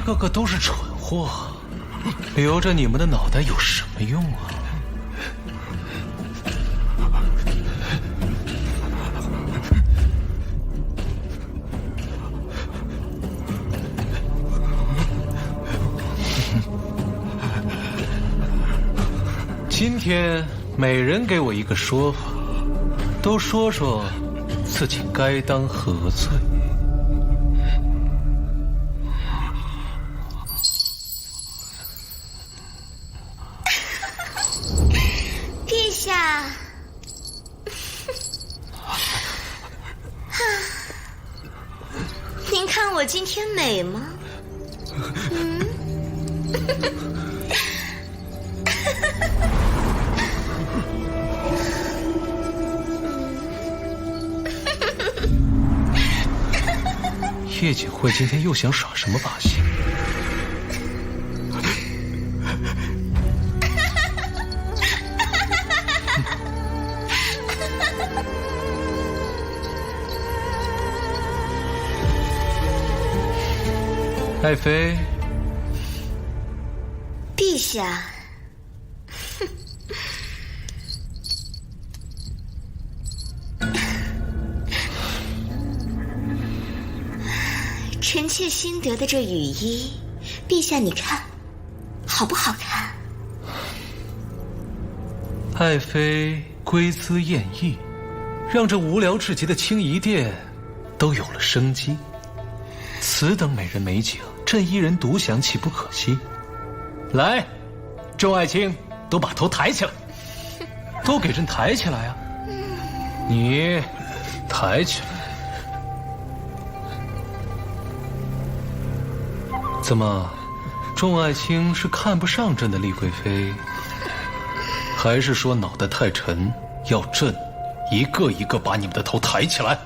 个个都是蠢货，留着你们的脑袋有什么用啊？今天每人给我一个说法，都说说自己该当何罪。陛下，您看我今天美吗？叶锦惠今天又想耍什么把戏？爱妃，陛下，臣妾新得的这雨衣，陛下你看，好不好看？爱妃归姿艳逸，让这无聊至极的清怡殿都有了生机。此等美人美景，朕一人独享岂不可惜？来，众爱卿都把头抬起来，都给朕抬起来啊！你抬起来。怎么，众爱卿是看不上朕的丽贵妃，还是说脑袋太沉，要朕一个一个把你们的头抬起来？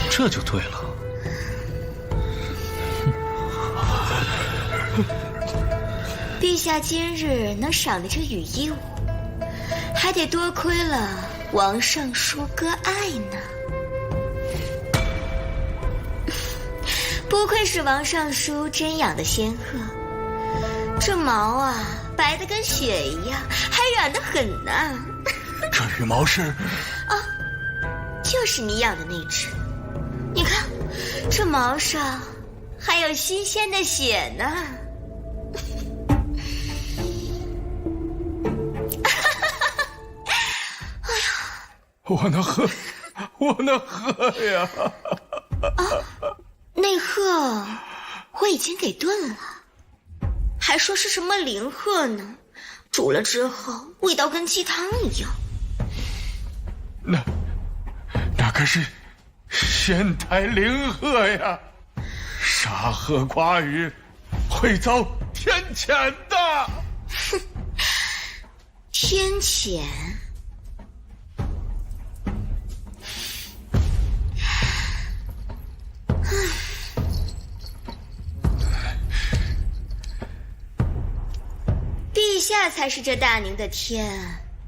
这就对了。陛下今日能赏的这羽衣舞，还得多亏了王尚书割爱呢。不愧是王尚书真养的仙鹤，这毛啊白得跟雪一样，还软得很呢。这羽毛是？啊，就是你养的那只。你看，这毛上还有新鲜的血呢。我能喝，我能喝呀！那鹤我已经给炖了，还说是什么灵鹤呢？煮了之后味道跟鸡汤一样。那可是仙台灵鹤呀，杀鹤寡语，会遭天谴的。哼，天谴？陛下才是这大宁的天，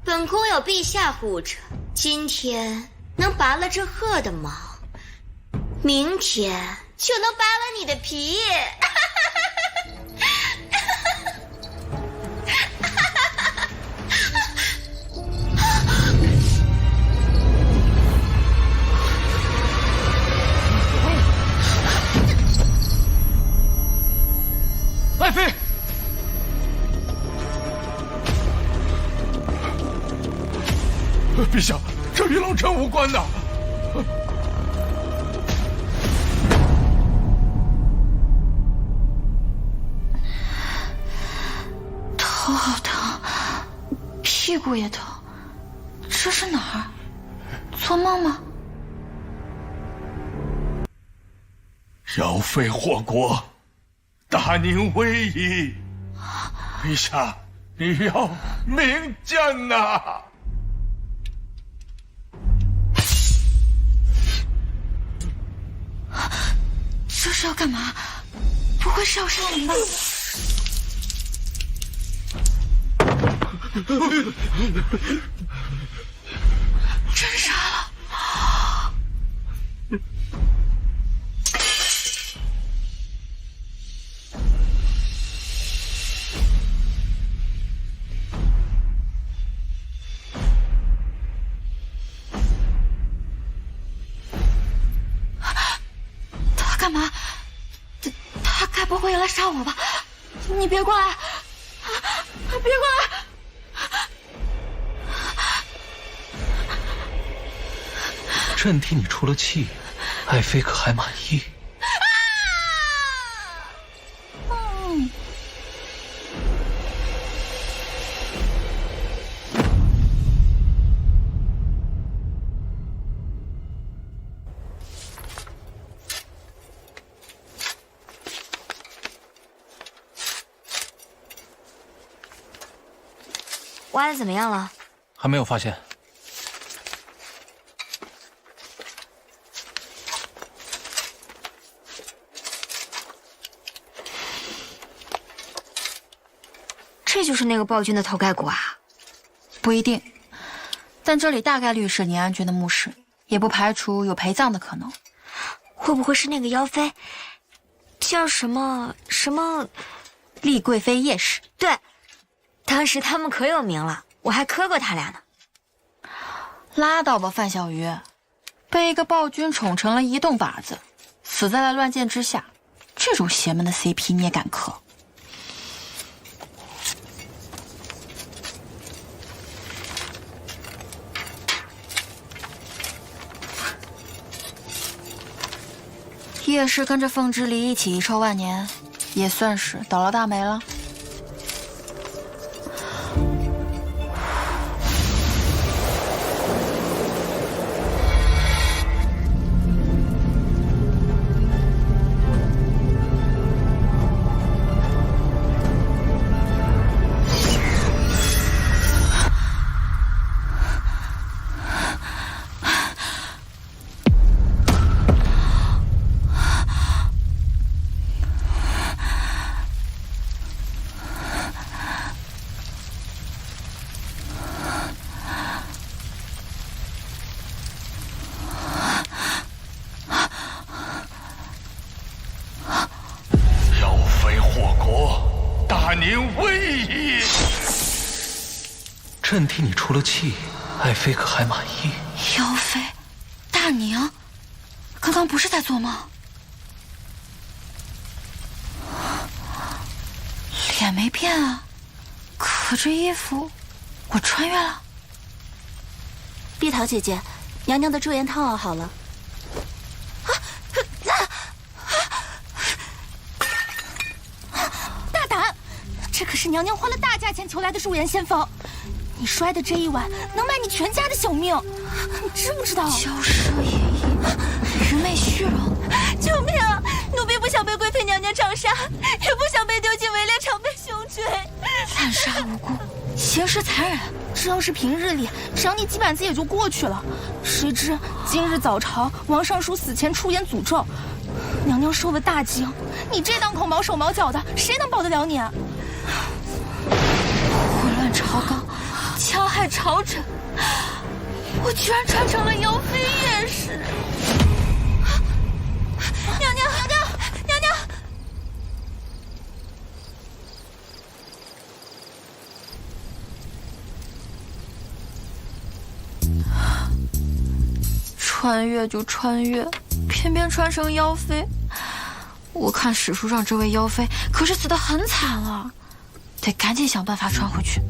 本宫有陛下护着，今天能拔了这鹤的毛，明天就能扒了你的皮。爱妃，陛下，这与老臣无关呐。头好疼，屁股也疼，这是哪儿？做梦吗？姚妃祸国，大宁危矣！陛下，你要明鉴呐！这是要干嘛？不会是要杀人吧？真杀了！他干嘛？他该不会也来杀我吧？你别过来！别过来！朕替你出了气，爱妃可还满意？挖的怎么样了？还没有发现。这就是那个暴君的头盖骨啊？不一定，但这里大概率是宁安郡的墓室，也不排除有陪葬的可能。会不会是那个妖妃？叫什么？丽贵妃叶氏。对，当时他们可有名了，我还磕过他俩呢。拉倒吧，范小鱼，被一个暴君宠成了移动靶子，死在了乱箭之下，这种邪门的 CP 你也敢磕？叶氏跟着凤之离一起遗臭万年，也算是倒了大霉了。朕替你出了气，爱妃可还满意？妖妃，大宁，刚刚不是在做梦？脸没变啊，可这衣服我穿越了。碧桃姐姐，娘娘的驻颜汤熬好了。大胆！这可是娘娘花了大价钱求来的驻颜仙方。你摔的这一碗能卖你全家的小命，你知不知道？骄奢淫逸，愚昧虚荣，救命啊！奴婢不想被贵妃娘娘杖杀，也不想被丢进围猎场被熊追。滥杀无辜，行事残忍。这要是平日里，赏你几板子也就过去了。谁知今日早朝，王尚书死前出言诅咒，娘娘受了大惊。你这档口毛手毛脚的，谁能保得了你啊？混乱朝纲，戕害朝臣，我居然穿成了妖妃叶氏！娘娘，娘娘，娘娘！穿越就穿越，偏偏穿成妖妃。我看史书上这位妖妃可是死得很惨了，得赶紧想办法穿回去。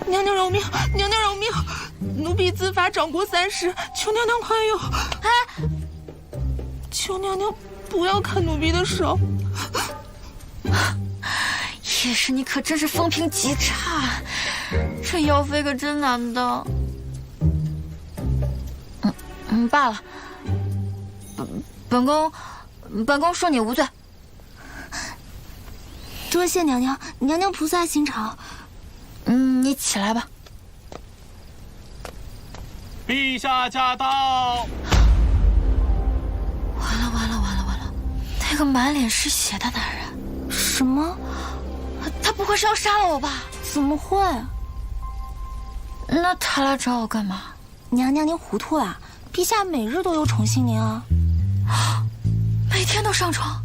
娘娘饶命！娘娘饶命！奴婢自罚掌国3时，求娘娘宽宥。哎，求娘娘不要砍奴婢的手。叶氏，你可真是风评极差，这妖妃可真难当。罢了，本宫恕你无罪。多谢娘娘，娘娘菩萨心肠。你起来吧。陛下驾到！完了！个满脸是血的男人。什么？他不会是要杀了我吧？怎么会？那他来找我干嘛？娘娘您糊涂啦！陛下每日都有宠幸您啊，每天都上床，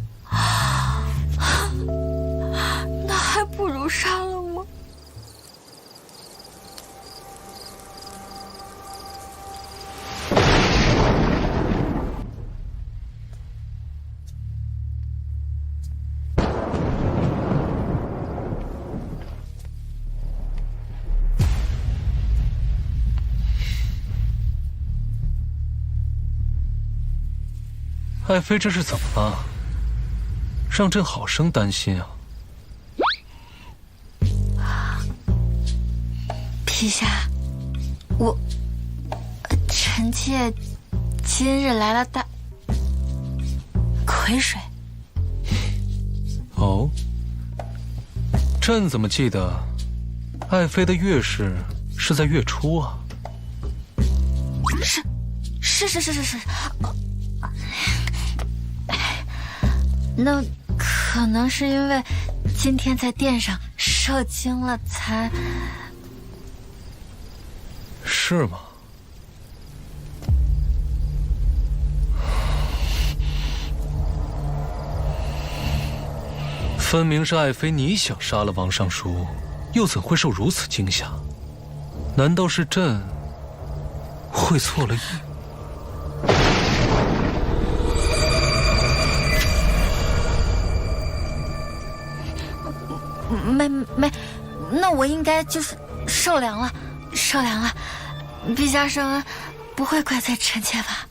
那还不如杀了我。爱妃这是怎么了？让朕好生担心啊！陛下，臣妾今日来了大癸水。哦，朕怎么记得爱妃的月事是在月初啊？是。那可能是因为今天在殿上受惊了才。是吗？分明是爱妃你想杀了王尚书，又怎会受如此惊吓？难道是朕会错了意？没，那我应该就是受凉了。陛下圣恩不会怪罪臣妾吧？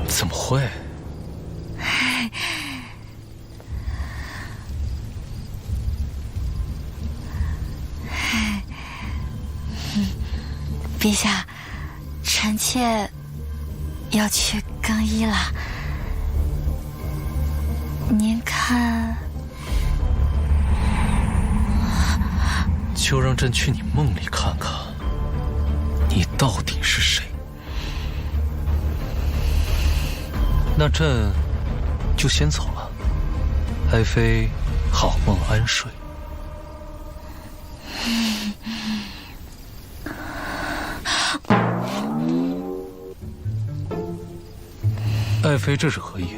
怎么会？陛下，臣妾要去更衣了。您看，就让朕去你梦里看看，你到底是谁。那朕就先走了，爱妃好梦安睡。爱妃这是何意？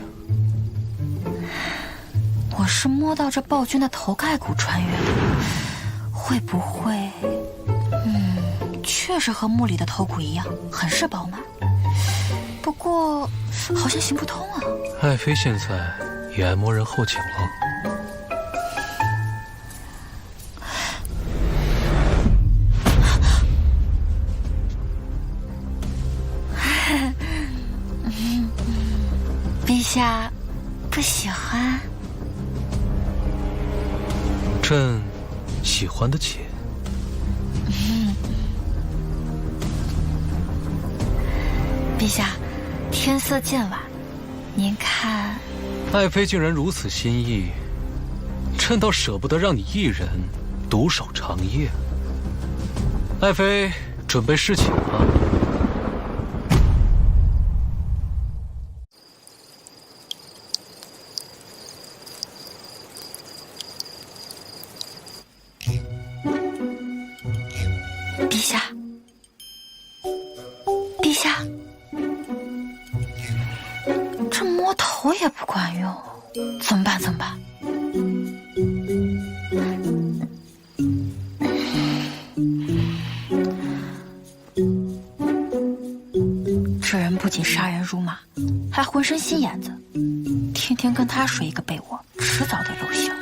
我是摸到这暴君的头盖骨穿越的，会不会？确实和墓里的头骨一样，很是饱满。不过好像行不通啊。爱妃现在也爱摸人后颈了。陛下不喜欢？朕喜欢得起。陛下，天色渐晚，您看。爱妃竟然如此心意，朕倒舍不得让你一人独守长夜。爱妃准备侍寝了。陛下，这摸头也不管用，怎么办？这人不仅杀人如麻，还浑身心眼子，天天跟他睡一个被窝，迟早得露馅。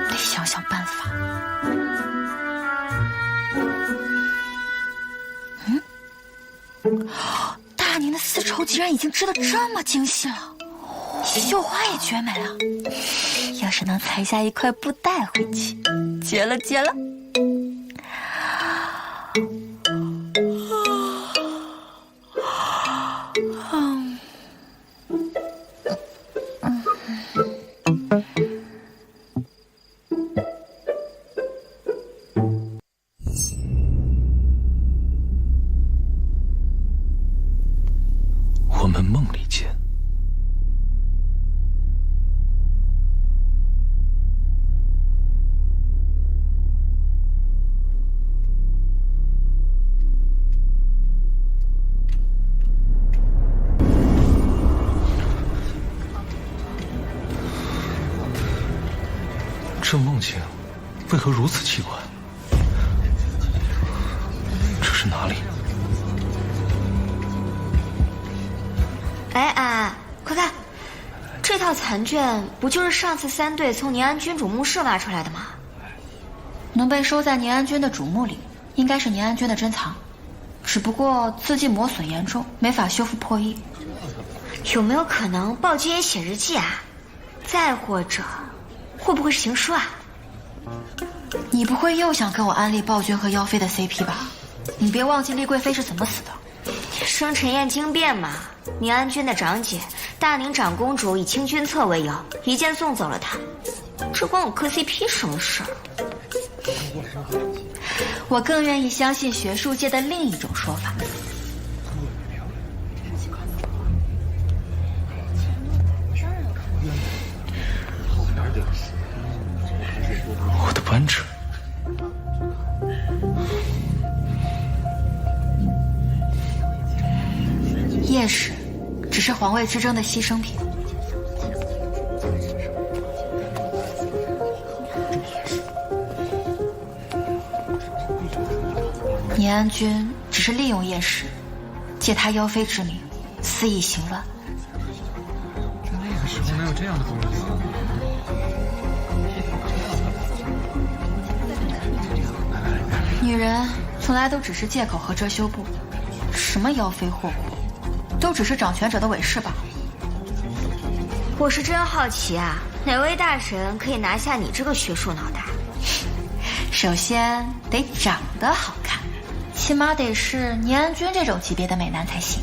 得想想办法。大宁的丝绸竟然已经织得这么精细了，绣花也绝美了。要是能裁下一块布带回去，绝了！我们梦里见。这梦境为何如此奇怪？这是哪里？哎哎，快看，这套残卷不就是上次3队从宁安君主墓室挖出来的吗？能被收在宁安君的主墓里，应该是宁安君的珍藏，只不过字迹磨损严重，没法修复破译。有没有可能暴君也写日记啊？再或者，会不会是情书啊？你不会又想跟我安利暴君和妖妃的 CP 吧？你别忘记丽贵妃是怎么死的。生辰宴惊变嘛，宁安君的长姐大宁长公主以清君侧为由，一剑送走了她。这关我磕 CP 什么事儿？我更愿意相信学术界的另一种说法。我的扳指。夜使只是皇位之争的牺牲品。宁安君只是利用夜使，借他妖妃之名，肆意行乱。那个时候哪有这样的风流啊？女人从来都只是借口和遮羞布，什么妖妃祸国，都只是掌权者的伪饰吧。我是真好奇啊，哪位大神可以拿下你这个学术脑袋？首先得长得好看，起码得是宁安君这种级别的美男才行。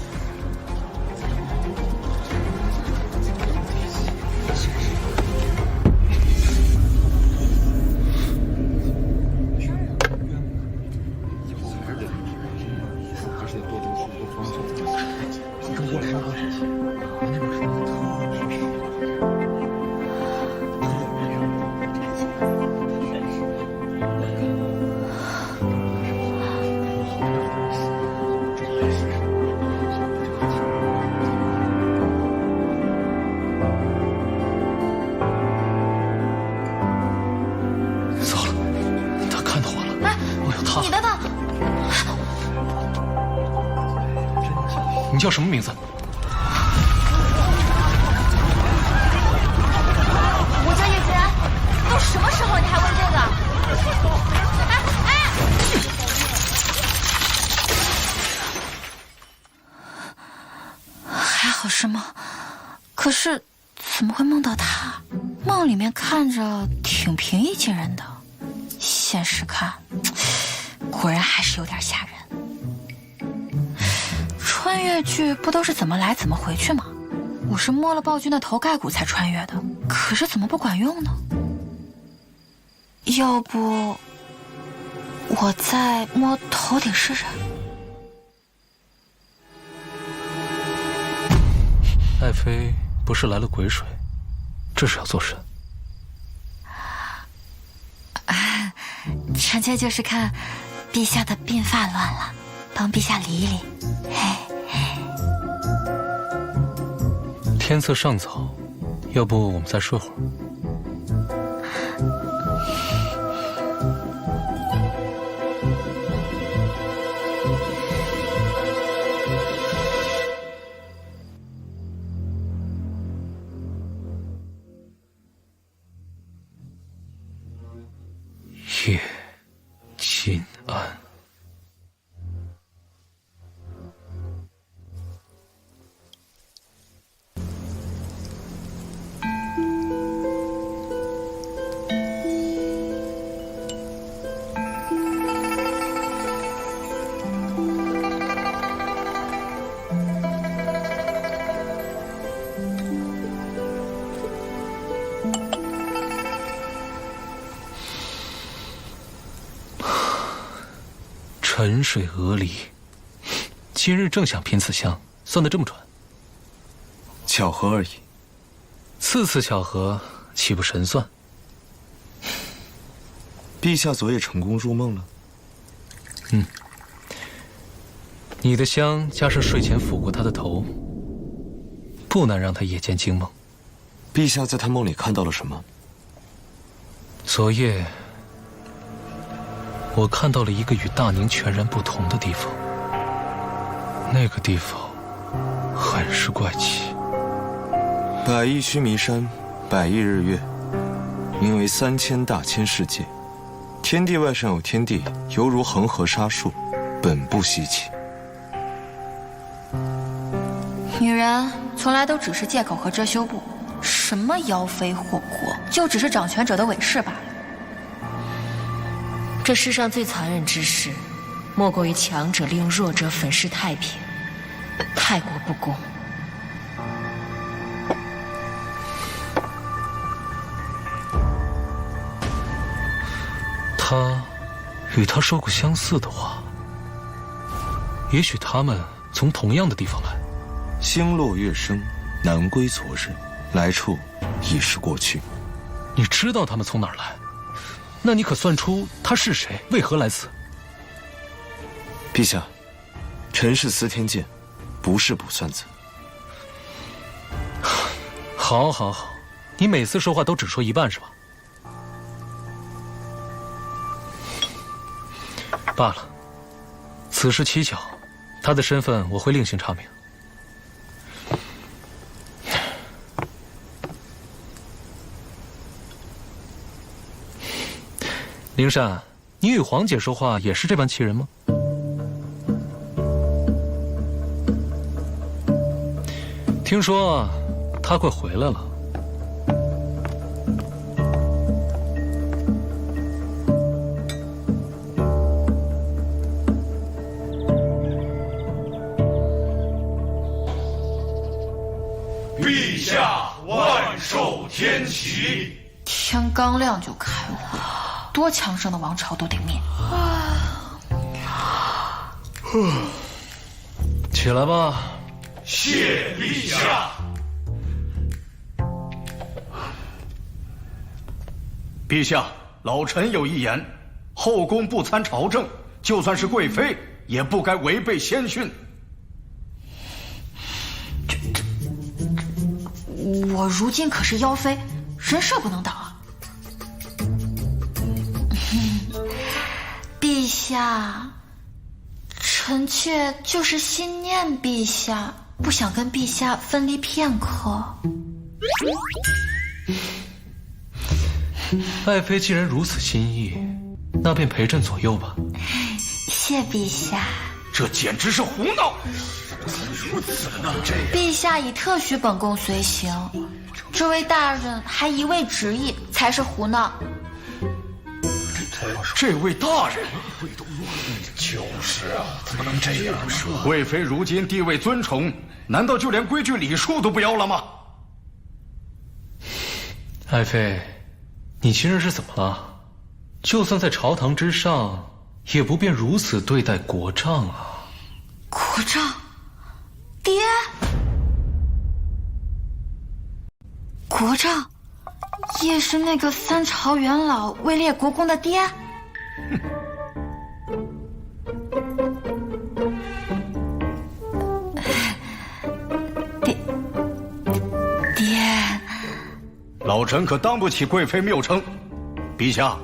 你叫什么名字？我叫叶君安。都什么时候你还问这个？还好是梦，可是怎么会梦到他？梦里面看着挺平易近人的，现实看，果然还是有点吓人。穿越剧不都是怎么来怎么回去吗？我是摸了暴君的头盖骨才穿越的，可是怎么不管用呢？要不我再摸头顶试试？爱妃不是来了鬼水，这是要做甚？臣妾就是看陛下的鬓发乱了，帮陛下理一理。天色尚早，要不我们再睡会儿？叶金安。沉水鹅梨，今日正想品此香，算得这么准？巧合而已。次次巧合，岂不神算？陛下昨夜成功入梦了。你的香加上睡前抚过他的头，不难让他夜间惊梦。陛下在他梦里看到了什么？昨夜，我看到了一个与大宁全然不同的地方。那个地方很是怪奇。百亿须弥山，百亿日月，名为3000大千世界。天地外上有天地，犹如恒河沙数，本不稀奇。女人从来都只是借口和遮羞布，什么妖妃祸国，就只是掌权者的伪饰罢了。这世上最残忍之事，莫过于强者利用弱者粉饰太平，太过不公。他与他说过相似的话，也许他们从同样的地方来。星落月升，难归昨日，来处已是过去。你知道他们从哪儿来？那你可算出他是谁，为何来此？陛下，臣是司天监，不是卜算子。好，好，好，你每次说话都只说一半是吧？罢了，此事蹊跷，他的身份我会另行查明。灵珊，你与皇姐说话也是这般气人吗？听说她快回来了。陛下万寿天齐！天刚亮就开会，多强盛的王朝都得灭。起来吧。谢陛下。陛下，老臣有一言：后宫不参朝政，就算是贵妃，也不该违背先训。我如今可是妖妃，人设不能挡啊！陛下，臣妾就是心念陛下，不想跟陛下分离片刻。爱妃既然如此心意，那便陪朕左右吧。谢陛下。这简直是胡闹！陛下已特许本宫随行，这位大人还一味执意，才是胡闹。这位大人，就是啊，怎么能这样呢？贵妃如今地位尊崇，难道就连规矩礼数都不要了吗？爱妃，你今日是怎么了？就算在朝堂之上，也不便如此对待国丈啊！国丈，爹，国丈，也是那个三朝元老位列国公的爹。爹，老臣可当不起贵妃谬称。陛下，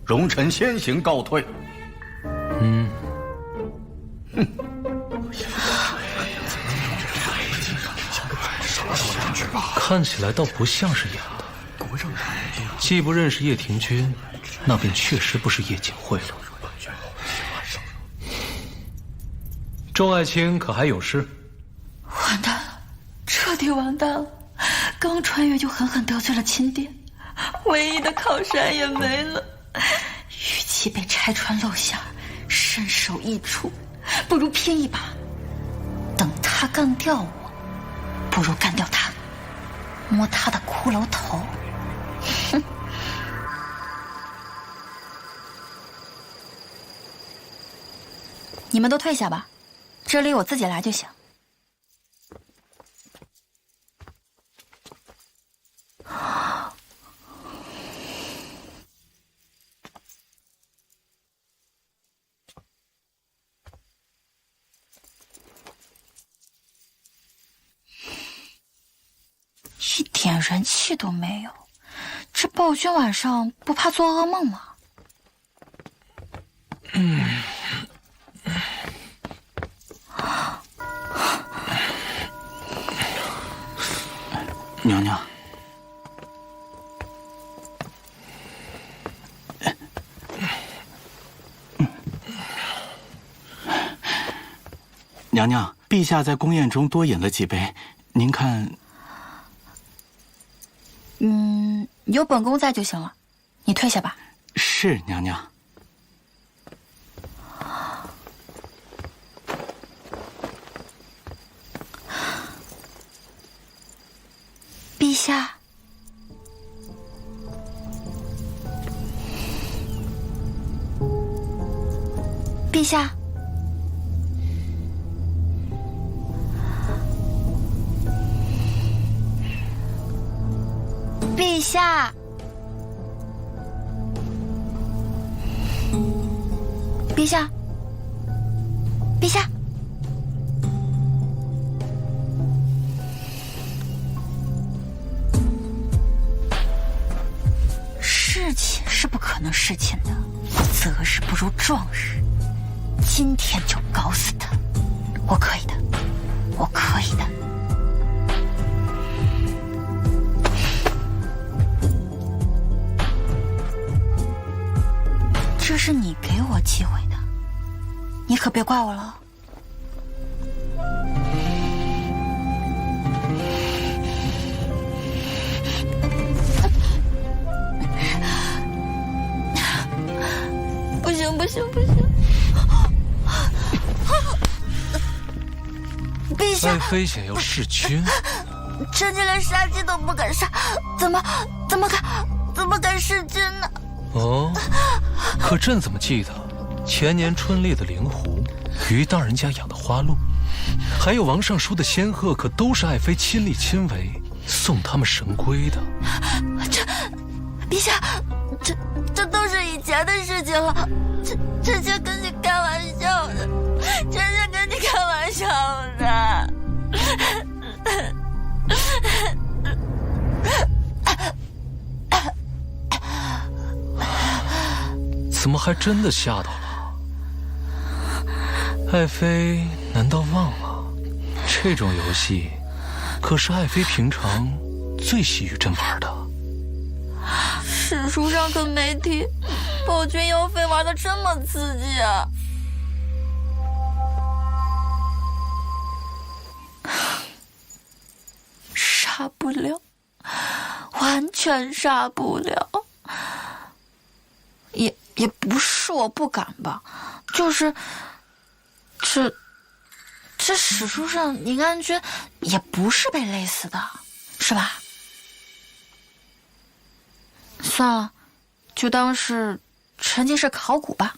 容臣先行告退。看起来倒不像是演的。既不认识叶廷君，那便确实不是叶景惠了。众爱卿可还有事？完蛋了，彻底完蛋了！刚穿越就狠狠得罪了亲爹，唯一的靠山也没了。与其被拆穿露馅，身首异处，不如拼一把。等他干掉我，不如干掉他，摸他的骷髅头。哼！你们都退下吧，这里我自己来就行。一点人气都没有，这暴君晚上不怕做噩梦吗？娘娘，娘娘，陛下在宫宴中多饮了几杯，您看……有本宫在就行了，你退下吧。是娘娘。陛下，陛下，陛下，陛下，陛下。事情是不可能事情的，择日不如撞日。今天就搞死他，我可以的，我可以的。这是你给我机会的，你可别怪我了。不行不行不行！陛下，爱妃想要弑君，臣妾连杀鸡都不敢杀，怎么敢弑君呢？哦，可朕怎么记得前年春猎的灵狐，于大人家养的花鹿，还有王尚书的仙鹤，可都是爱妃亲力亲为送他们神归的。陛下，这都是以前的事情了。臣妾跟你开玩笑的，臣妾跟你开玩笑的。怎么还真的吓到了？爱妃难道忘了，这种游戏可是爱妃平常最喜与朕玩的。史书上可没提，暴君妖妃玩的这么刺激啊！杀不了，完全杀不了。也不是我不敢吧，就是这史书上宁安君也不是被勒死的，是吧？算了，就当是臣妾是考古吧，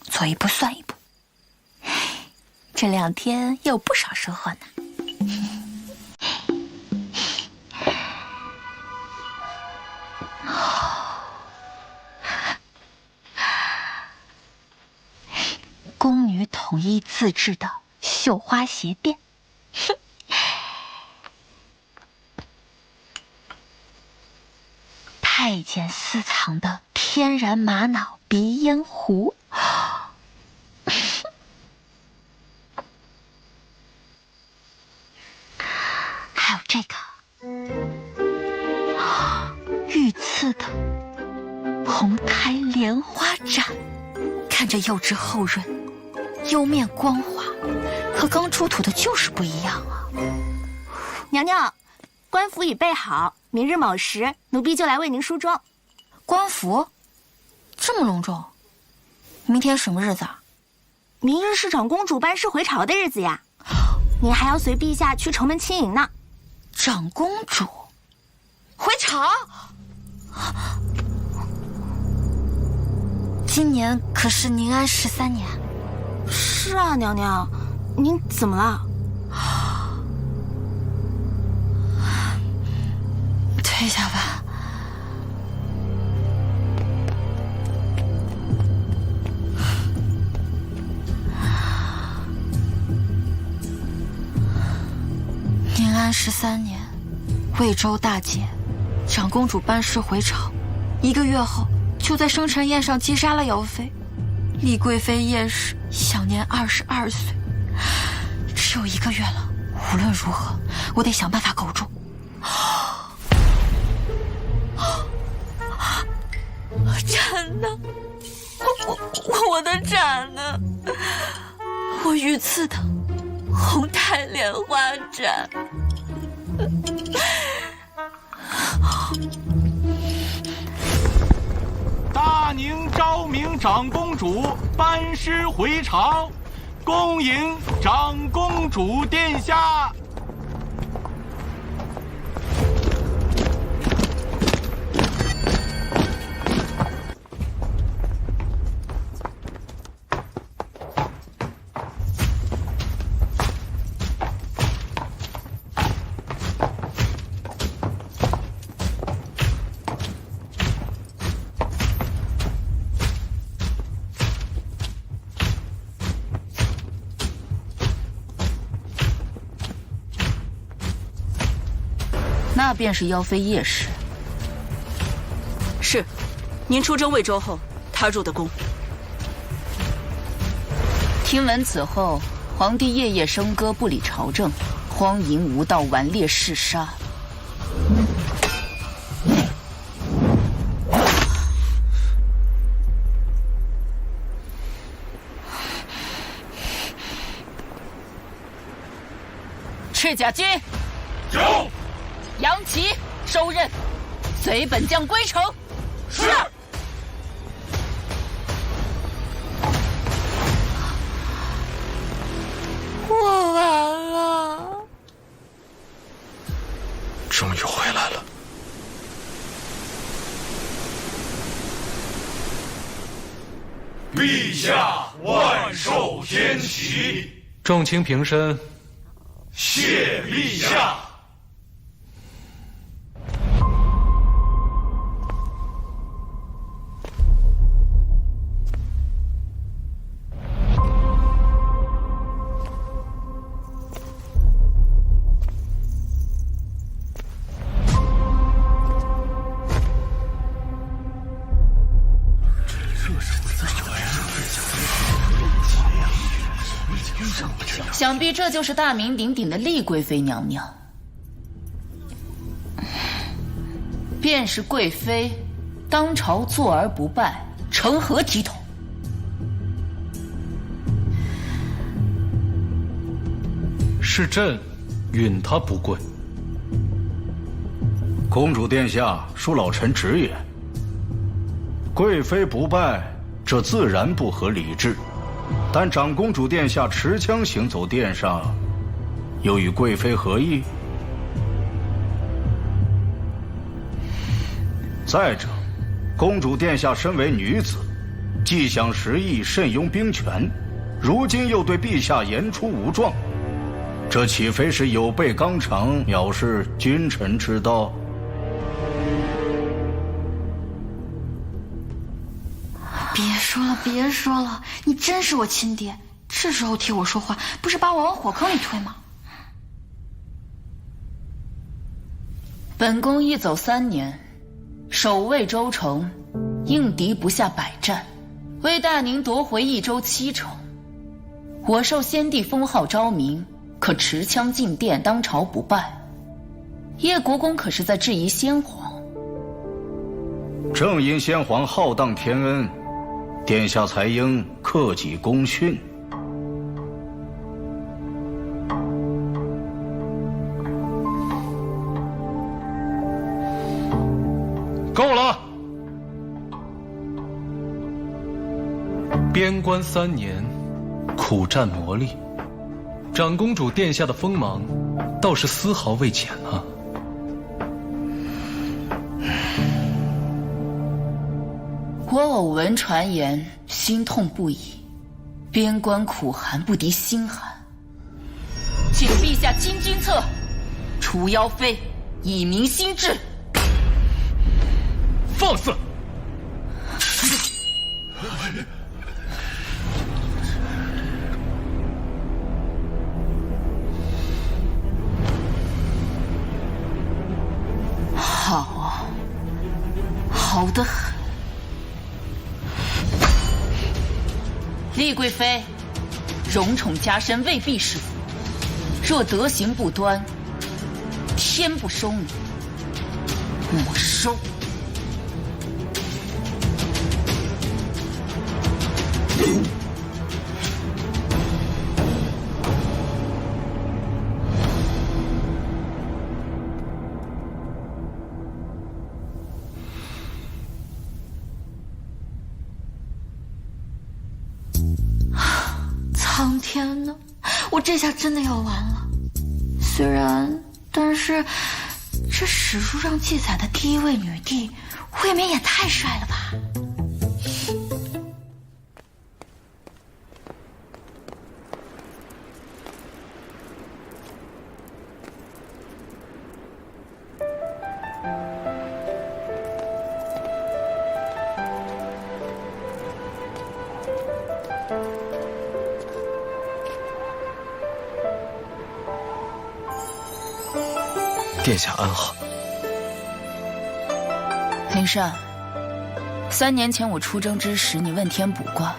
做一步算一步。这2天也有不少收获呢。宫女统一自制的绣花鞋垫，太监私藏的天然玛瑙鼻烟壶，还有这个御赐的红开莲花盏，看着幼稚厚润，釉面光滑，和刚出土的就是不一样啊！娘娘，官服已备好，明日卯时，奴婢就来为您梳妆。官服这么隆重，明天什么日子啊？明日是长公主班师回朝的日子呀，您还要随陛下去城门亲迎呢。长公主回朝？今年可是宁安13年。是啊，娘娘，您怎么了？退下吧。宁安13年，魏州大捷，长公主班师回朝， 1个月后，就在生辰宴上击杀了姚妃。李贵妃叶氏享年22岁，只有1个月了。无论如何，我得想办法苟住。蝉呢？我的蝉呢？我御赐的红太莲花盏。大宁昭明长公主班师回朝，恭迎长公主殿下。那便是妖妃叶氏。是，您出征魏州后，她入的宫。听闻此后，皇帝夜夜笙歌，不理朝政，荒淫无道，顽劣嗜杀。赤甲军，有。杨琦收任，随本将归城。是。我完了。终于回来了。陛下万寿天齐。众卿平身。谢陛下。想必这就是大名鼎鼎的丽贵妃娘娘。便是贵妃，当朝坐而不败，成何体统？是朕允她不跪。公主殿下恕老臣直言，贵妃不拜，这自然不合礼制。但长公主殿下持枪行走殿上，又与贵妃何异？再者，公主殿下身为女子，既想时宜，慎用兵权，如今又对陛下言出无状，这岂非是有悖纲常，藐视君臣之道？别说了，别说了，你真是我亲爹，这时候替我说话，不是把我往火坑里推吗？本宫一走3年，守卫州城，应敌不下100战，为大宁夺回益州7城。我受先帝封号昭明，可持枪进殿，当朝不败。叶国公可是在质疑先皇？正因先皇浩荡天恩，殿下才应克己功训。够了！边关3年，苦战磨砺，长公主殿下的锋芒，倒是丝毫未减啊。我偶闻传言，心痛不已。边关苦寒不敌心寒，请陛下亲军策，除妖妃，以明心志。放肆！好好得很。丽贵妃，荣宠加身未必是福，若德行不端，天不收你，我收。苍天呐，我这下真的要完了。但是这史书上记载的第一位女帝，未免也太帅了吧！殿下安好。林善，3年前我出征之时，你问天卜卦，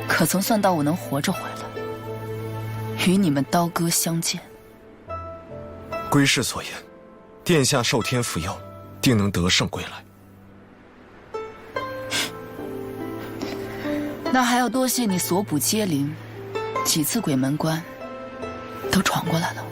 可曾算到我能活着回来，与你们刀戈相见？归氏所言，殿下受天福佑，定能得胜归来。那还要多谢你所补接灵，几次鬼门关都闯过来了。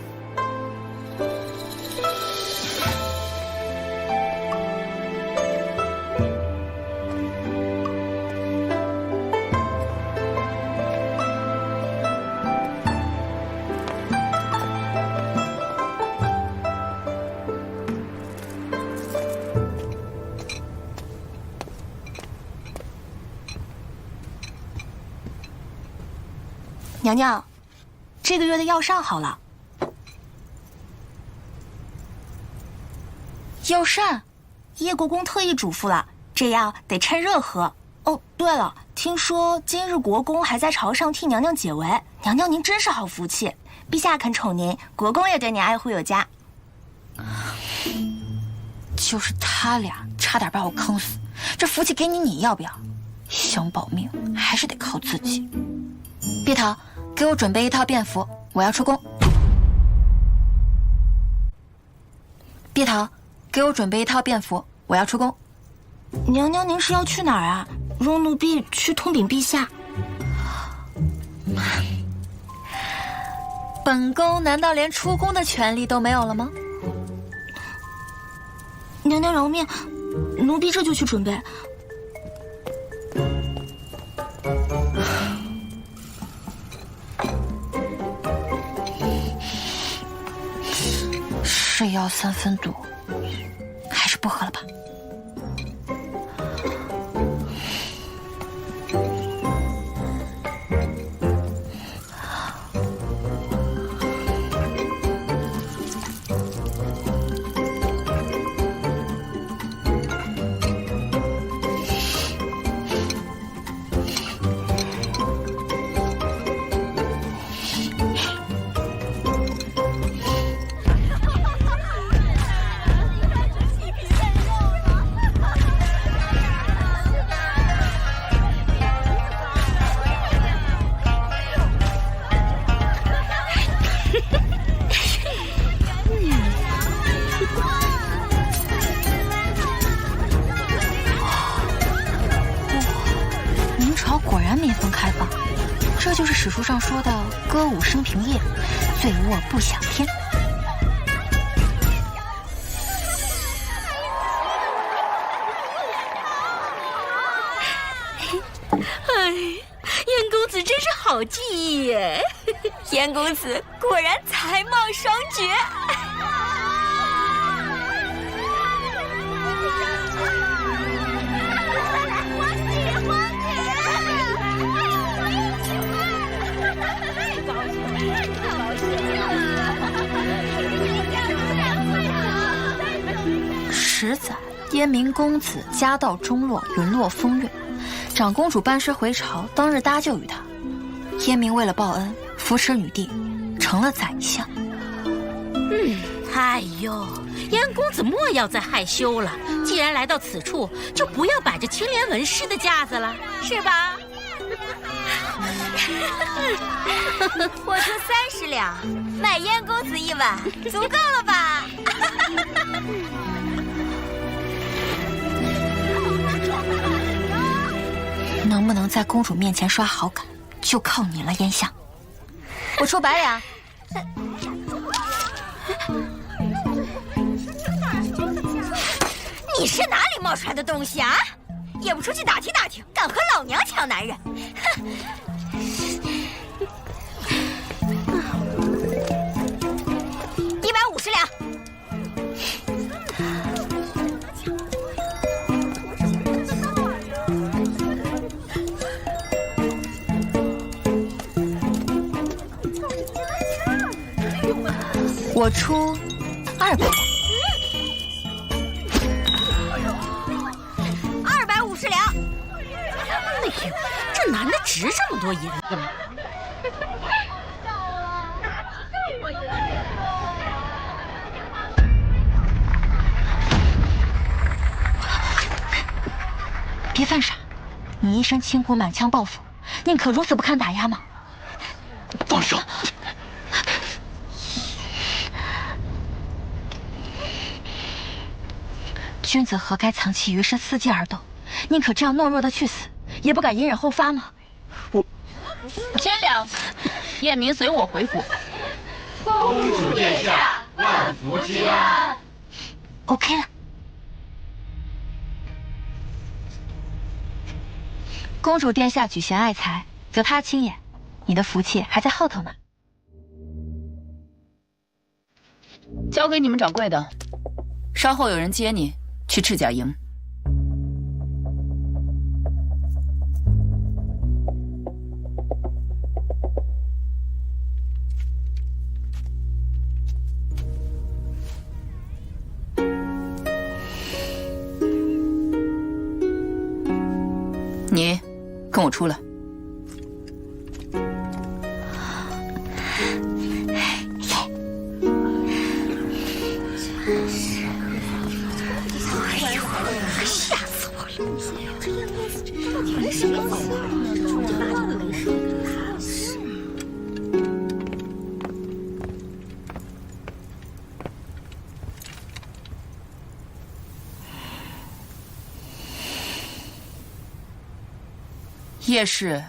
娘娘，这个月的药上好了。药膳，叶国公特意嘱咐了，这药得趁热喝。哦，对了，听说今日国公还在朝上替娘娘解围，娘娘您真是好福气，陛下肯宠您，国公也对您爱护有加。就是他俩差点把我坑死，这福气给你，你要不要？想保命还是得靠自己。碧桃，给我准备一套便服，我要出宫。碧桃，给我准备一套便服，我要出宫。娘娘，您是要去哪儿啊？容奴婢去通禀陛下。本宫难道连出宫的权利都没有了吗？娘娘饶命，奴婢这就去准备。是药3分毒，还是不喝了吧。这就是史书上说的歌舞升平夜，醉卧不想天。哎，燕公子真是好记忆耶！燕公子果然才貌双绝。10载，燕明公子家道中落，沦落风月。长公主班师回朝，当日搭救于他。燕明为了报恩，扶持女帝，成了宰相。哎呦，燕公子莫要再害羞了。既然来到此处，就不要摆着青莲纹饰的架子了，是吧？我出30两，买燕公子一碗，足够了吧？能不能在公主面前刷好感，就靠你了，燕相。我出100两。你是哪里冒出来的东西啊？也不出去打听打听，敢和老娘抢男人！哼！150两。我出200两。250两。哎呦，这男的值这么多银子吗？别犯傻，你一身轻功满腔报复，宁可如此不堪打压吗？放手！君子何该藏其余身，伺机而斗？宁可这样懦弱的去死，也不敢隐忍后发吗？我1000两，燕明随我回府。公主殿下，万福金安。OK 了。公主殿下举贤爱才，择他亲也，你的福气还在后头呢。交给你们掌柜的，稍后有人接你去赤甲营。你跟我出来。吓死我了！叶氏，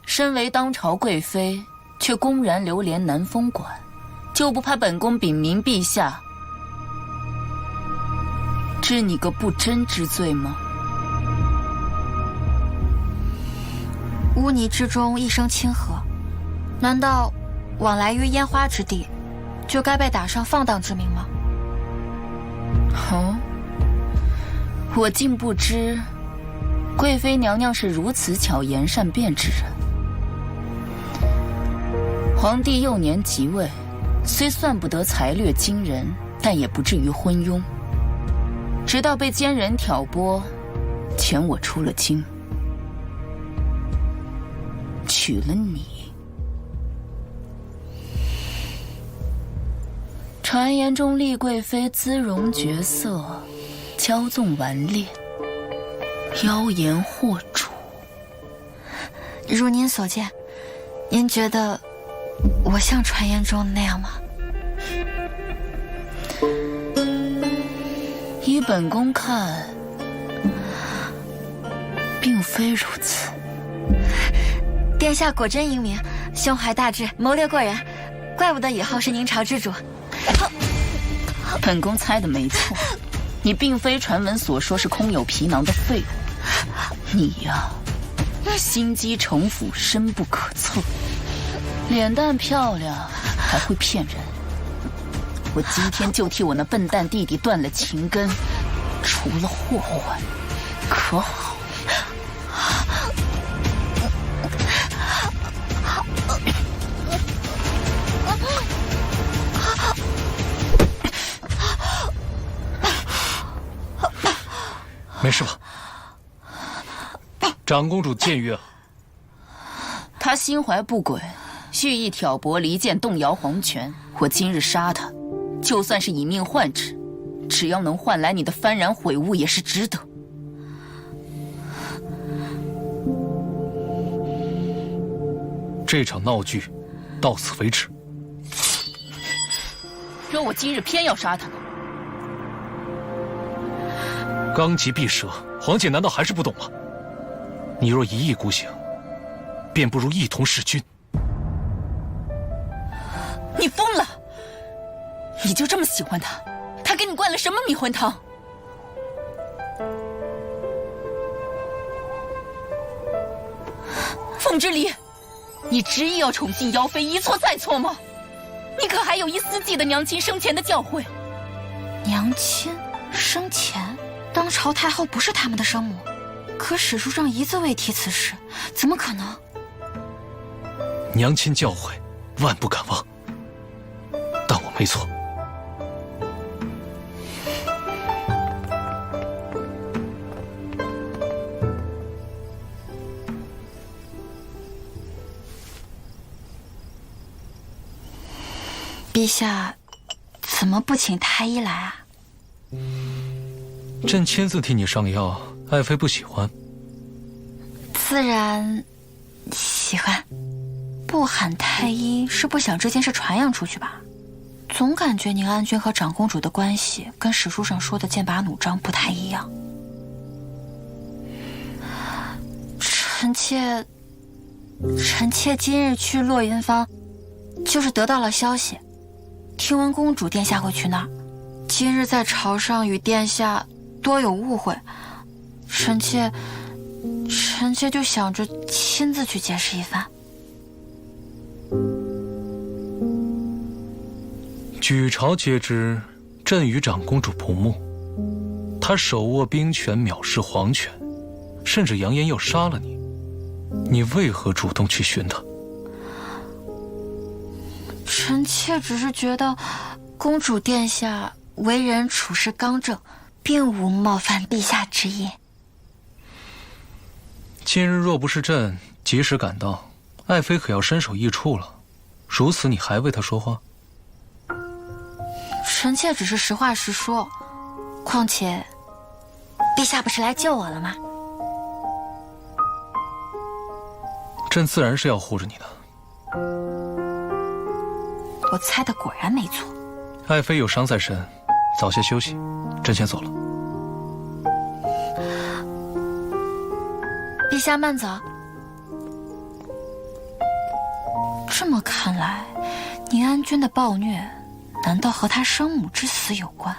身为当朝贵妃，却公然流连南风馆，就不怕本宫禀明陛下，治你个不贞之罪吗？污泥之中一生清和，难道往来于烟花之地，就该被打上放荡之名吗？哦，我竟不知，贵妃娘娘是如此巧言善辩之人。皇帝幼年即位，虽算不得才略惊人，但也不至于昏庸。直到被奸人挑拨，遣我出了京，娶了你。传言中，丽贵妃姿容绝色，骄纵顽劣，妖言惑主。如您所见，您觉得我像传言中那样吗？依本宫看，并非如此。殿下果真英明，胸怀大志，谋略过人，怪不得以后是宁朝之主。本宫猜的没错，你并非传闻所说是空有皮囊的废物，你呀，心机城府深不可测，脸蛋漂亮还会骗人。我今天就替我那笨蛋弟弟断了情根，除了祸患，可好？没事吧？长公主僭越了。她心怀不轨，蓄意挑拨离间，动摇皇权。我今日杀她，就算是以命换之，只要能换来你的幡然悔悟，也是值得。这场闹剧，到此为止。若我今日偏要杀他，纲纪必折，皇姐难道还是不懂吗？你若一意孤行，便不如一同弑君。你疯了！你就这么喜欢他？他给你灌了什么迷魂汤？凤之离，你执意要宠幸妖妃，一错再错吗？你可还有一丝记得娘亲生前的教诲？娘亲生前，当朝太后不是他们的生母，可史书上一字未提此事，怎么可能？娘亲教诲，万不敢忘。但我没错。陛下，怎么不请太医来啊？朕亲自替你上药，爱妃不喜欢？自然喜欢。不喊太医是不想这件事传扬出去吧？总感觉宁安君和长公主的关系跟史书上说的剑拔弩张不太一样。臣妾今日去落云坊，就是得到了消息，听闻公主殿下会去那儿，今日在朝上与殿下多有误会，臣妾就想着亲自去解释一番。举朝皆知，朕与长公主不睦。她手握兵权，藐视皇权，甚至扬言要杀了你。你为何主动去寻她？臣妾只是觉得，公主殿下为人处事刚正，并无冒犯陛下之意。今日若不是朕及时赶到，爱妃可要身首异处了。如此，你还为她说话？臣妾只是实话实说，况且，陛下不是来救我了吗？朕自然是要护着你的。我猜的果然没错。爱妃有伤在身，早些休息，朕先走了。陛下慢走。这么看来，宁安君的暴虐，难道和他生母之死有关？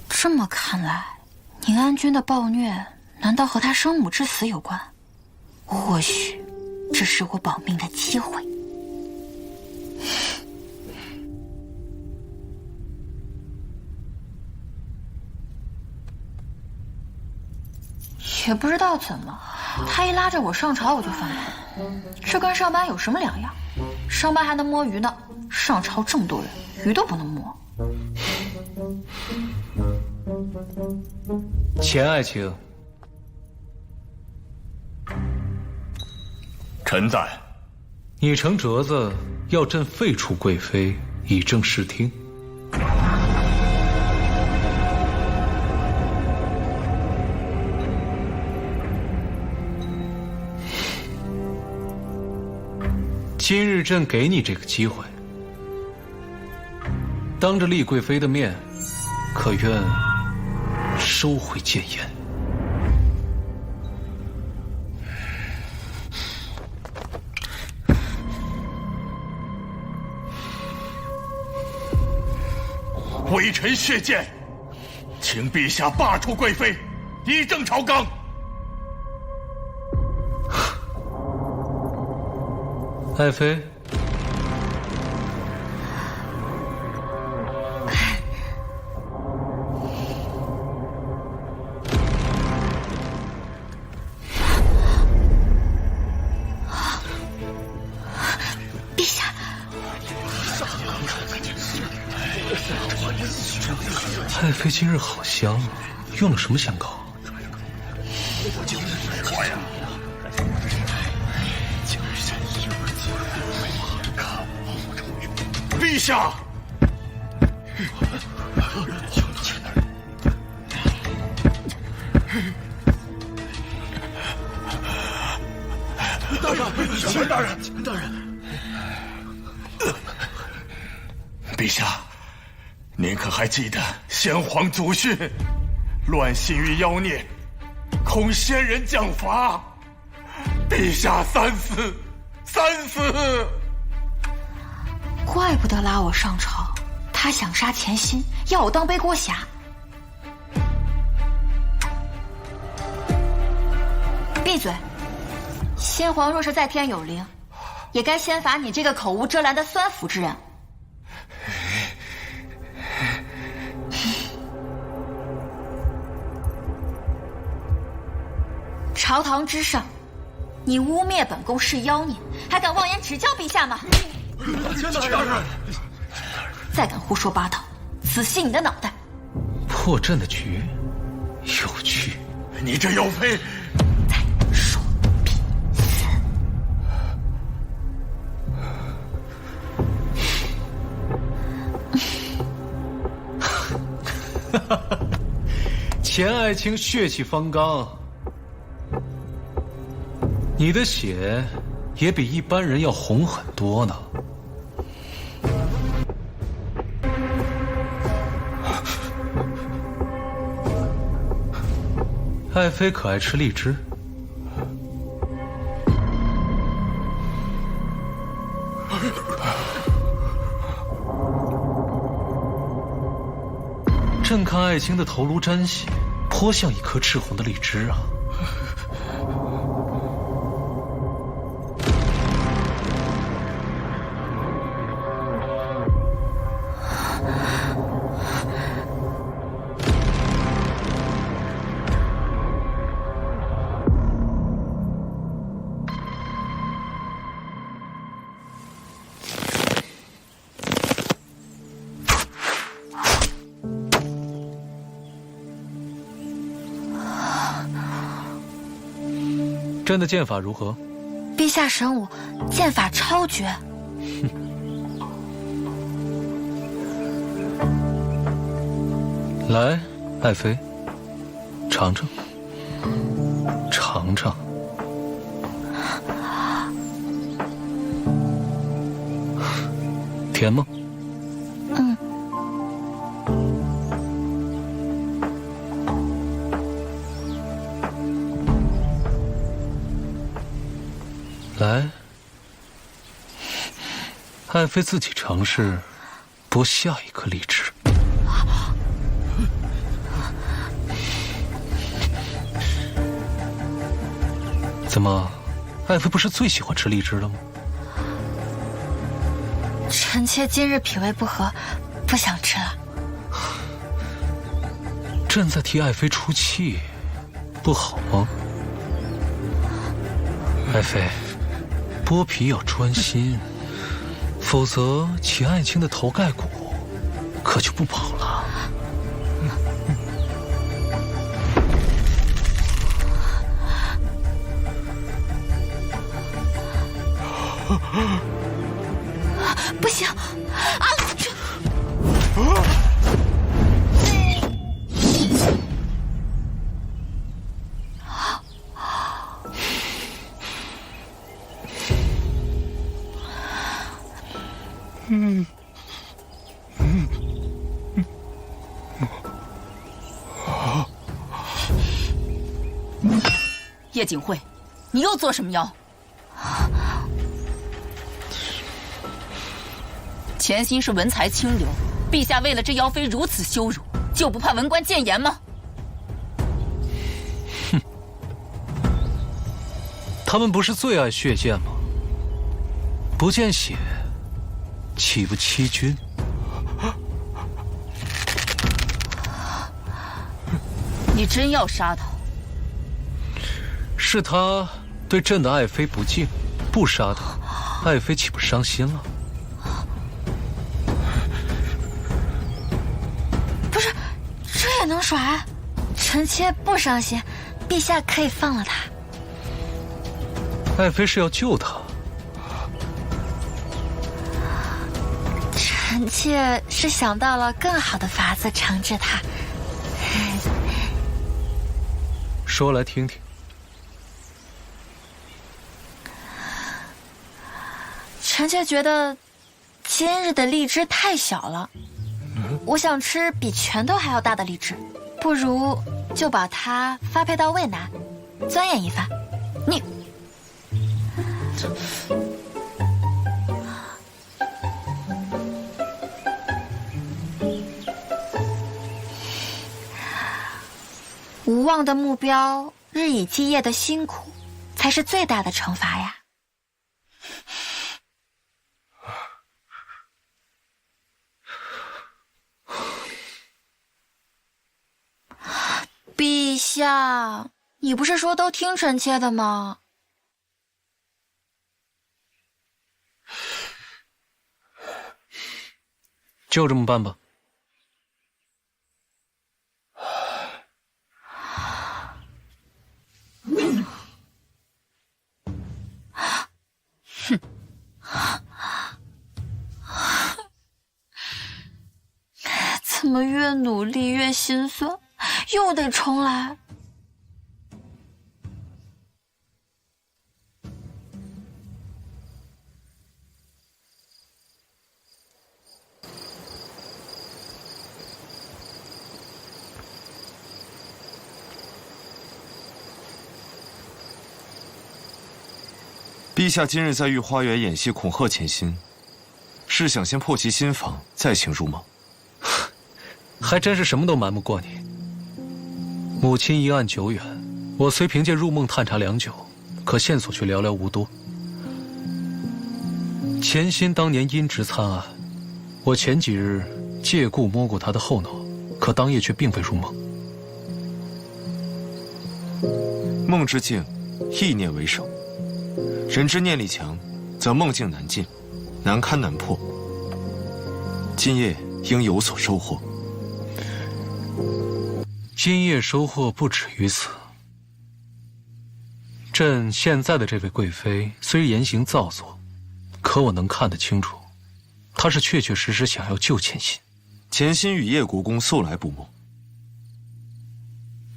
这么看来，宁安君的暴虐，难道和他生母之死有关？或许，这是我保命的机会。也不知道怎么，他一拉着我上朝，我就犯困。这跟上班有什么两样？上班还能摸鱼呢，上朝这么多人，鱼都不能摸。钱爱卿，臣在。你承折子要朕废除贵妃，以正视听。今日朕给你这个机会，当着丽贵妃的面，可愿收回谏言？微臣血谏，请陛下罢黜贵妃，以正朝纲。爱妃，陛下，爱妃今日好香啊，用了什么香膏？下。大人，钱大人，大人，陛下，您可还记得先皇祖训？乱信于妖孽，恐仙人降罚。陛下三思，三思！怪不得拉我上朝，他想杀钱心，要我当背锅侠。闭嘴！先皇若是在天有灵，也该先罚你这个口无遮拦的酸腐之人。朝堂之上，你污蔑本宫是妖孽，还敢妄言指教陛下吗？大人，再敢胡说八道，仔细你的脑袋！破阵的局，有趣。你这妖妃！再说必死！钱爱卿血气方刚，你的血也比一般人要红很多呢。爱妃可爱吃荔枝？朕看爱卿的头颅沾血，颇像一颗赤红的荔枝啊。朕的剑法如何？陛下神武，剑法超绝。来，爱妃，尝尝，尝尝。甜吗？嗯。来，爱妃自己尝试剥下一颗荔枝。怎么，爱妃不是最喜欢吃荔枝了吗？臣妾今日脾胃不和，不想吃了。朕在替爱妃出气，不好吗？爱妃。剥皮要专心，否则秦爱卿的头盖骨可就不保了。不行！啊！叶景惠，你又做什么妖？钱心是文才清流，陛下为了这妖妃如此羞辱，就不怕文官谏言吗？哼，他们不是最爱血溅吗？不见血，岂不欺君？你真要杀他？是他对朕的爱妃不敬，不杀他，爱妃岂不伤心了？不是，这也能耍？臣妾不伤心，陛下可以放了他。爱妃是要救他。臣臣妾是想到了更好的法子惩治他。说来听听。臣妾觉得今日的荔枝太小了，我想吃比拳头还要大的荔枝，不如就把它发配到渭南，钻研一番。你，无望的目标，日以继夜的辛苦，才是最大的惩罚呀。陛下，你不是说都听臣妾的吗？就这么办吧。哼，怎么越努力越心酸，又得重来？陛下今日在御花园演戏恐吓潜心，是想先破其心防，再请入梦。还真是什么都瞒不过你。母亲一案久远，我虽凭借入梦探查良久，可线索却寥寥无多。潜心当年因职参案，我前几日借故摸过他的后脑，可当夜却并非入梦。梦之境，意念为首。人之念力强，则梦境难尽，难堪难破。今夜应有所收获。今夜收获不止于此。朕现在的这位贵妃虽言行造作，可我能看得清楚，她是确确实实想要救潜心。潜心与叶国公素来不睦，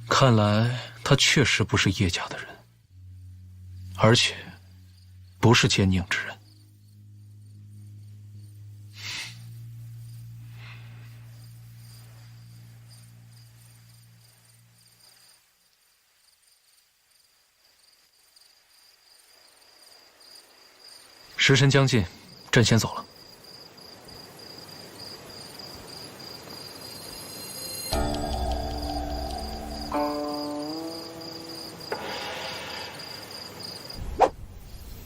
看来她确实不是叶家的人，而且不是奸佞之人。时辰将近，朕先走了。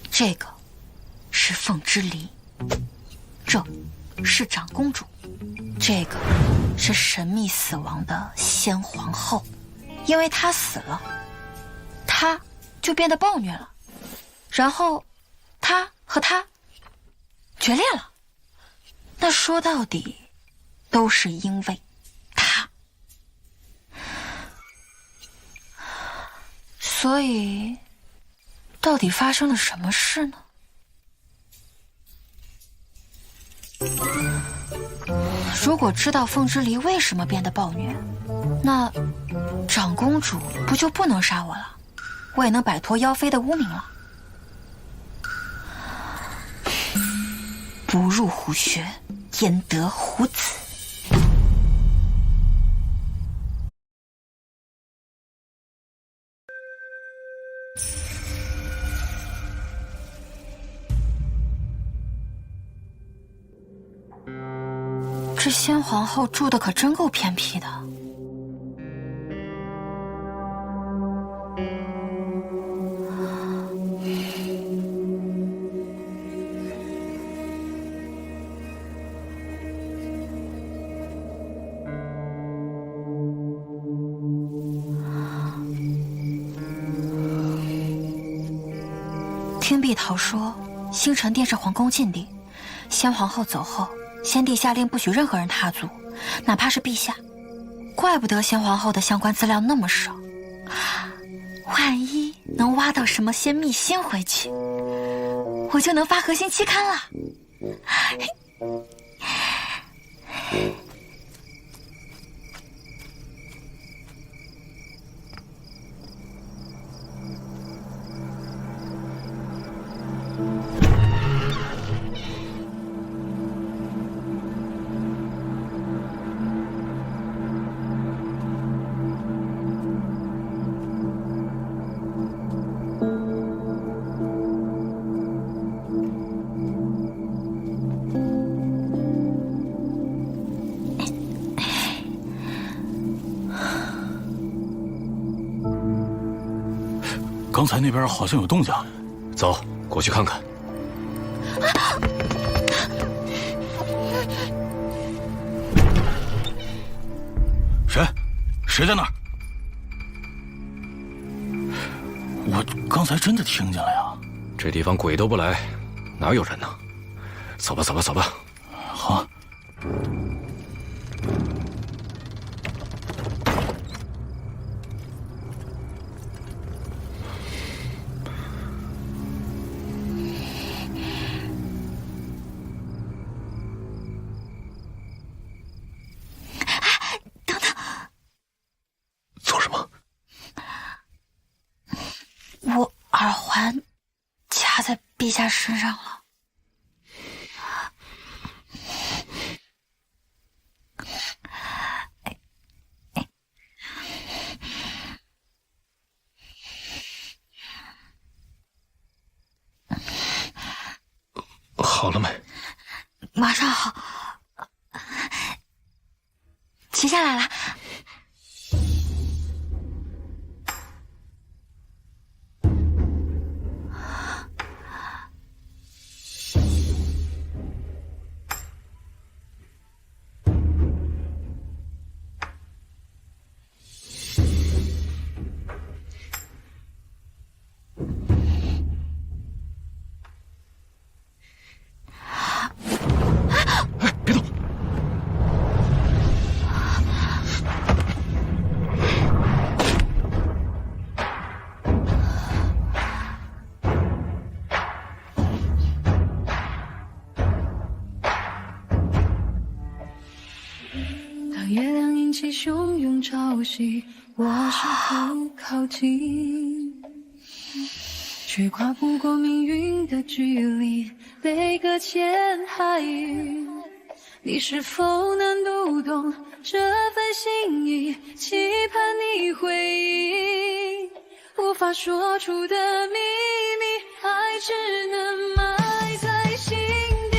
这个是凤之离，这是长公主，这个是神秘死亡的先皇后。因为她死了，她就变得暴虐了，然后她和他决裂了。那说到底，都是因为他。所以，到底发生了什么事呢？如果知道凤之离为什么变得暴虐，那长公主不就不能杀我了？我也能摆脱妖妃的污名了。不入虎穴，焉得虎子？这先皇后住的可真够偏僻的。听碧桃说，星辰殿是皇宫禁地，先皇后走后，先帝下令不许任何人踏足，哪怕是陛下。怪不得先皇后的相关资料那么少，万一能挖到什么仙秘信回去，我就能发核心期刊了。刚才那边好像有动静，走，过去看看。谁在那儿？我刚才真的听见了呀！这地方鬼都不来，哪有人呢？走吧，走吧，走吧。好。我耳环卡在陛下身上了。好了没？马上好。骑下来了。月亮引起汹涌潮汐，我试图靠近，却跨不过命运的距离，被搁浅海域。你是否能读懂这份心意？期盼你回应无法说出的秘密，爱只能埋在心底。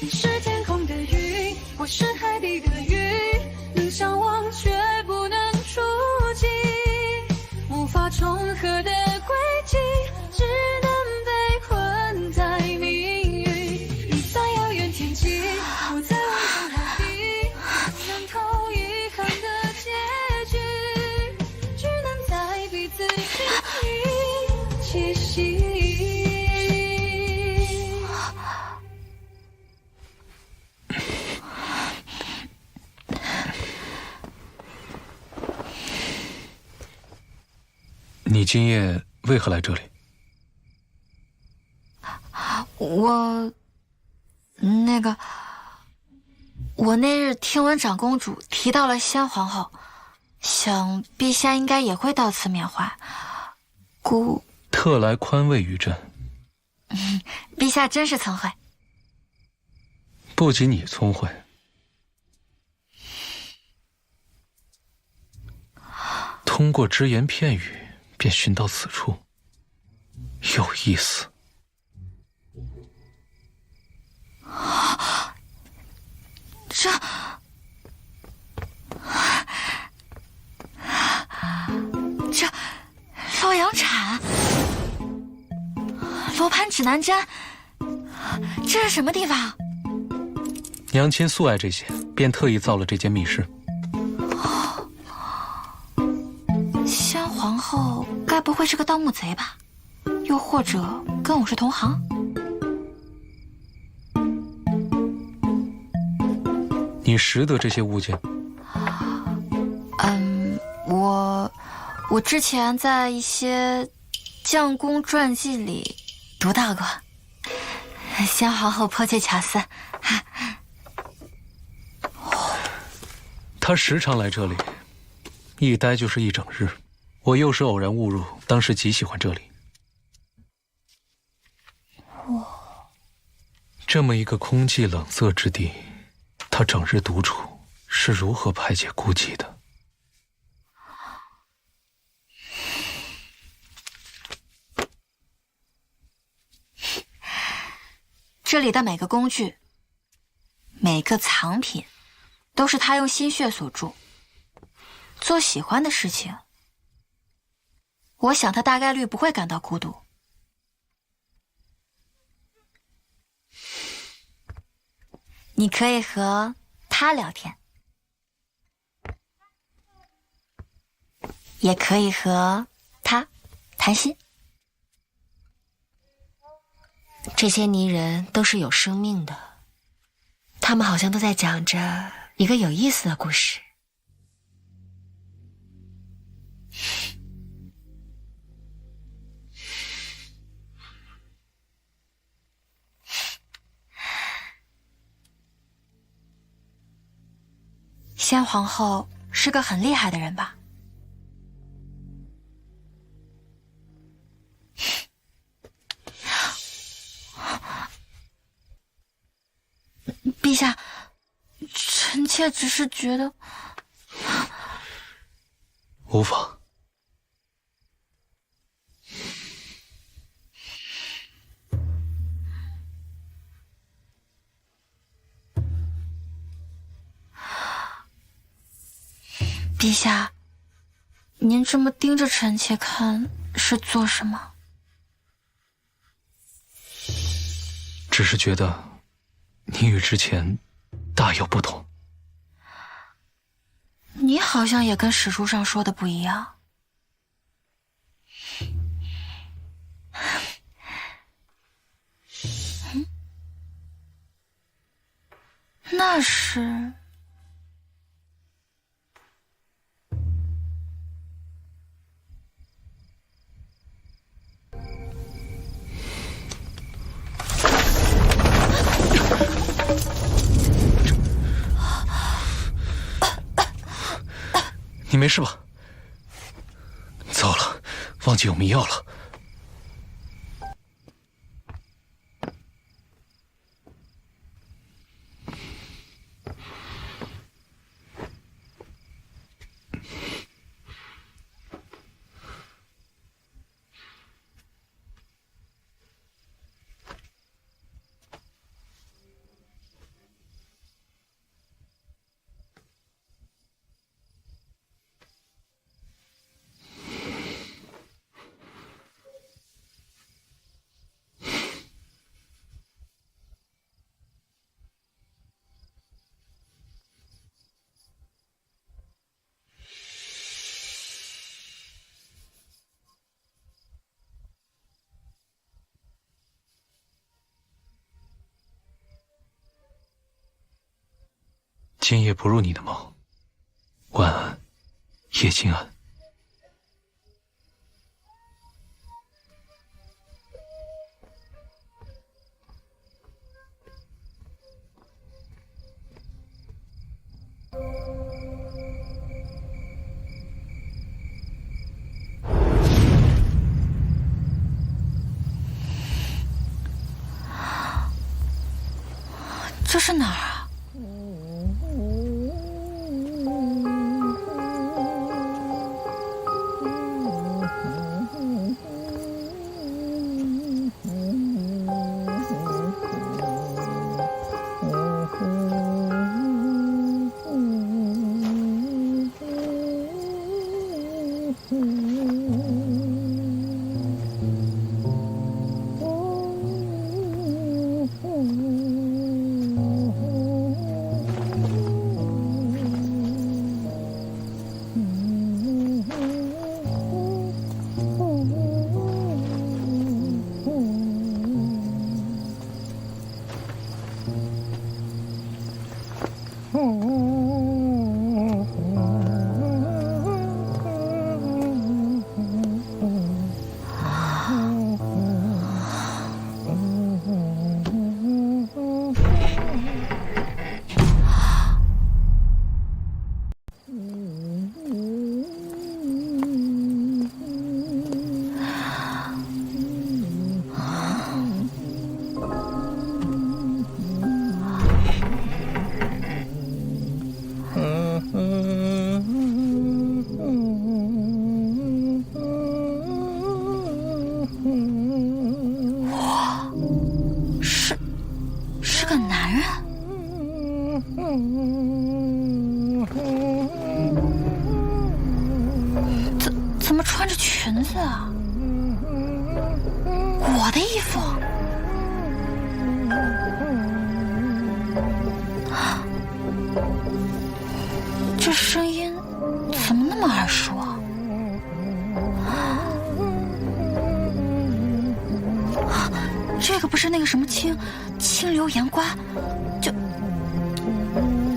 你是天空的云，我是海底的鱼，能相望却不能触及，无法重合的轨迹，只能被困在命运。你在遥远天际，我在望向海底，参透遗憾的结局，只能在彼此心里栖息。你今夜为何来这里？我那日听闻长公主提到了先皇后，想陛下应该也会到此缅怀，故特来宽慰于朕。陛下真是聪慧。不仅你聪慧，通过只言片语便寻到此处，有意思。这洛阳铲、罗盘指南针，这是什么地方？娘亲素爱这些，便特意造了这间密室。先皇后该不会是个盗墓贼吧？又或者跟我是同行？你识得这些物件？我之前在一些将公传记里读到过。先皇后颇具巧思。他时常来这里，一待就是一整日。我又是偶然误入，当时极喜欢这里。这么一个空寂冷色之地，他整日独处，是如何排解孤寂的？这里的每个工具，每个藏品，都是他用心血所铸。做喜欢的事情，我想他大概率不会感到孤独。你可以和他聊天，也可以和他谈心。这些泥人都是有生命的，他们好像都在讲着一个有意思的故事。先皇后是个很厉害的人吧？陛下，臣妾只是觉得无妨。陛下，您这么盯着臣妾看是做什么？只是觉得你与之前大有不同。你好像也跟史书上说的不一样。那是你没事吧？糟了，忘记有迷药了。今夜不入你的梦，晚安，夜静安。这是哪儿啊？怎么穿着裙子啊？我的衣服。这声音怎么那么耳熟啊？这个不是那个什么清流盐瓜，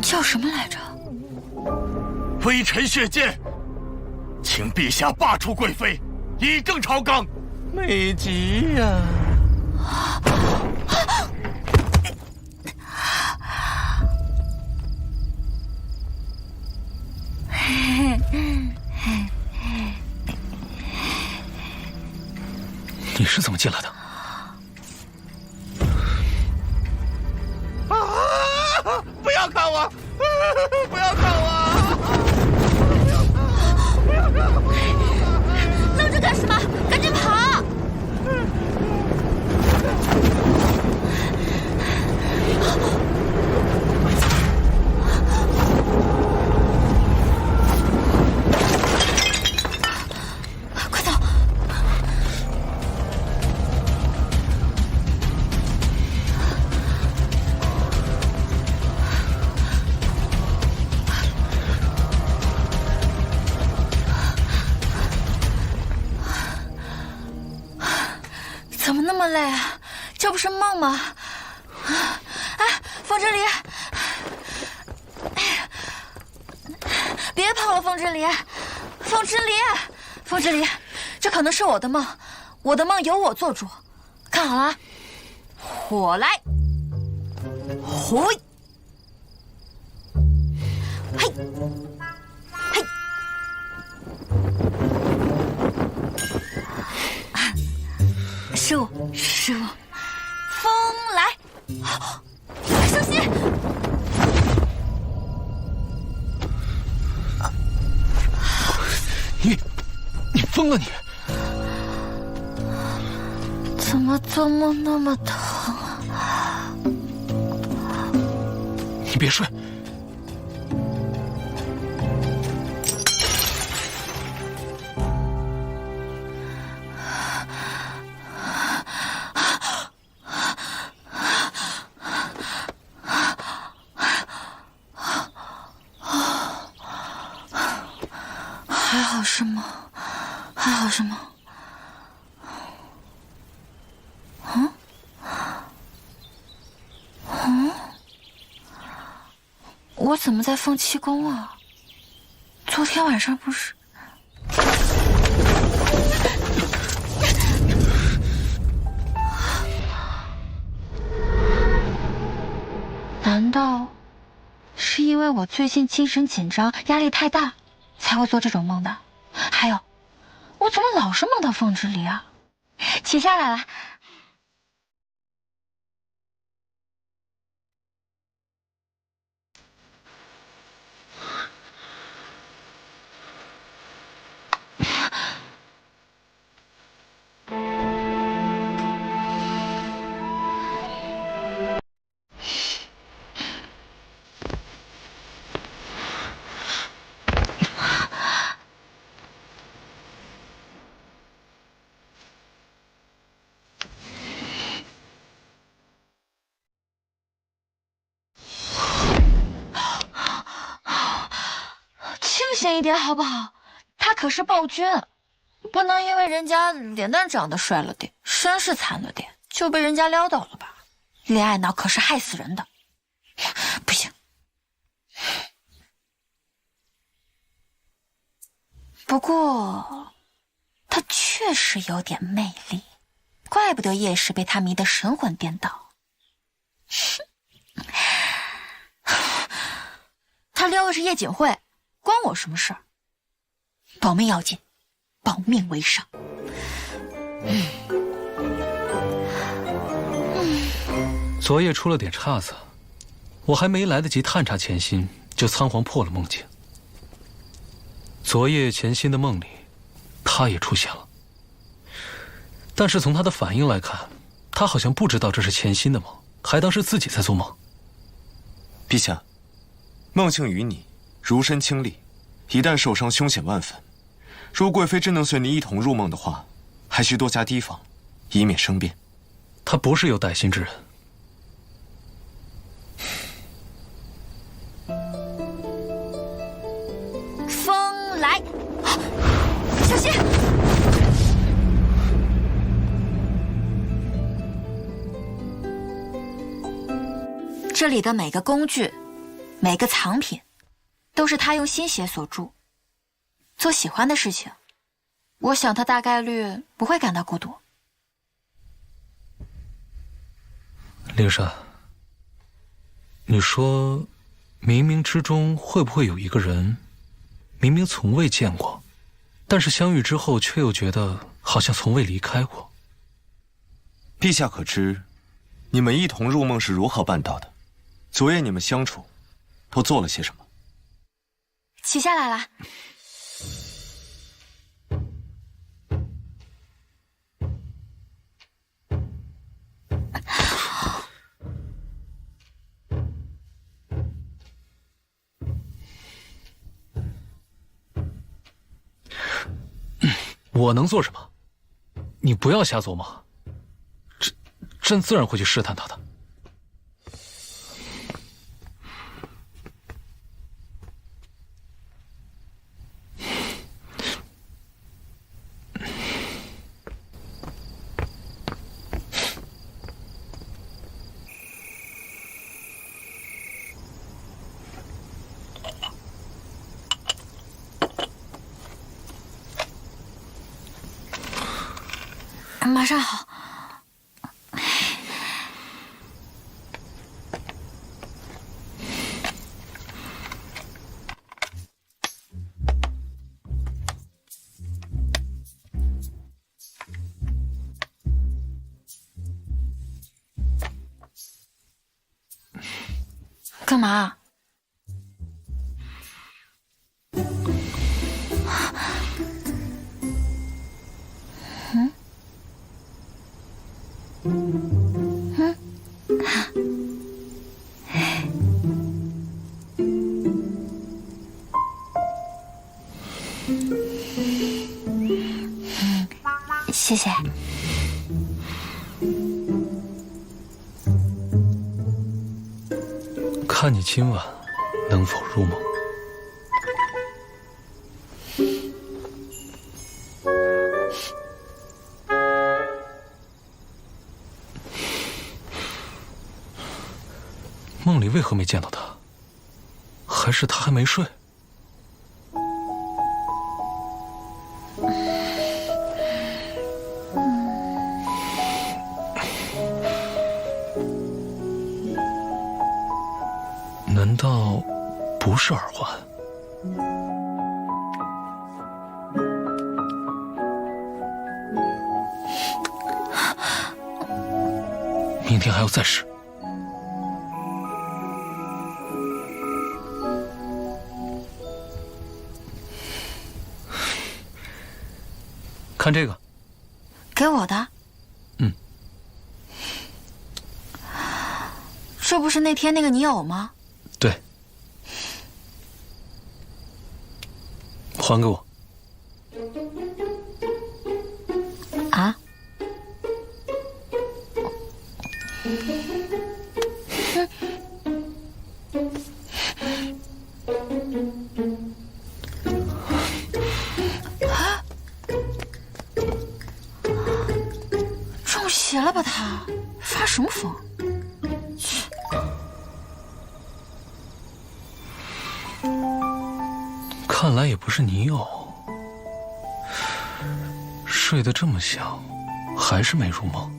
叫什么来着？微臣血剑，请陛下罢黜贵妃，以正朝纲。美极呀！你是怎么进来的？不要看我！不要看我！愣着干什么？赶紧跑！快走！怎么那么累啊？这不是梦吗？哎，风之离，别跑了，风之离，风之离，风之离，这可能是我的梦，我的梦由我做主。看好了，火来，火，嘿，嘿。师傅，师傅，风来，小心！你疯了你！怎么做梦那么疼啊？你别睡。还好是梦，还好是梦。我怎么在凤栖宫啊？昨天晚上不是……难道是因为我最近精神紧张，压力太大，才会做这种梦的？还有，我怎么老是梦到凤之离啊？起下来了。清醒一点好不好？他可是暴君，不能因为人家脸蛋长得帅了点，身世惨了点，就被人家撩到了吧？恋爱脑可是害死人的，不行。不过，他确实有点魅力，怪不得叶氏被他迷得神魂颠倒。他撩的是叶锦惠，关我什么事儿？保命要紧，保命为上。昨夜出了点岔子，我还没来得及探查钱心，就仓皇破了梦境。昨夜钱心的梦里，他也出现了，但是从他的反应来看，他好像不知道这是钱心的梦，还当是自己在做梦。陛下，孟庆与你如身亲历，一旦受伤，凶险万分。如贵妃真能随你一同入梦的话，还需多加提防，以免生变。他不是有歹心之人。风来，小心！这里的每个工具，每个藏品，都是他用心血所铸。做喜欢的事情，我想他大概率不会感到孤独。灵珊，你说，冥冥之中会不会有一个人，明明从未见过，但是相遇之后却又觉得好像从未离开过？陛下可知，你们一同入梦是如何办到的？昨夜你们相处，都做了些什么？起下来了。我能做什么？你不要瞎琢磨。朕自然会去试探他的。马上好。干嘛？谢谢。看你今晚能否入梦。梦里为何没见到他？还是他还没睡？难道不是耳环？明天还要再试。看这个，给我的。这不是那天那个泥偶吗？对。还给我。啊？中邪了吧他？发什么疯？看来也不是泥偶，睡得这么香，还是没入梦。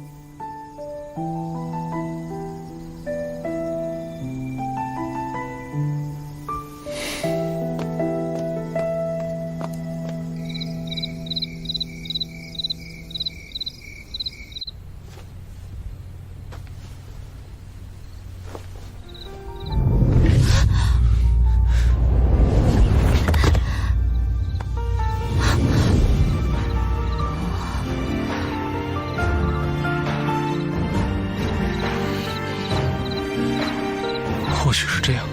或许是这样。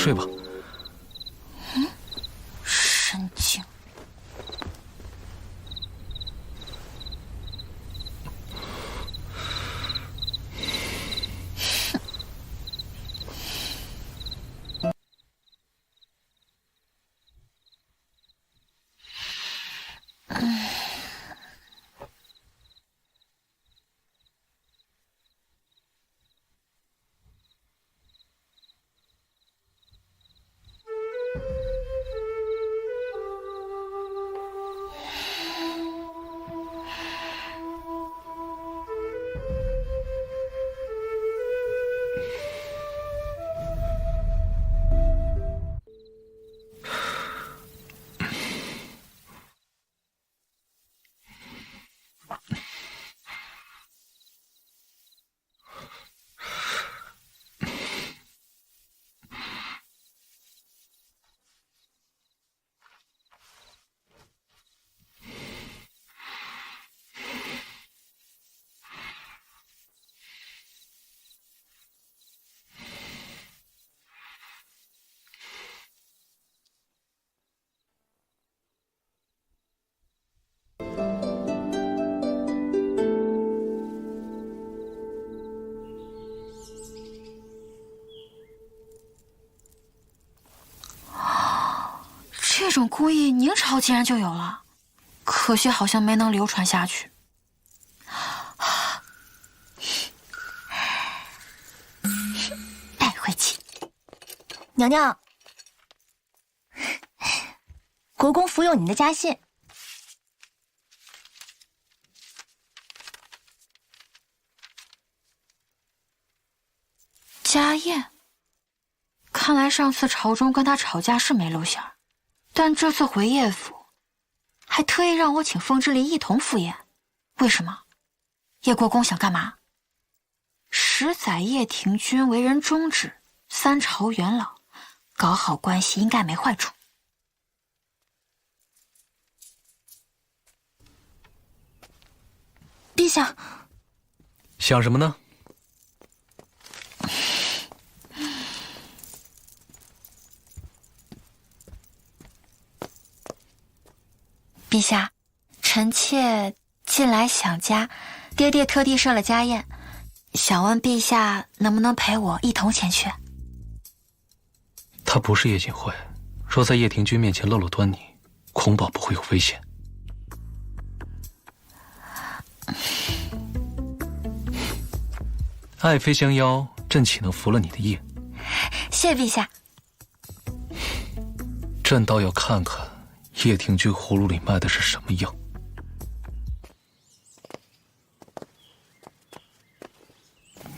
睡吧。神经。这种工艺明朝竟然就有了，可惜好像没能流传下去。带回去。娘娘，国公府有您的家信。家宴，看来上次朝中跟他吵架是没露馅儿。但这次回叶府，还特意让我请风之离一同赴宴，为什么？叶国公想干嘛？10载叶廷君为人忠直，3朝元老，搞好关系应该没坏处。陛下，想什么呢？陛下，臣妾近来想家，爹爹特地设了家宴，想问陛下能不能陪我一同前去？他不是叶锦惠，若在叶廷君面前露露端倪，恐保不会有危险。爱妃相邀，朕岂能服了你的意？谢陛下。朕倒要看看叶廷君葫芦里卖的是什么药。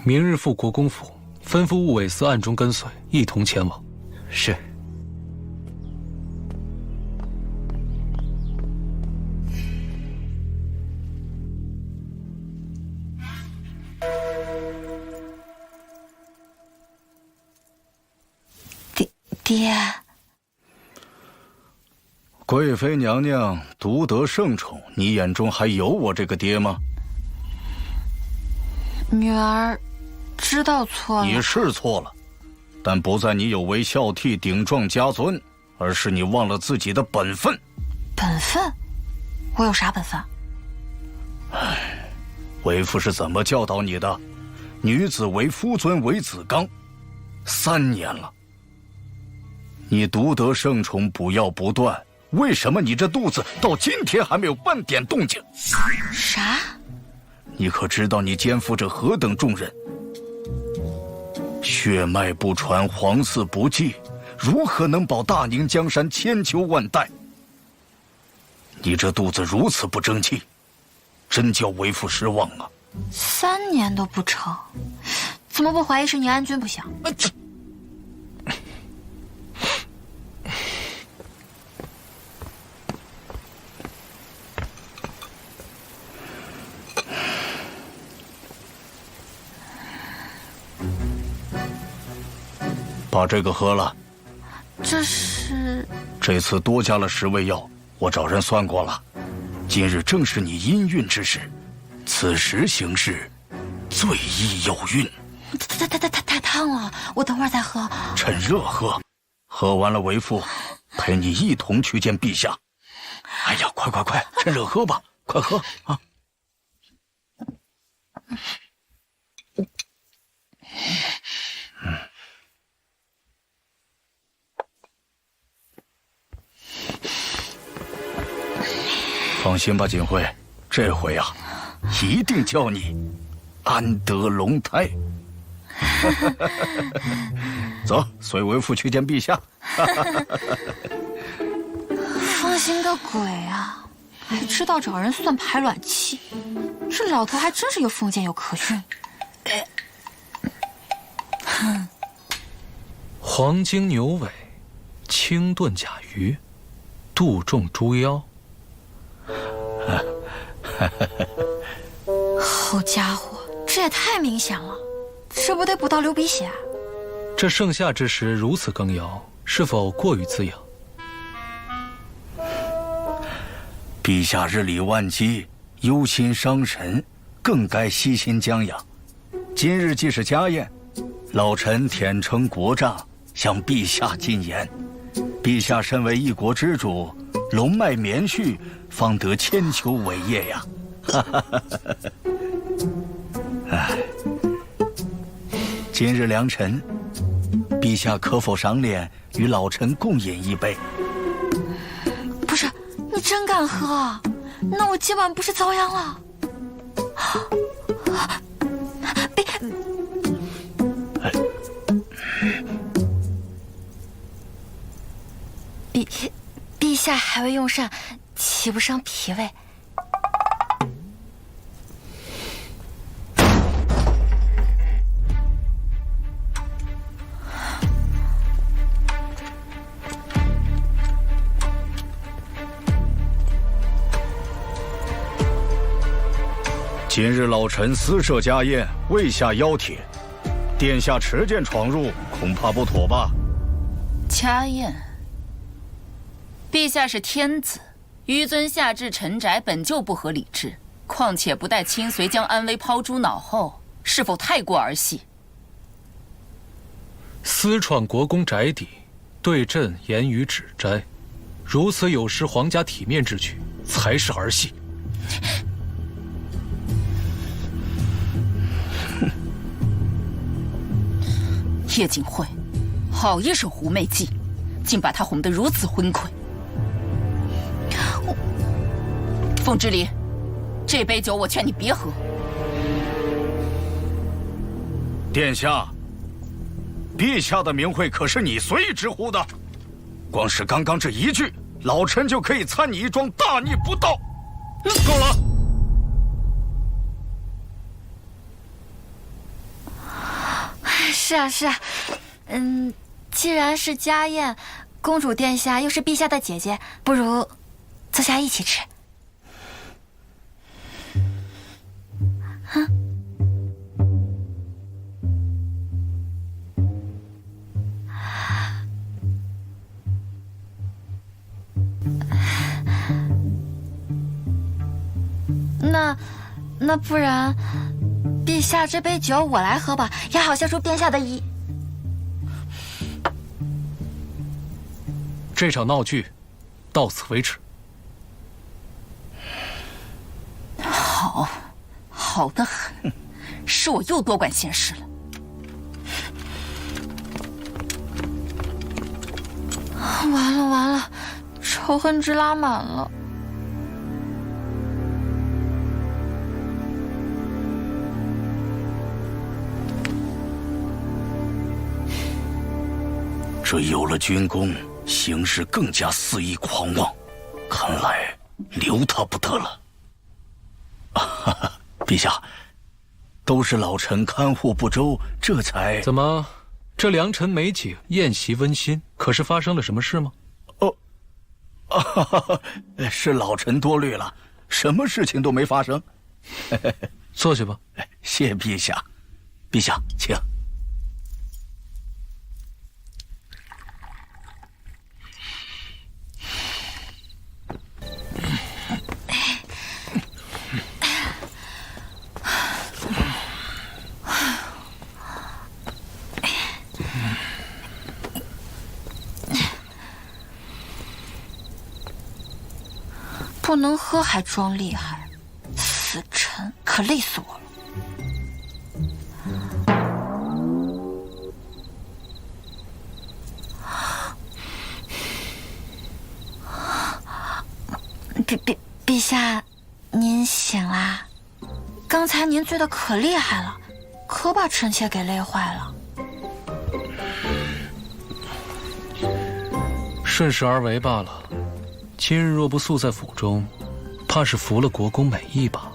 明日赴国公府，吩咐务韦司暗中跟随，一同前往。是。爹，贵妃娘娘独得圣宠，你眼中还有我这个爹吗？女儿知道错了。你是错了，但不在你有违孝悌、顶撞家尊，而是你忘了自己的本分。本分？我有啥本分？为父是怎么教导你的？女子为夫尊，为子纲，3年了。你独得圣宠，不要不断，为什么你这肚子到今天还没有半点动静？啥？你可知道你肩负着何等重任？血脉不传，皇嗣不继，如何能保大宁江山千秋万代？你这肚子如此不争气，真叫为父失望啊！3年都不成，怎么不怀疑是你安君不行？把这个喝了。这是？这次多加了10味药，我找人算过了。今日正是你阴运之时，此时行事，最易有孕。太烫了，我等会儿再喝。趁热喝。喝完了，为父陪你一同去见陛下。哎呀，快，趁热喝吧，快喝啊！放心吧，锦惠，这回啊，一定叫你安得龙胎。走，随为父去见陛下。放心个鬼啊！还知道找人算排卵期，这老头还真是又封建又科学。黄金牛尾，清炖甲鱼，杜仲猪腰。好家伙，这也太明显了，这不得捕到流鼻血啊！这盛夏之时如此羹肴，是否过于滋养？陛下日理万机，忧心伤神，更该悉心将养。今日既是家宴，老臣舔诚国丈，向陛下进言：陛下身为一国之主，龙脉绵续，方得千秋伟业呀！今日良辰，陛下可否赏脸与老臣共饮一杯？不是，你真敢喝啊？那我今晚不是遭殃了？陛下还未用膳，岂不伤脾胃？今日老臣私设家宴，未下邀帖，殿下持剑闯入，恐怕不妥吧？家宴，陛下是天子，纡尊下至臣宅本就不合礼制，况且不待亲随将安危抛诸脑后，是否太过儿戏？私闯国公宅邸，对朕言语指摘，如此有失皇家体面之举，才是儿戏。叶锦惠，好一手狐媚计，竟把他哄得如此昏聩。凤之离，这杯酒我劝你别喝。殿下，陛下的名讳可是你随意直呼的，光是刚刚这一句，老臣就可以参你一桩大逆不道。够了！是啊，既然是家宴，公主殿下又是陛下的姐姐，不如坐下一起吃。那不然，陛下这杯酒我来喝吧，也好消除殿下的疑。这场闹剧，到此为止。好得很，是我又多管闲事了。完了，仇恨值拉满了。这有了军功，行事更加肆意狂妄，看来留他不得了。陛下，都是老臣看护不周，这才……怎么，这良辰美景，宴席温馨，可是发生了什么事吗？是老臣多虑了，什么事情都没发生。坐下吧。谢陛下，陛下请。不能喝还装厉害，死沉可累死我了。陛下，您醒啦？刚才您醉得可厉害了，可把臣妾给累坏了。顺势而为罢了。今日若不宿在府中，怕是服了国公美意吧？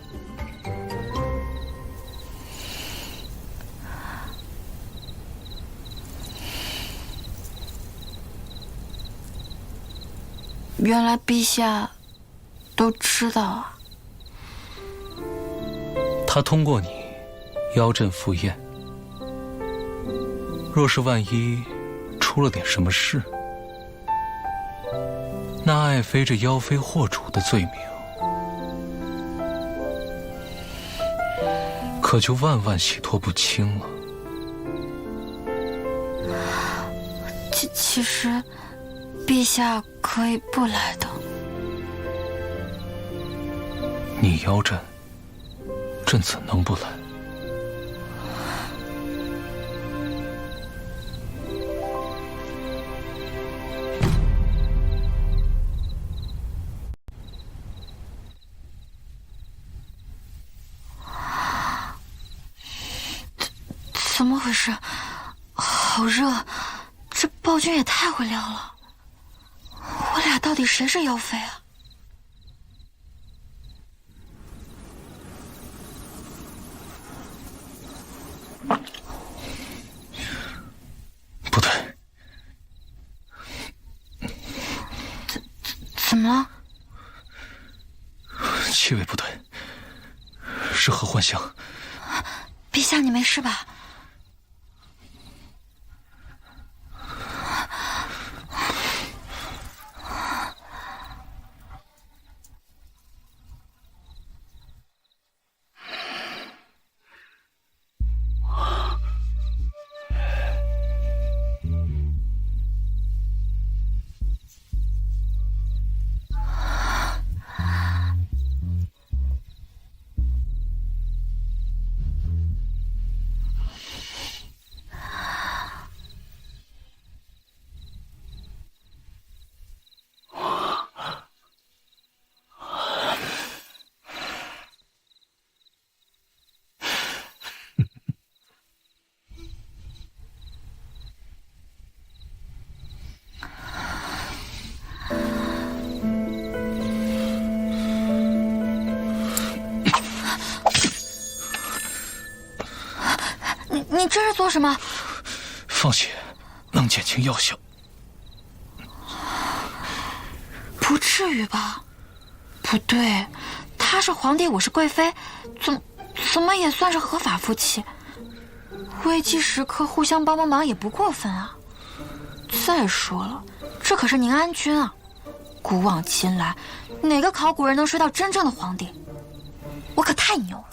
原来陛下都知道啊。他通过你邀朕赴宴，若是万一出了点什么事，那爱妃这妖妃惑主的罪名，可就万万洗脱不清了。其实，陛下可以不来的。你邀朕，朕怎能不来？怎么回事？好热，这暴君也太会撩了。我俩到底谁是妖妃啊？不对，怎么了？气味不对，是合欢香。陛下，你没事吧？你这是做什么？放血，能减轻药效。不至于吧？不对，他是皇帝，我是贵妃，怎么也算是合法夫妻。危机时刻互相帮忙也不过分啊。再说了，这可是宁安君啊，古往今来，哪个考古人能睡到真正的皇帝？我可太牛了。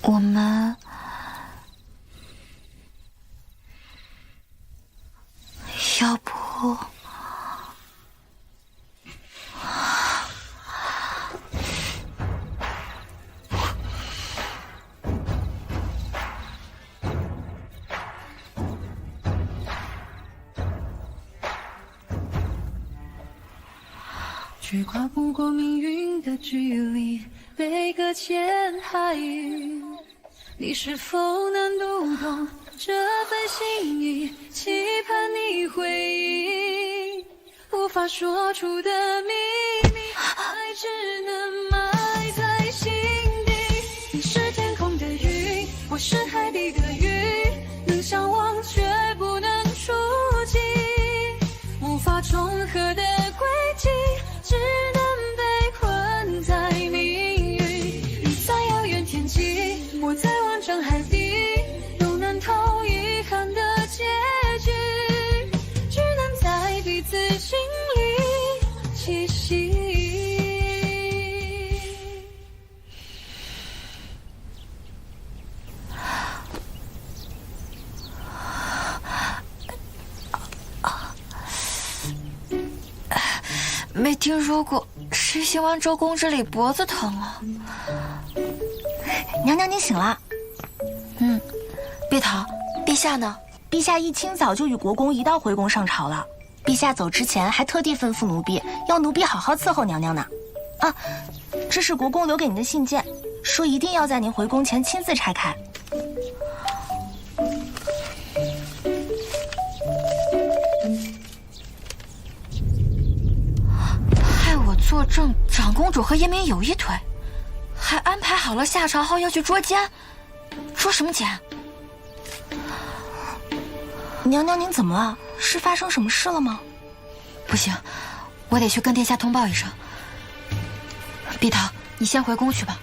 我们要不却跨不过命运的距离，被搁浅海域。你是否能读懂这份心意？期盼你回应无法说出的秘密，爱只能埋在心底。你是天空的云，我是海底的鱼，能相望却不能触及，无法重合的轨迹，只能被困在命运。你在遥远天际，我在万丈海底，都难逃遗憾的结局，只能在彼此心里栖息。没听说过谁行完周公之礼脖子疼啊。娘娘您醒了。碧桃，陛下呢？陛下一清早就与国公一道回宫上朝了。陛下走之前还特地吩咐奴婢，要奴婢好好伺候娘娘呢。啊，这是国公留给您的信件，说一定要在您回宫前亲自拆开。害我作证，长公主和叶明有一腿，还安排好了下朝后要去捉奸，捉什么奸？娘娘您怎么了？是发生什么事了吗？不行，我得去跟殿下通报一声。碧桃，你先回宫去吧。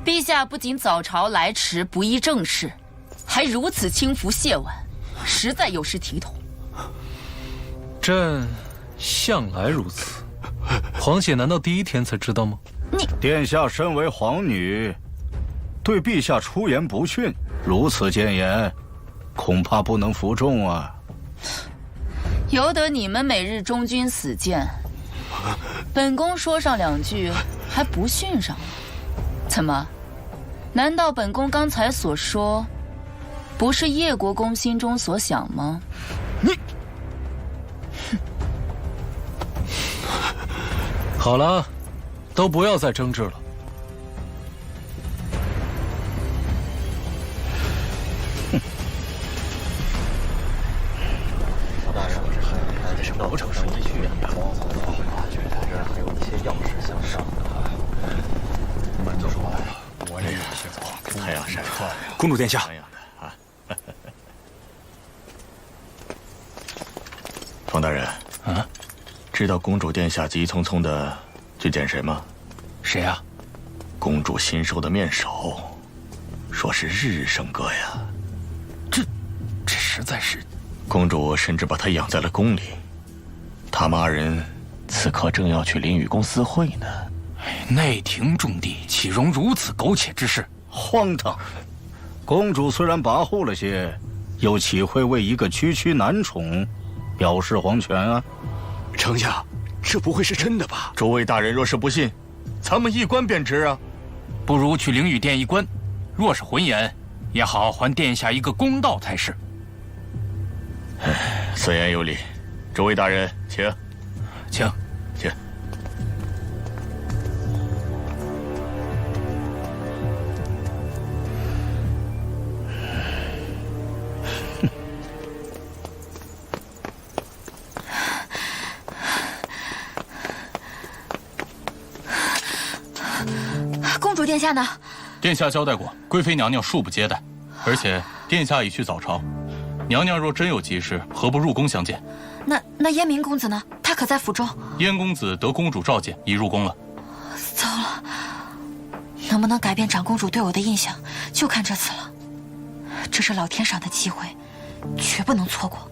陛下不仅早朝来迟，不依正事，还如此轻浮亵玩，实在有失体统。朕向来如此，皇姐难道第一天才知道吗？殿下身为皇女，对陛下出言不逊，如此谏言，恐怕不能服众啊。由得你们每日忠君死谏，本宫说上两句还不逊上了？怎么？难道本宫刚才所说，不是叶国公心中所想吗？你，好了，都不要再争执了。大人，这是某城上一去啊，这还有一些要事相商。慢着说，我也先走，太阳晒快。公主殿下。方大人，啊，知道公主殿下急匆匆的去见谁吗？谁啊？公主新收的面首，说是日升阁呀。这实在是……公主甚至把他养在了宫里，他们二人此刻正要去灵雨宫私会呢。内廷重地，岂容如此苟且之事？荒唐！公主虽然跋扈了些，又岂会为一个区区男宠表示皇权啊？丞相，这不会是真的吧？诸位大人若是不信，咱们一观便知啊。不如去灵雨殿一观，若是浑言，也好还殿下一个公道才是。此言有理，诸位大人，请，请。公主殿下呢？殿下交代过，贵妃娘娘恕不接待，而且殿下已去早朝。娘娘若真有急事，何不入宫相见？那燕明公子呢？他可在府中？燕公子得公主召见，已入宫了。糟了，能不能改变长公主对我的印象，就看这次了。这是老天赏的机会，绝不能错过。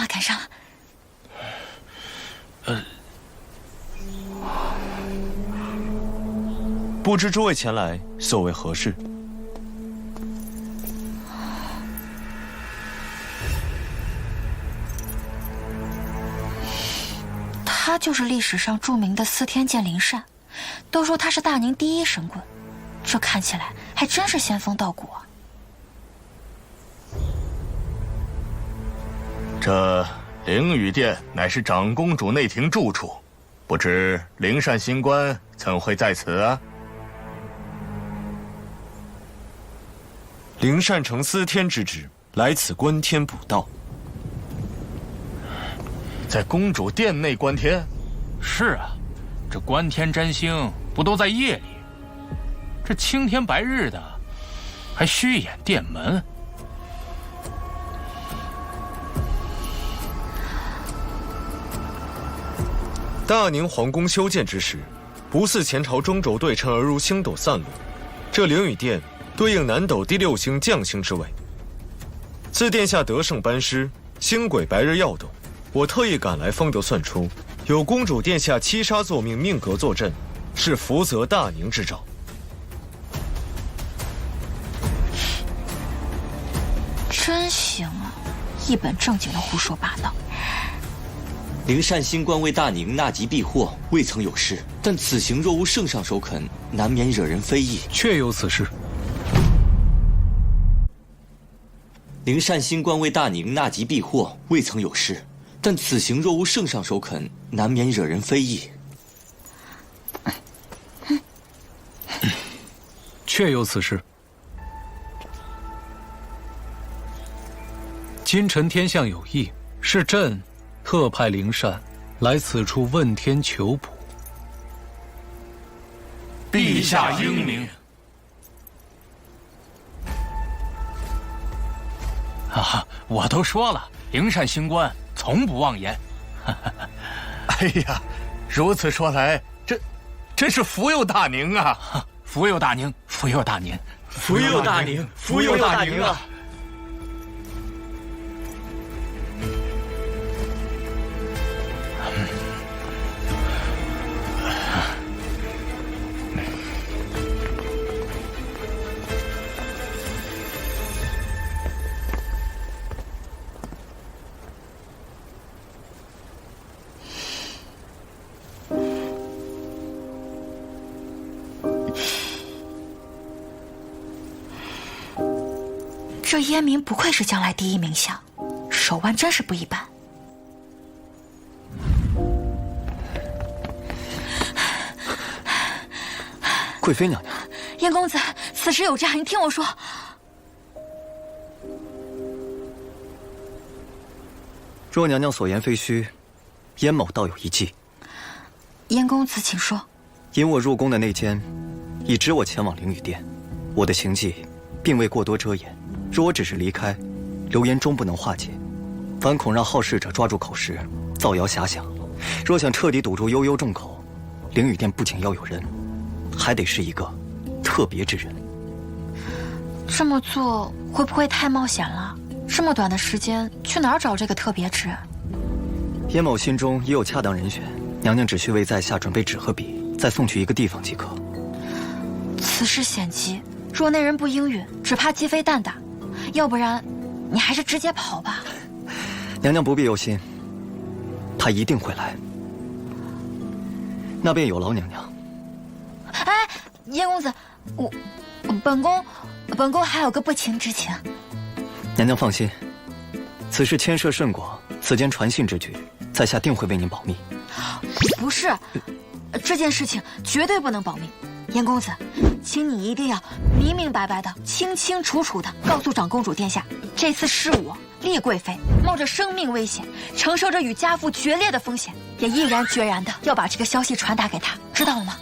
赶上了。不知诸位前来所为何事？他就是历史上著名的司天剑灵善，都说他是大宁第一神棍，这看起来还真是仙风道骨啊。这灵雨殿乃是长公主内廷住处，不知灵善新官怎会在此啊？灵善承司天之职，来此观天补道。在公主殿内观天？是啊，这观天占星不都在夜里？这青天白日的，还虚掩殿门。大宁皇宫修建之时，不似前朝中轴对称而如星斗散落，这灵雨殿对应南斗第6星将星之位。自殿下得胜班师，星轨白日耀动，我特意赶来方得算出，有公主殿下七杀坐命，命格坐镇，是福泽大宁之兆。真行啊，一本正经的胡说八道。灵善新官为大宁纳吉避祸，未曾有事。但此行若无圣上首肯，难免惹人非议。确有此事。灵善新官为大宁纳吉避祸，未曾有事。但此行若无圣上首肯，难免惹人非议。确有此事。今臣天象有异，是朕特派灵善来此处问天求卜。陛下英明。啊，我都说了，灵善新官从不妄言。哎呀，如此说来，真是福佑大宁啊！福佑大宁，福佑大宁，福佑大宁，福佑大宁啊！这燕明不愧是将来第一名相，手腕真是不一般。贵妃娘娘，燕公子，此时有诈，你听我说。若娘娘所言非虚，燕某倒有一计。燕公子，请说。因我入宫的内奸，已知我前往灵雨殿，我的行迹并未过多遮掩。若我只是离开，流言终不能化解，反恐让好事者抓住口实，造谣遐想。若想彻底堵住悠悠众口，灵雨殿不仅要有人，还得是一个特别之人。这么做会不会太冒险了？这么短的时间，去哪儿找这个特别之人？燕某心中已有恰当人选，娘娘只需为在下准备纸和笔，再送去一个地方即可。此事险急，若那人不应允，只怕鸡飞蛋打。要不然，你还是直接跑吧。娘娘不必忧心，他一定会来。那便有劳娘娘。哎，燕公子，本宫还有个不情之请。娘娘放心，此事牵涉甚广，此间传信之举，在下定会为您保密。不是，这件事情绝对不能保密。燕公子，请你一定要明明白白的、清清楚楚的告诉长公主殿下，这次是我厉贵妃冒着生命危险，承受着与家父决裂的风险，也毅然决然的要把这个消息传达给他，知道了吗？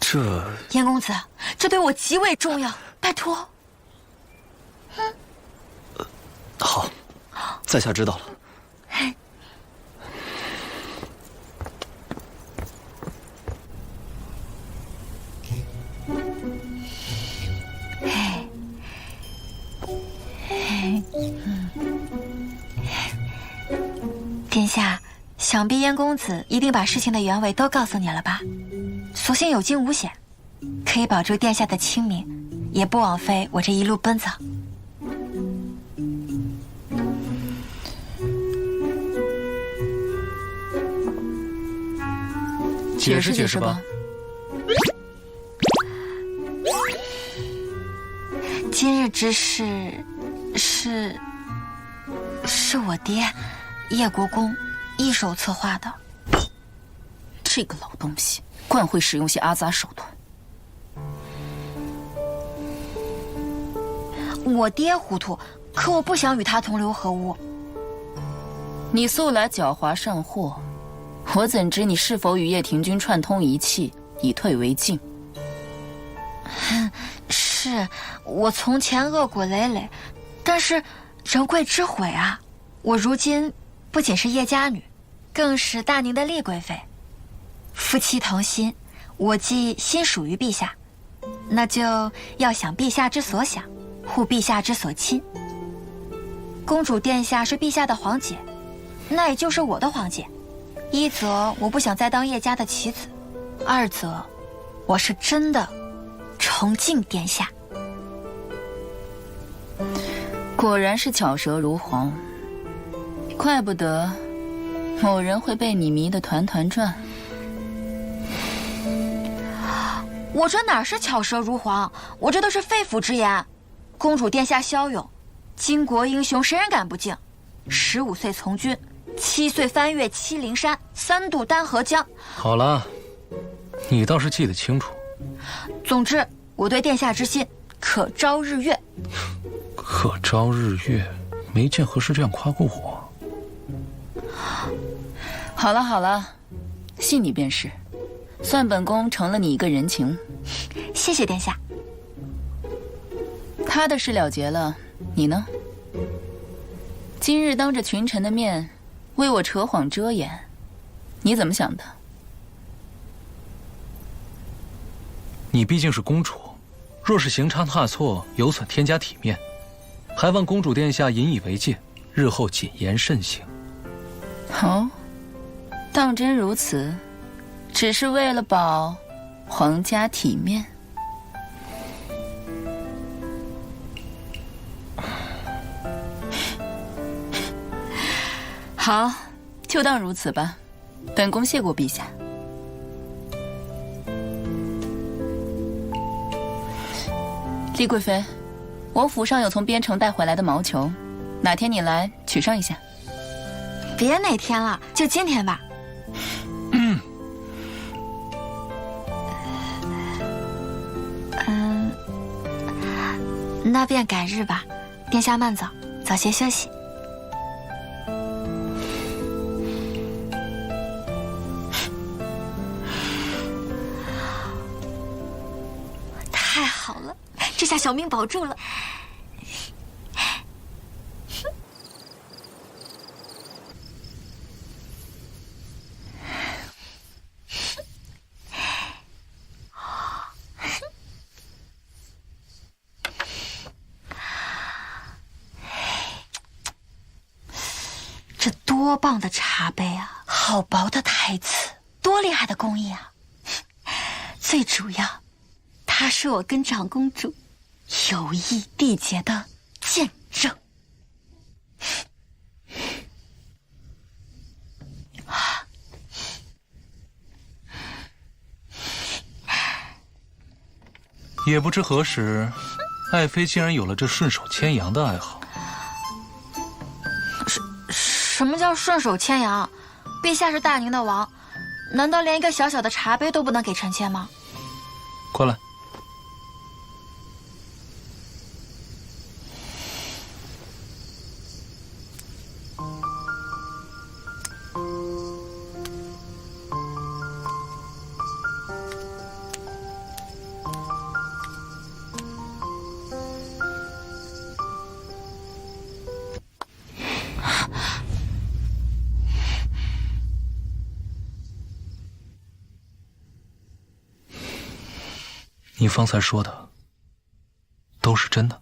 这……燕公子，这对我极为重要，拜托。好，在下知道了。想必燕公子一定把事情的原委都告诉你了吧？所幸有惊无险，可以保住殿下的清明，也不枉费我这一路奔走。解释解释吧。今日之事是我爹叶国公一手策划的。这个老东西惯会使用些阿杂手段。我爹糊涂，可我不想与他同流合污。你素来狡猾善祸，我怎知你是否与叶廷钧串通一气，以退为进？是我从前恶果累累，但是人贵知悔啊！我如今不仅是叶家女，更是大宁的丽贵妃，夫妻同心，我既心属于陛下，那就要想陛下之所想，护陛下之所亲。公主殿下是陛下的皇姐，那也就是我的皇姐。一则我不想再当叶家的棋子，二则我是真的崇敬殿下。果然是巧舌如簧，怪不得某人会被你迷得团团转。我这哪是巧舌如簧，我这都是肺腑之言。公主殿下骁勇，巾帼英雄谁人敢不敬？15岁从军，7岁翻越七灵山，3渡丹河江。好了，你倒是记得清楚。总之，我对殿下之心可昭日月。可昭日月，没见何时这样夸过我。好了好了，信你便是，算本宫成了你一个人情。谢谢殿下。他的事了结了，你呢？今日当着群臣的面为我扯谎遮掩，你怎么想的？你毕竟是公主，若是行差踏错，有损天家体面，还望公主殿下引以为戒，日后谨言慎行。哦，当真如此？只是为了保皇家体面？好，就当如此吧。本宫谢过陛下。丽贵妃，我府上有从边城带回来的毛球，哪天你来取上一下？别哪天了，就今天吧。那便改日吧。殿下慢走，早些休息。太好了，这下小命保住了。这多棒的茶杯啊，好薄的台词，多厉害的工艺啊！最主要，它是我跟长公主友谊缔结的见证。也不知何时，爱妃竟然有了这顺手牵羊的爱好。什么叫顺手牵羊？陛下是大宁的王，难道连一个小小的茶杯都不能给臣妾吗？快来。你方才说的都是真的？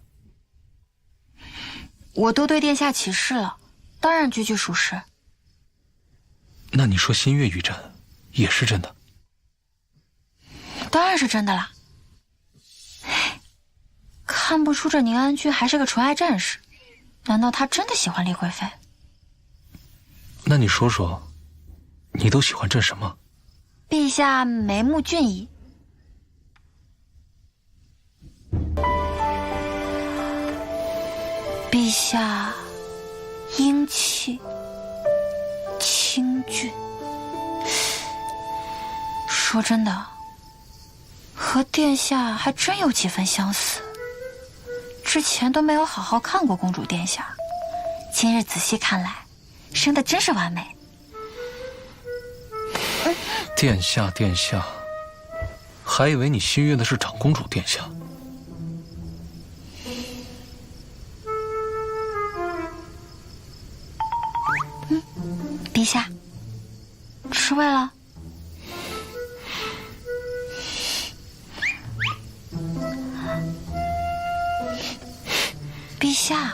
我都对殿下起誓了，当然句句属实。那你说新月玉阵也是真的？当然是真的啦。看不出这宁安居还是个纯爱战士，难道他真的喜欢丽贵妃？那你说说，你都喜欢朕什么？陛下眉目俊逸，陛下英气清俊。说真的，和殿下还真有几分相似。之前都没有好好看过公主殿下，今日仔细看来，生的真是完美。殿下，殿下，还以为你心悦的是长公主殿下。陛下，吃味了。陛下，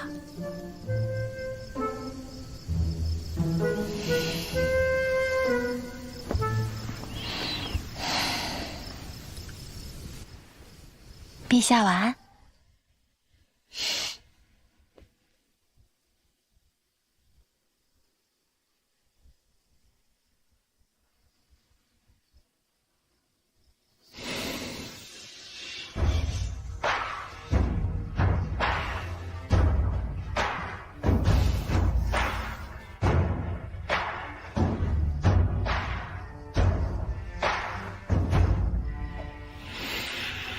陛下晚安。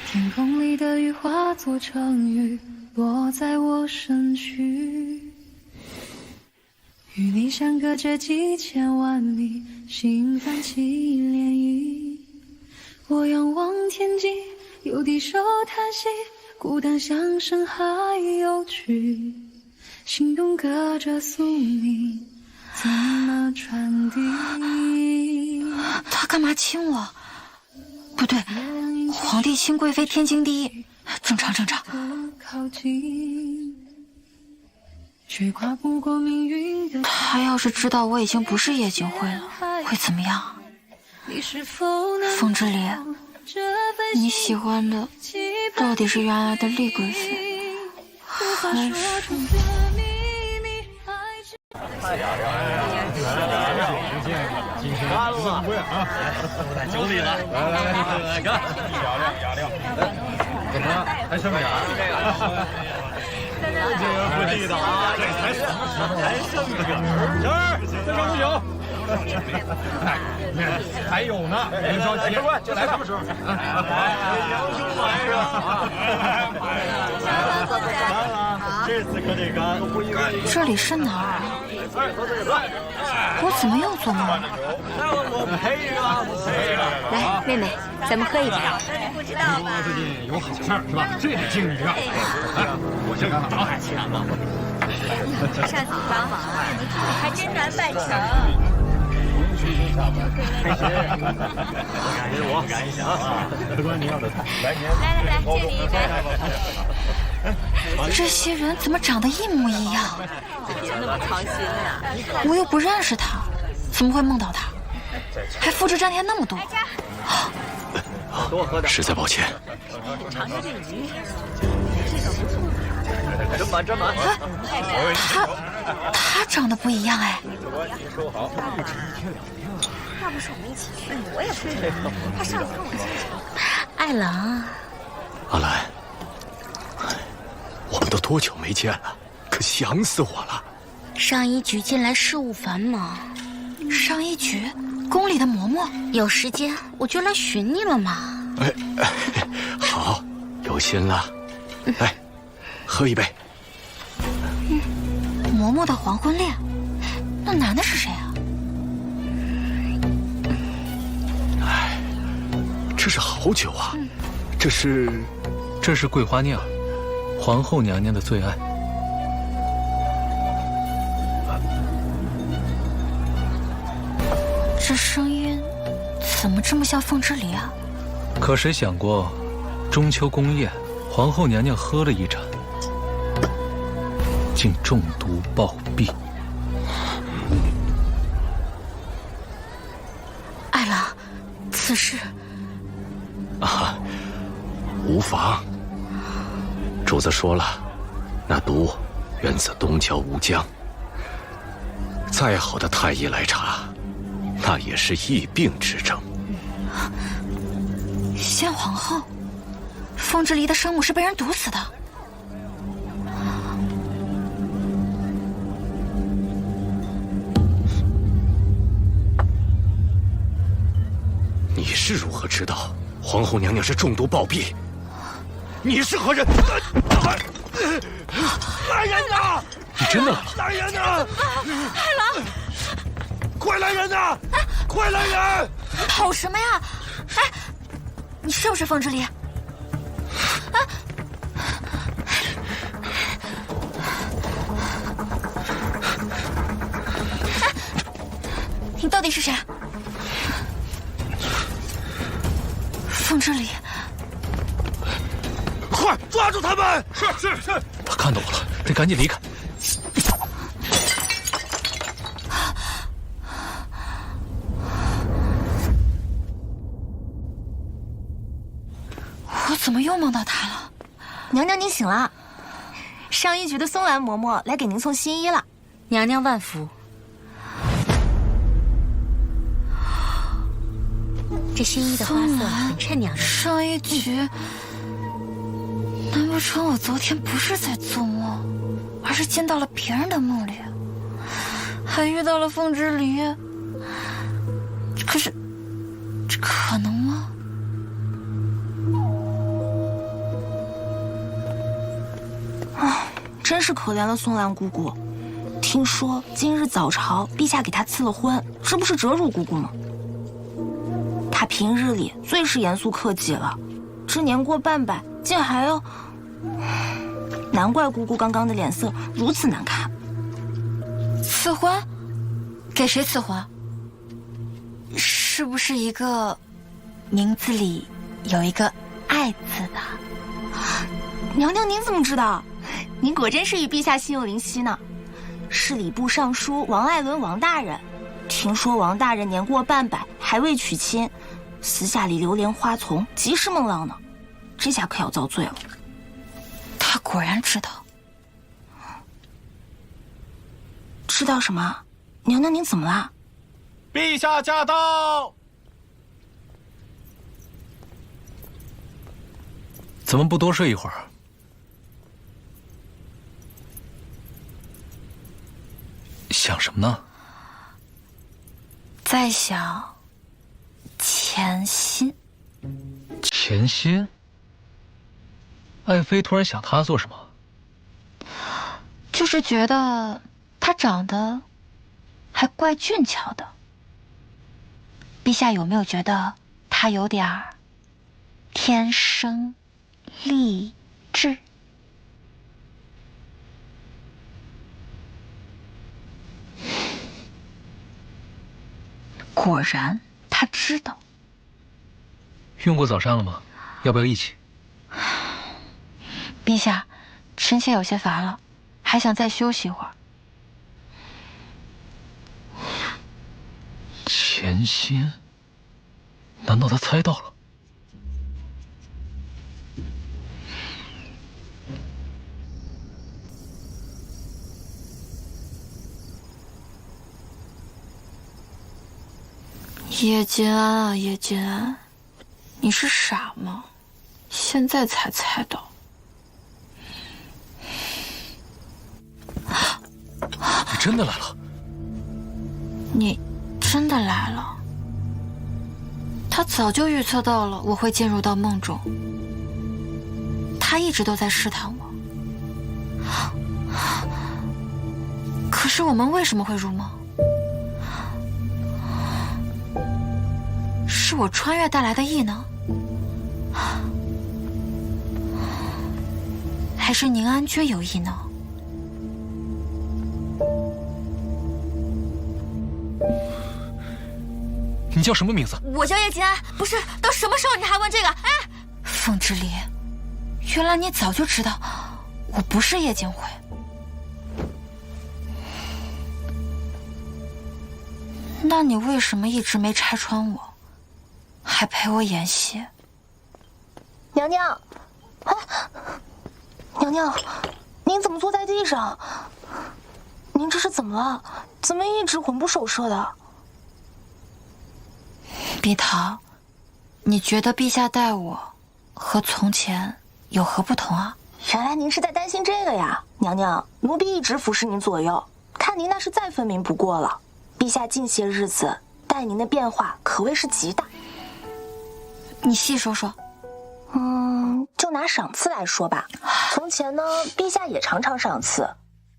天空里的雨化作成雨，落在我身躯。与你相隔着几千万里，心泛起涟漪。我仰望天际，又低首叹息，孤单向深海游去。心动隔着宿命，怎么传递？他干嘛亲我？不对，皇帝亲贵妃天经地义，正常正常。他要是知道我已经不是叶景惠了，会怎么样？凤之离，你喜欢的到底是原来的丽贵妃，还是……干了啊！都在酒里了，来干！漂亮漂亮！怎么了？还剩点？这个不地道啊！这才什么时候？还剩这个这儿，再上酒。还有呢，别着急，这来什么时候？杨兄来着啊！这次可得干！这里是哪儿啊？我怎么又做梦了？来，妹妹，咱们喝一杯。不知道吧？最近有好事儿是吧？这得敬你一个。我先赶海去了。上次帮忙啊，你还真难办成。我赶一下啊！来，敬你一杯。这些人怎么长得一模一样？别那么操心啊！我又不认识他，怎么会梦到他？还复制粘贴那么多。多喝点。实在抱歉。尝尝这鱼，真满真满。他长得不一样哎。收好。要不是我们一起去，我也不知道。他上次跟我经常。爱郎，阿兰，我们都多久没见了？可想死我了。上一局近来事务繁忙。上一局，宫里的嬷嬷有时间我就来寻你了嘛。好，有心了。来，喝一杯。嬷嬷的黄昏恋，那男的是谁啊？这是好酒啊！这是桂花酿，皇后娘娘的最爱。这声音怎么这么像凤之离啊？可谁想过，中秋宫宴，皇后娘娘喝了一盏，竟中毒暴毙。此事啊，无妨。主子说了，那毒源自东郊吴江。再好的太医来查，那也是疫病之症。先皇后，凤之离的生母是被人毒死的。你是如何知道皇后娘娘是中毒暴毙？你是何人？来人呐！你真的来了！来人呐！海郎，快来人呐！快来人！跑什么呀？哎，你是不是凤之离？你到底是谁？凤之离，快抓住他们！是。他看到我了，得赶紧离开。我怎么又梦到他了？娘娘您醒了，上医局的松兰嬷嬷来给您送新衣了。娘娘万福。这新衣的花色很衬娘娘。上医局，难不成我昨天不是在做梦，而是见到了别人的梦里，还遇到了凤之离？可是，这可能吗？啊，真是可怜了松兰姑姑。听说今日早朝，陛下给她赐了婚，这不是折辱姑姑吗？她平日里最是严肃克己了，这年过半百，竟还要……难怪姑姑刚刚的脸色如此难看。赐婚？给谁赐婚？是不是一个名字里有一个“爱”字的？娘娘，您怎么知道？您果真是与陛下心有灵犀呢。是礼部尚书王爱伦王大人。听说王大人年过半百，还未娶亲，私下里流连花丛，极是孟浪呢。这下可要遭罪了。他果然知道。知道什么？娘娘，您怎么了？陛下驾到！怎么不多睡一会儿？想什么呢？在想潜心。潜心？爱妃突然想他做什么？就是觉得他长得还怪俊俏的。陛下有没有觉得他有点儿天生丽质？果然，他知道。用过早膳了吗？要不要一起？陛下，臣妾有些乏了，还想再休息一会儿。潜心？难道他猜到了？叶金安啊，叶金安，你是傻吗？现在才猜到。你真的来了？你真的来了？他早就预测到了我会进入到梦中，他一直都在试探我。可是我们为什么会入梦？是我穿越带来的异能，还是宁安君有异能？你叫什么名字？我叫叶金安。不是，都什么时候你还问这个？哎，凤之离，原来你早就知道我不是叶金辉。那你为什么一直没拆穿我？还陪我演戏。娘娘，哎，娘娘，您怎么坐在地上？您这是怎么了？怎么一直魂不守舍的？碧桃，你觉得陛下待我和从前有何不同啊？原来您是在担心这个呀，娘娘，奴婢一直服侍您左右，看您那是再分明不过了。陛下近些日子待您的变化可谓是极大。你细说说。就拿赏赐来说吧，从前呢，陛下也常常赏赐，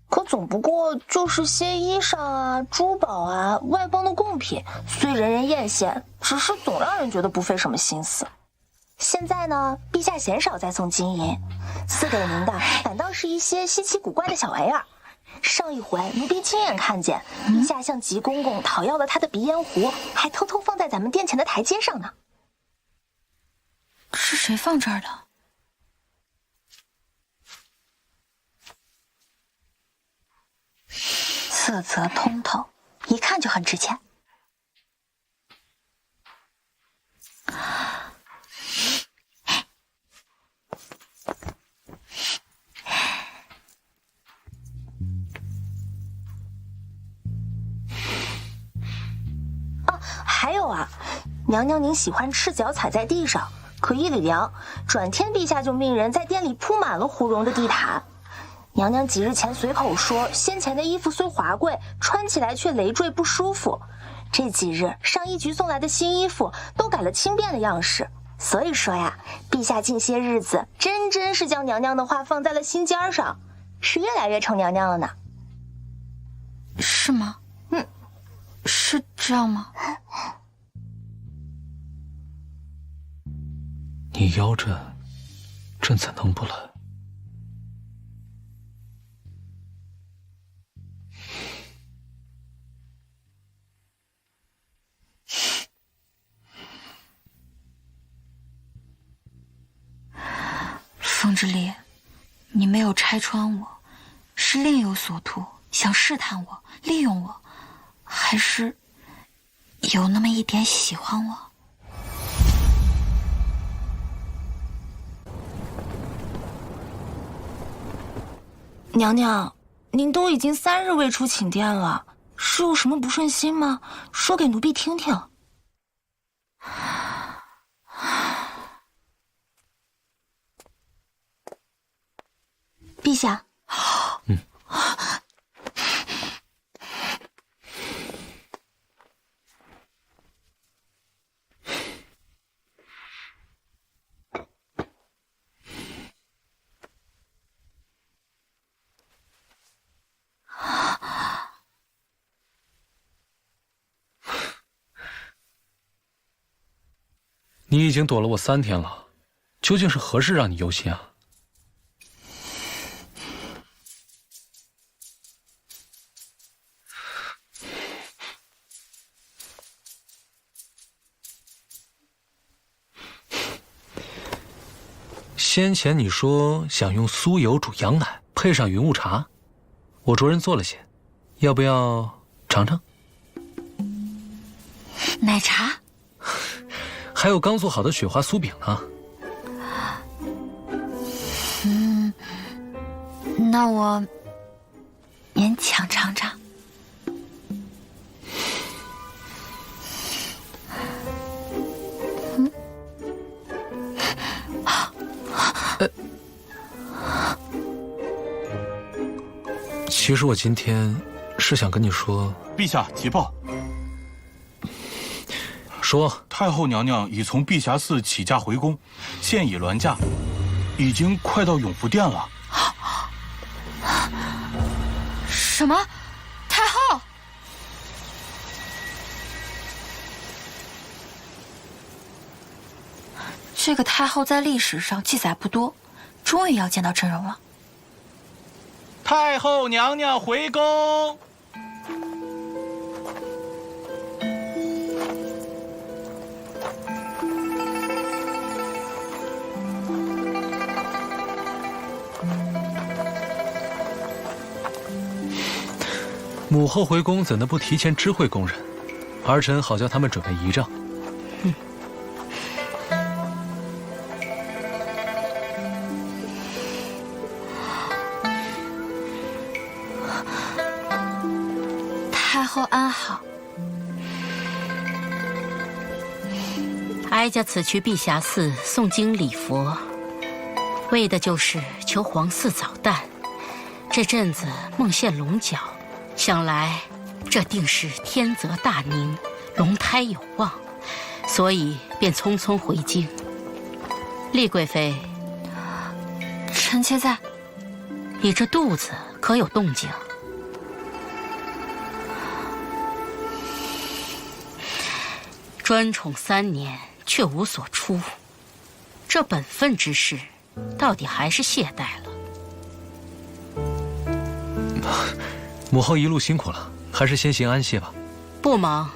可总不过就是些衣裳啊、珠宝啊、外邦的贡品，虽人人艳羡，只是总让人觉得不费什么心思。现在呢，陛下鲜少再送金银，赐给您的反倒是一些稀奇古怪的小玩意儿。上一回奴婢亲眼看见，陛下向吉公公讨要了他的鼻烟壶，还偷偷放在咱们殿前的台阶上呢。是谁放这儿的？色泽通透，一看就很值钱。还有啊，娘娘您喜欢赤脚踩在地上，可一理凉，转天陛下就命人在殿里铺满了狐绒的地毯。娘娘几日前随口说，先前的衣服虽华贵，穿起来却累赘不舒服。这几日上衣局送来的新衣服都改了轻便的样式，所以说呀，陛下近些日子真是将娘娘的话放在了心尖上，是越来越宠娘娘了呢。是吗？是这样吗？你腰朕，朕怎能不来？风之烈，你没有拆穿我，是另有所图，想试探我，利用我，还是有那么一点喜欢我？娘娘，您都已经3日未出寝殿了，是有什么不顺心吗？说给奴婢听听。陛下，你已经躲了我3天了，究竟是何事让你忧心啊？先前你说想用酥油煮羊奶，配上云雾茶，我着人做了些，要不要尝尝？奶茶？还有刚做好的雪花酥饼呢。那我勉强尝尝。其实我今天是想跟你说，陛下急报，说太后娘娘已从碧霞寺起驾回宫，现已銮驾，已经快到永福殿了。什么？太后？这个太后在历史上记载不多，终于要见到真容了。太后娘娘回宫。母后回宫怎能不提前知会宫人？儿臣好叫他们准备仪仗。后安好。哀家此去碧霞寺诵经礼佛，为的就是求皇嗣早诞。这阵子梦现龙角，想来这定是天泽大宁，龙胎有望，所以便匆匆回京。丽贵妃，臣妾在。你这肚子可有动静？专宠3年，却无所出，这本分之事，到底还是懈怠了。母后一路辛苦了，还是先行安歇吧。不忙，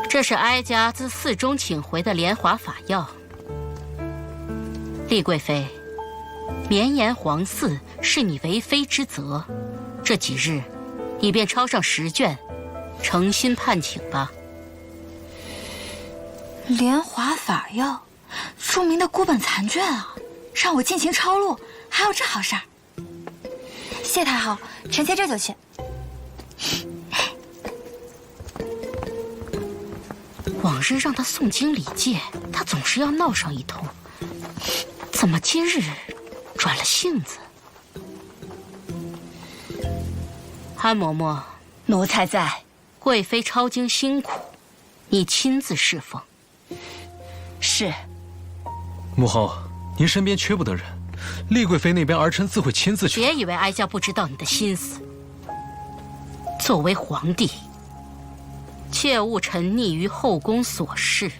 这是哀家自寺中请回的莲华法药。丽贵妃，绵延皇嗣是你为妃之责，这几日你便抄上10卷，诚心盼请吧。莲华法药，著名的孤本残卷啊，让我尽情抄录，还有这好事儿。谢太后，臣妾这就去。往日让他诵经礼戒，他总是要闹上一通，怎么今日转了性子？安嬷嬷，奴才在。贵妃抄经辛苦，你亲自侍奉。是。母后，您身边缺不得人，丽贵妃那边儿臣自会亲自去。别以为哀家不知道你的心思。作为皇帝，切勿沉溺于后宫琐事。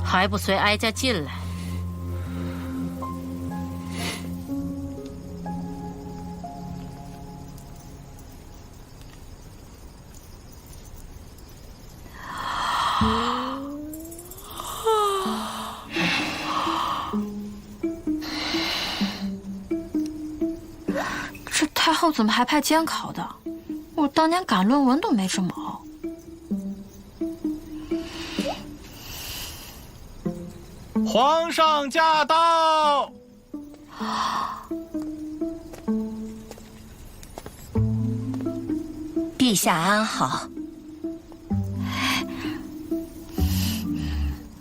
还不随哀家进来？这太后怎么还派监考的？我当年赶论文都没这么熬。皇上驾到！陛下安好。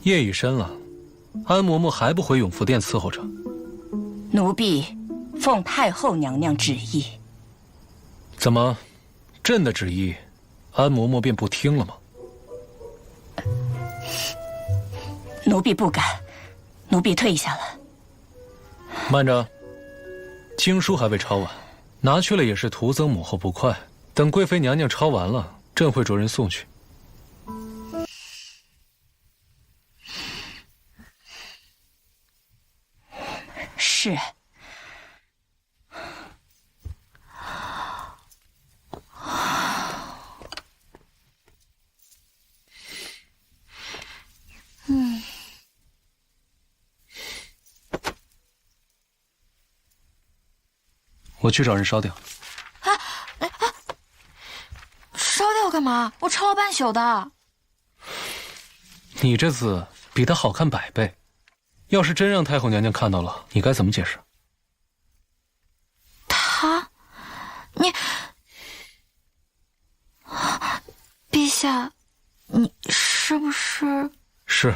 夜已深了，安嬷嬷还不回永福殿伺候着？奴婢奉太后娘娘旨意。怎么，朕的旨意，安嬷嬷便不听了吗？奴婢不敢，奴婢退下了。慢着，经书还未抄完，拿去了也是徒增母后不快。等贵妃娘娘抄完了，朕会着人送去。是。我去找人烧掉。烧掉干嘛？我抄了半宿的。你这字比他好看100倍，要是真让太后娘娘看到了，你该怎么解释？陛下，你是不是？是，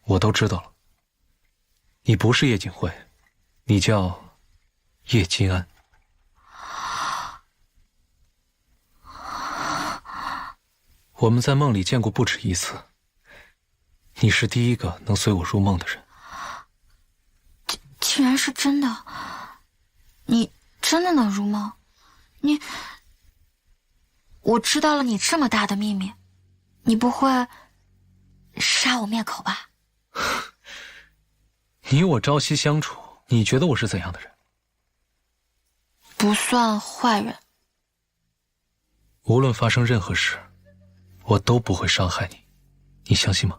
我都知道了。你不是叶锦惠，你叫叶金安。我们在梦里见过不止一次，你是第一个能随我入梦的人。竟然是真的！你真的能入梦？我知道了你这么大的秘密，你不会杀我灭口吧？你我朝夕相处，你觉得我是怎样的人？不算坏人。无论发生任何事，我都不会伤害你，你相信吗？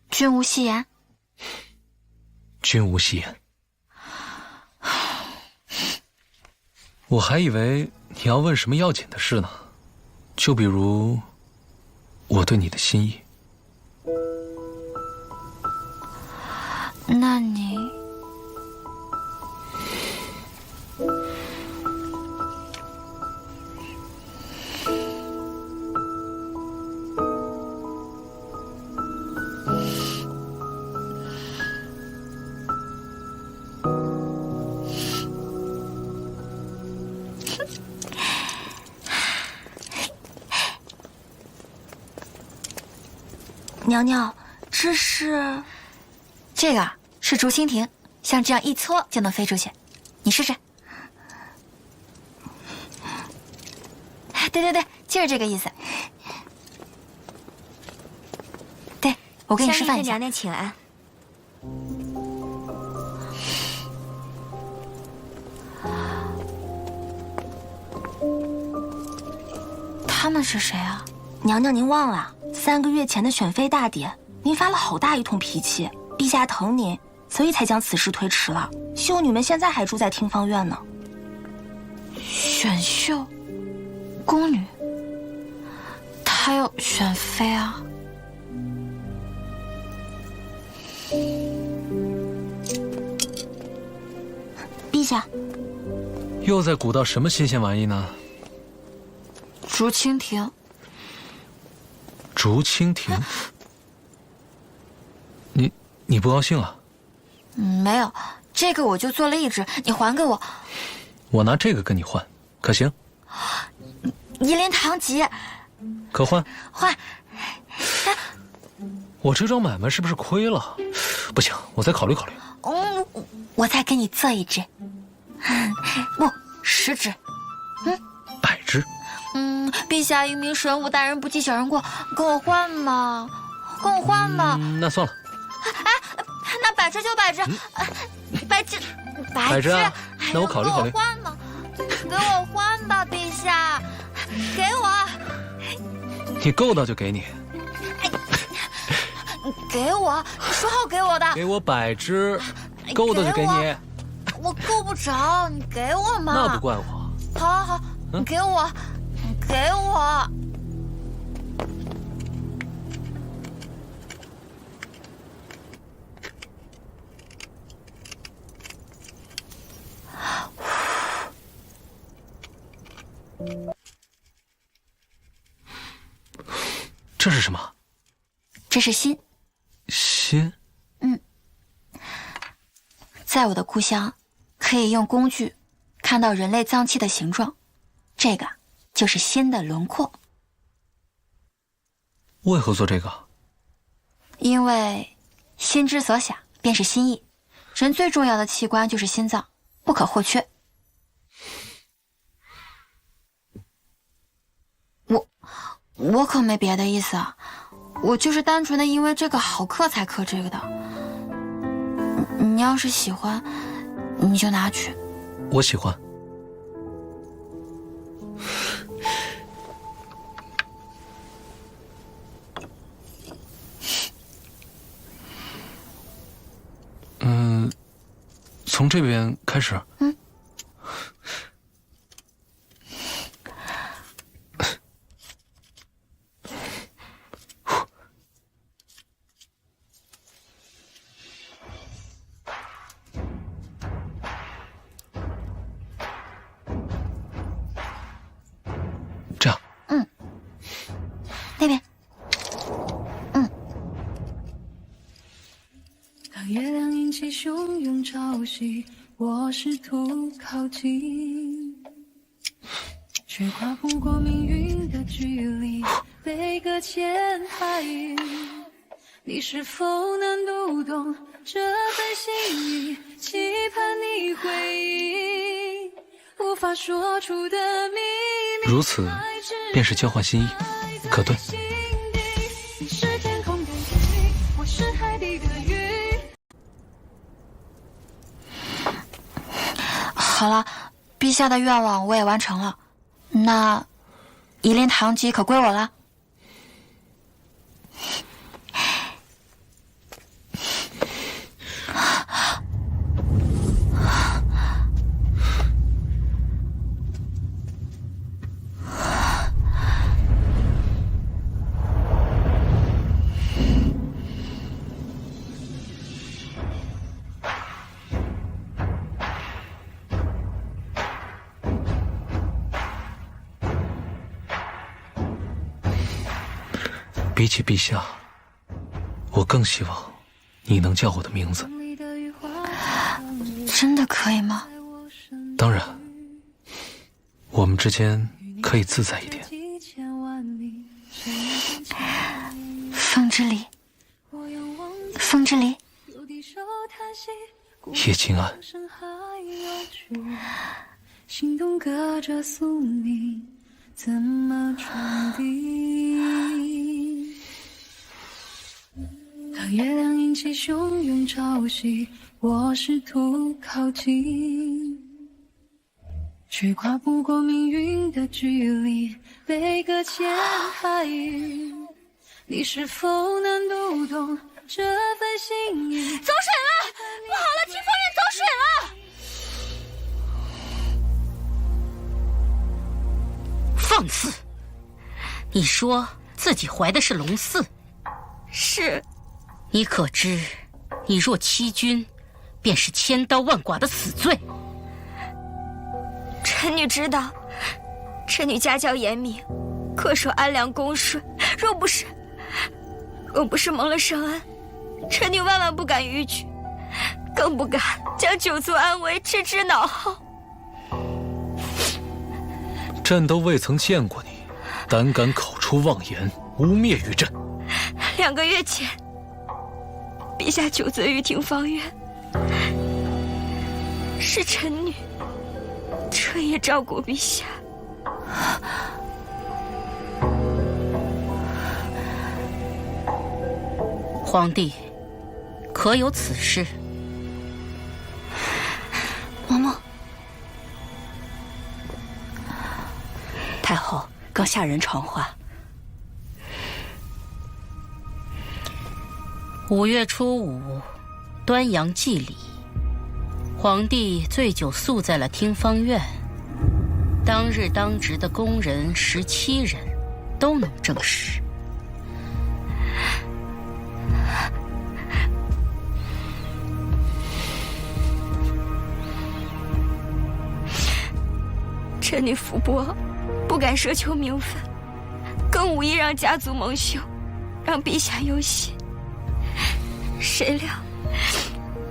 君无戏言。君无戏言。我还以为你要问什么要紧的事呢，就比如我对你的心意。那你娘娘，这是？这个是竹蜻蜓，像这样一搓就能飞出去，你试试。对，就是这个意思。对，我给你示范一下。娘娘请安。他们是谁啊？娘娘，您忘了3个月前的选妃大典，您发了好大一通脾气，陛下疼您，所以才将此事推迟了。秀女们现在还住在听芳院呢。选秀，宫女，她要选妃啊？陛下，又在鼓捣什么新鲜玩意呢？竹蜻蜓。竹蜻蜓？你不高兴啊？没有，这个我就做了一只，你还给我。我拿这个跟你换，可行？夷陵堂吉。可换？换。我这桩买卖是不是亏了？不行，我再考虑考虑。我再给你做一只。不，10只。100只。陛下英明神武，大人不计小人过，跟我换嘛，跟我换嘛。那算了。那100只就100只，100只啊，那我考虑考虑。给我换嘛，给我换吧，陛下，给我。你够到就给你。给我，你说好给我的。给我100只，够到就给你。我够不着，你给我嘛。那不怪我。好，你给我，给我。这是什么？这是心。心？在我的故乡，可以用工具看到人类脏器的形状，这个就是心的轮廓。为何做这个？因为心之所想便是心意，人最重要的器官就是心脏，不可或缺。我可没别的意思啊，我就是单纯的因为这个好刻才刻这个的。你要是喜欢，你就拿去。我喜欢。从这边开始。这样。那边。当月亮引起汹涌潮汐，我试图靠近，却跨不过命运的距离，被搁浅海域。你是否能读懂这份心意？期盼你回应无法说出的秘密。如此，便是交换心意，可对。你是天空的云，我是海底的鱼。好了，陛下的愿望我也完成了，那夷陵堂吉可归我了。比起陛下，我更希望你能叫我的名字。真的可以吗？当然，我们之间可以自在一点。风之里，风之离，叶金安，心动隔着宿命，怎么传递？当月亮引起汹涌潮汐，我试图靠近，却跨不过命运的距离，被搁浅海域。你是否能读懂这份心意？走水了！不好了，听风院走水了！放肆！你说自己怀的是龙嗣？是。你可知，你若欺君，便是千刀万剐的死罪。臣女知道，臣女家教严明，恪守安良恭顺。若不是蒙了圣恩，臣女万万不敢逾矩，更不敢将九族安危置之脑后。朕都未曾见过你，胆敢口出妄言，污蔑于朕。2个月前，陛下久责于廷芳院，是臣女彻夜照顾陛下。皇帝，可有此事？嬷嬷，太后刚下人传话。5月初5，端阳祭礼，皇帝醉酒宿在了听芳院。当日当值的宫人17人都能证实。臣女福薄，不敢奢求名分，更无意让家族蒙羞，让陛下忧心。谁料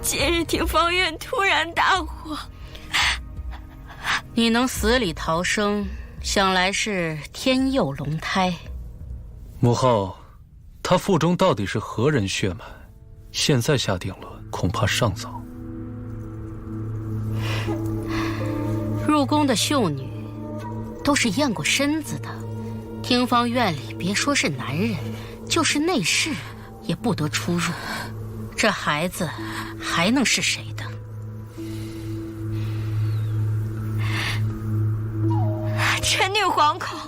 今日廷芳院突然大火，你能死里逃生，想来是天佑龙胎。母后，他腹中到底是何人血脉？现在下定论，恐怕尚早。入宫的秀女都是验过身子的，听芳院里别说是男人，就是内侍也不得出入。这孩子还能是谁的？臣女惶恐，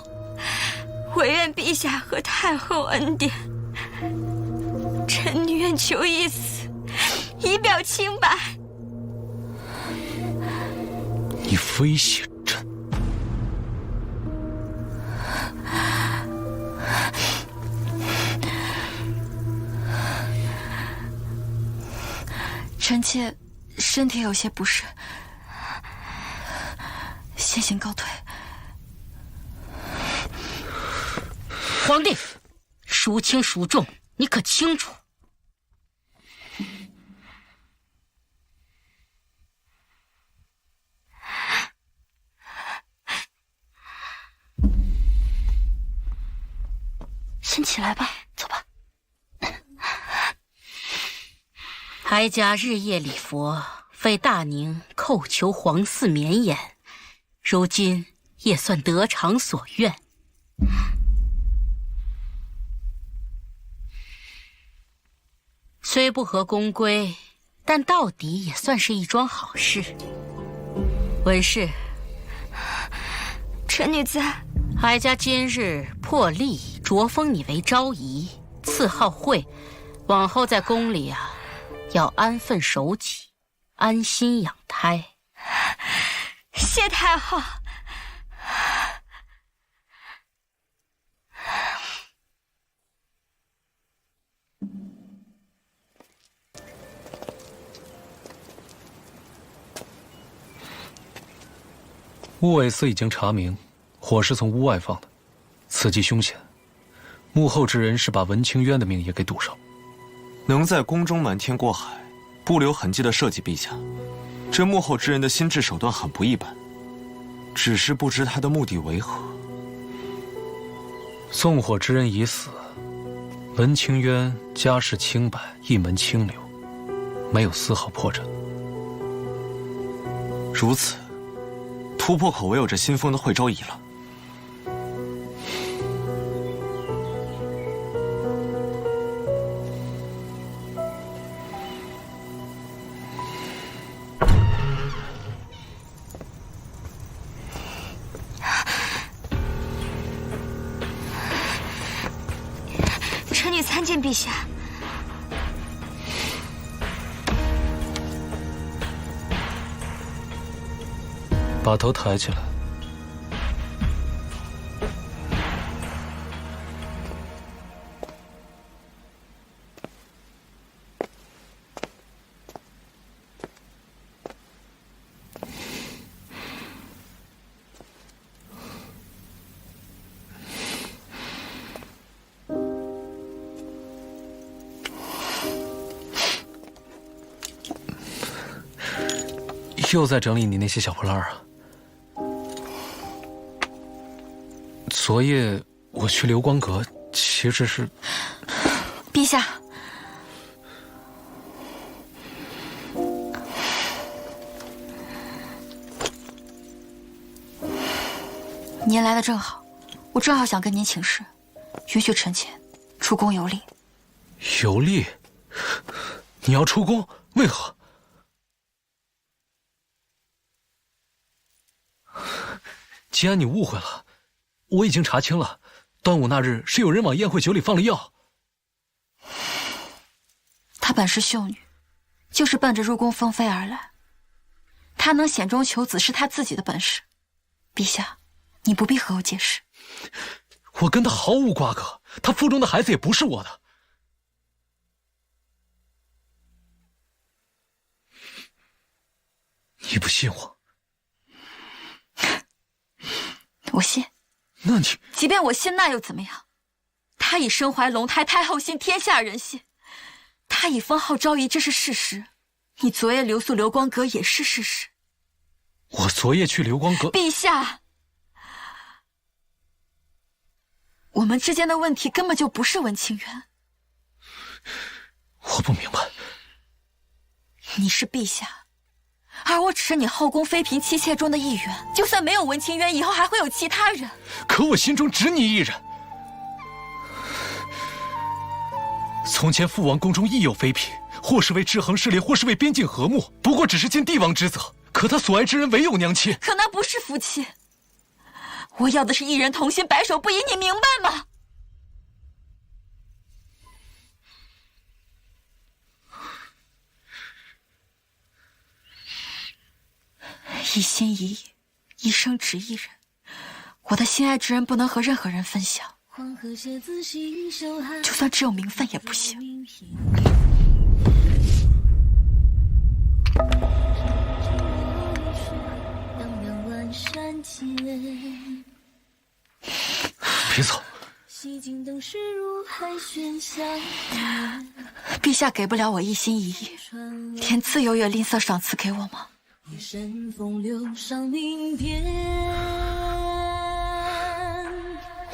唯愿陛下和太后恩典。臣女愿求一死，以表清白。你威胁朕？臣妾身体有些不适，先行告退。皇帝，孰轻孰重，你可清楚？先起来吧，走吧。哀家日夜礼佛，为大宁叩求皇嗣绵延，如今也算得偿所愿。虽不合宫规，但到底也算是一桩好事。文氏，臣女在。哀家今日破例擢封你为昭仪，赐号惠，往后在宫里啊，要安分守己，安心养胎。谢太后。乌尾司已经查明，火是从屋外放的，此计凶险。幕后之人是把文清渊的命也给堵上。能在宫中瞒天过海，不留痕迹的设计陛下，这幕后之人的心智手段很不一般，只是不知他的目的为何。纵火之人已死，文清渊家世清白，一门清流，没有丝毫破绽。如此，突破口唯有这新封的惠州乙了。臣女参见陛下。把头抬起来。又在整理你那些小破烂啊？昨夜我去流光阁，其实是……陛下，您来的正好，我正好想跟您请示，允许臣妾出宫游历。游历？你要出宫？为何？既然你误会了，我已经查清了，端午那日是有人往宴会酒里放了药。她本是秀女，就是奔着入宫封妃而来。她能险中求子是她自己的本事，陛下，你不必和我解释。我跟她毫无瓜葛，她腹中的孩子也不是我的。你不信我？我信。那你即便我信，那又怎么样？他已身怀龙胎，太后信，天下人信。他已封号昭仪，这是事实。你昨夜留宿流光阁也是事实。我昨夜去流光阁，陛下，我们之间的问题根本就不是文清渊。我不明白。你是陛下。而我只是你后宫妃嫔妻妾中的一员，就算没有文清渊，以后还会有其他人。可我心中只你一人。从前父王宫中亦有妃嫔，或是为制衡势力，或是为边境和睦，不过只是尽帝王职责。可他所爱之人唯有娘亲，可那不是夫妻。我要的是一人同心，白首不移，你明白吗？一心一意，一生只一人。我的心爱之人不能和任何人分享，就算只有名分也不行。别走！陛下给不了我一心一意，连自由也吝啬赏赐给我吗？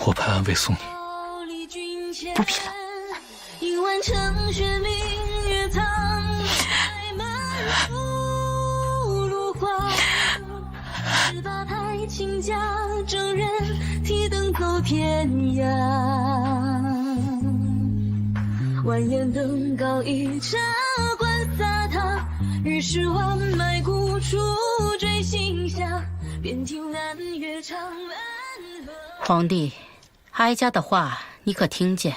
我派暗卫送你。不必了。万眼登高一茶观洒沓，日是万脉鼓出坠心下，便听南乐长安河。皇帝，哀家的话你可听见？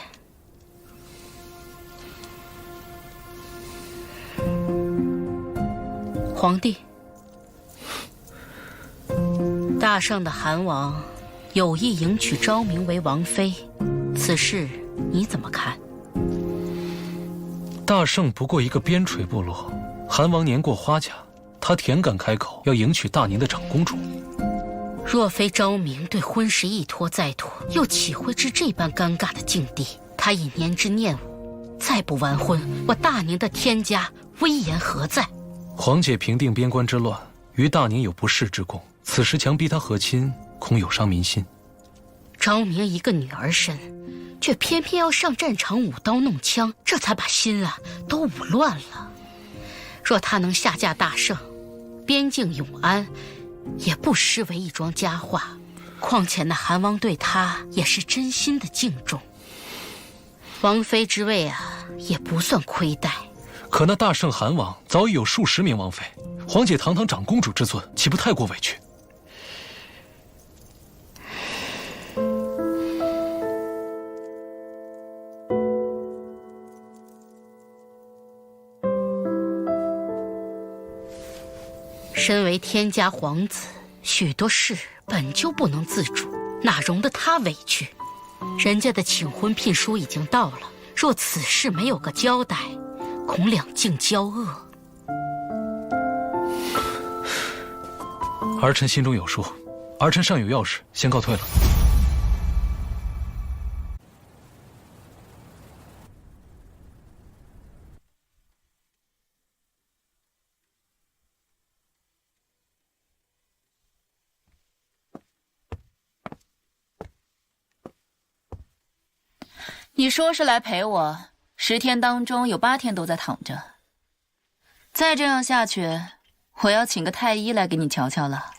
皇帝，大圣的韩王有意迎娶昭明为王妃，此事你怎么看？大圣不过一个边陲部落，韩王年过花甲，他恬敢开口要迎娶大宁的长公主。若非昭明对婚事一拖再拖，又岂会至这般尴尬的境地？他已年之念武，再不完婚，我大宁的天家威严何在？皇姐平定边关之乱，于大宁有不世之功，此时强逼他和亲，恐有伤民心。昭明一个女儿身，却偏偏要上战场舞刀弄枪，这才把心都舞乱了。若他能下嫁大圣，边境永安，也不失为一桩佳话。况且那韩王对他也是真心的敬重，王妃之位也不算亏待。可那大圣韩王早已有数十名王妃，皇姐堂堂长公主之尊，岂不太过委屈？身为天家皇子，许多事本就不能自主，哪容得他委屈？人家的请婚聘书已经到了，若此事没有个交代，恐两境交恶。儿臣心中有数，儿臣尚有要事，先告退了。你说是来陪我，10天当中有8天都在躺着。再这样下去，我要请个太医来给你瞧瞧了。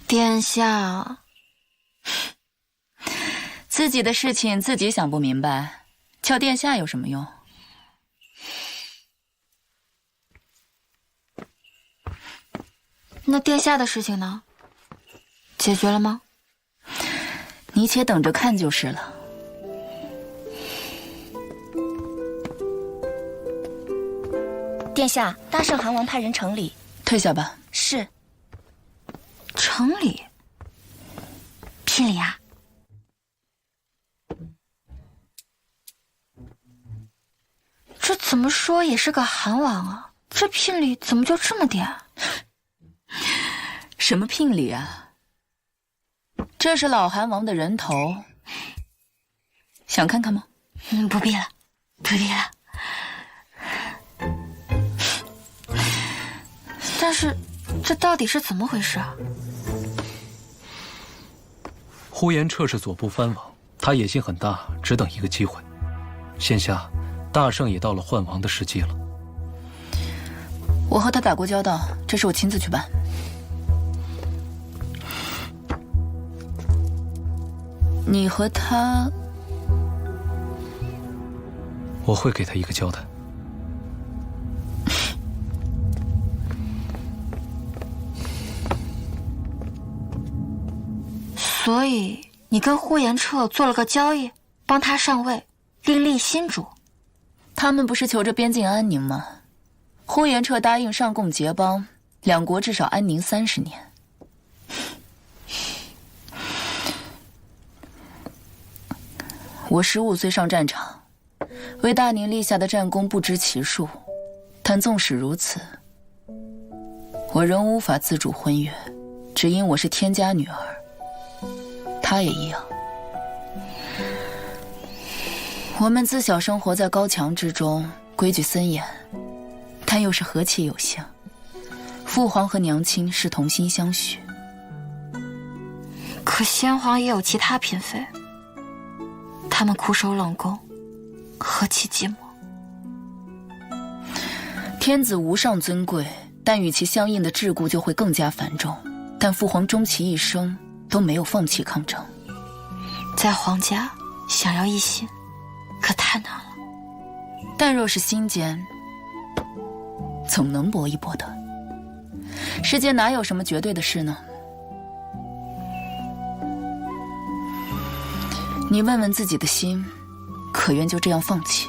殿下，自己的事情自己想不明白，叫殿下有什么用？那殿下的事情呢？解决了吗？你且等着看就是了。殿下，大圣韩王派人城里。退下吧。是。城里？聘礼啊？这怎么说也是个韩王啊，这聘礼怎么就这么点？什么聘礼啊？这是老韩王的人头，想看看吗？不必了，不必了。但是，这到底是怎么回事啊？呼延彻是左部藩王，他野心很大，只等一个机会。现下，大圣也到了换王的时机了。我和他打过交道，这事我亲自去办。你和他，我会给他一个交代。所以你跟呼延彻做了个交易，帮他上位，另立新主。他们不是求着边境安宁吗？呼延彻答应上贡结邦，两国至少安宁30年。我15岁上战场，为大宁立下的战功不知其数，但纵使如此，我仍无法自主婚约，只因我是天家女儿。她也一样。我们自小生活在高墙之中，规矩森严，但又是和气有幸。父皇和娘亲是同心相许。可先皇也有其他嫔妃，他们苦守冷宫，何其寂寞。天子无上尊贵，但与其相应的桎梏就会更加繁重。但父皇终其一生都没有放弃抗争，在皇家想要一心，可太难了。但若是心间，总能搏一搏的。世间哪有什么绝对的事呢？你问问自己的心，可愿就这样放弃？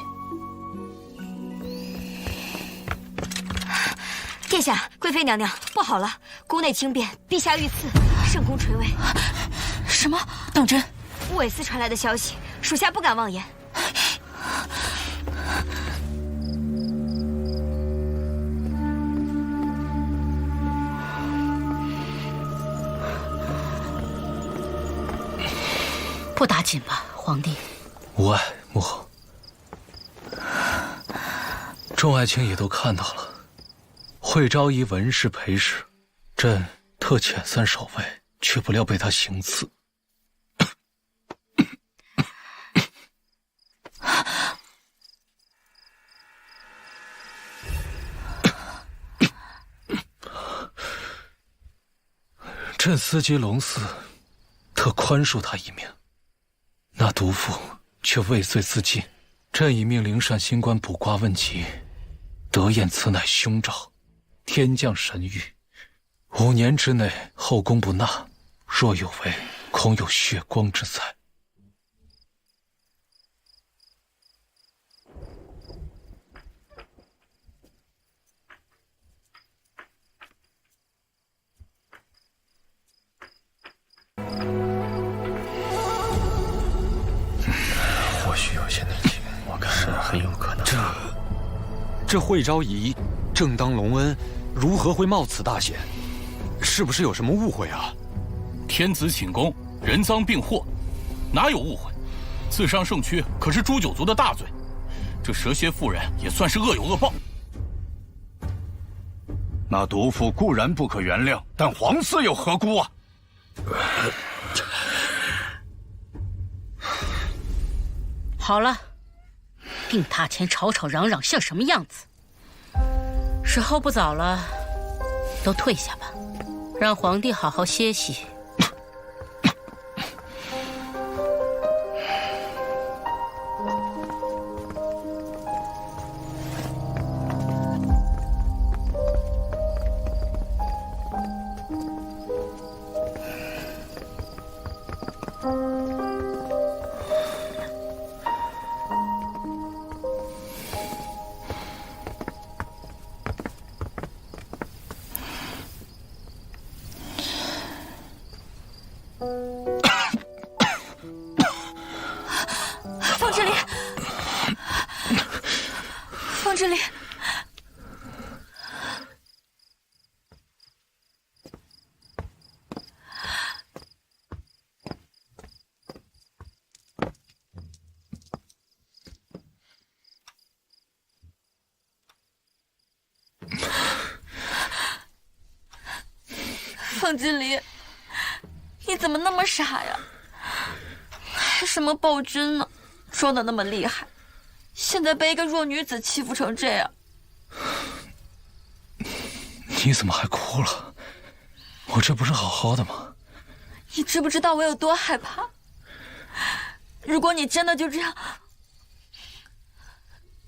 殿下，贵妃娘娘，不好了！宫内惊变，陛下遇刺，圣宫垂危。什么？当真？乌韦斯传来的消息，属下不敢妄言。不打紧吧，皇帝。无碍，母后。众爱卿也都看到了，会昭仪文氏陪侍，朕特遣3守卫，却不料被他行刺。朕思及龙嗣，特宽恕他一命。那毒妇却畏罪自尽。朕已命灵善新官卜卦问吉，得验此乃凶兆，天降神谕，5年之内后宫不纳，若有违，恐有血光之灾。或许有些内情，我看是很有可能。这会昭仪正当隆恩，如何会冒此大险？是不是有什么误会啊？天子寝宫，人赃并获，哪有误会？自伤圣躯可是诛九族的大罪，这蛇蝎妇人也算是恶有恶报。那毒妇固然不可原谅，但皇嗣又何辜啊？好了，病榻前吵吵嚷嚷像什么样子？时候不早了，都退下吧，让皇帝好好歇息。凤之礼，凤之礼，凤之礼，你怎么那么傻呀？还什么暴君呢？装的那么厉害，现在被一个弱女子欺负成这样。你怎么还哭了？我这不是好好的吗？你知不知道我有多害怕？如果你真的就这样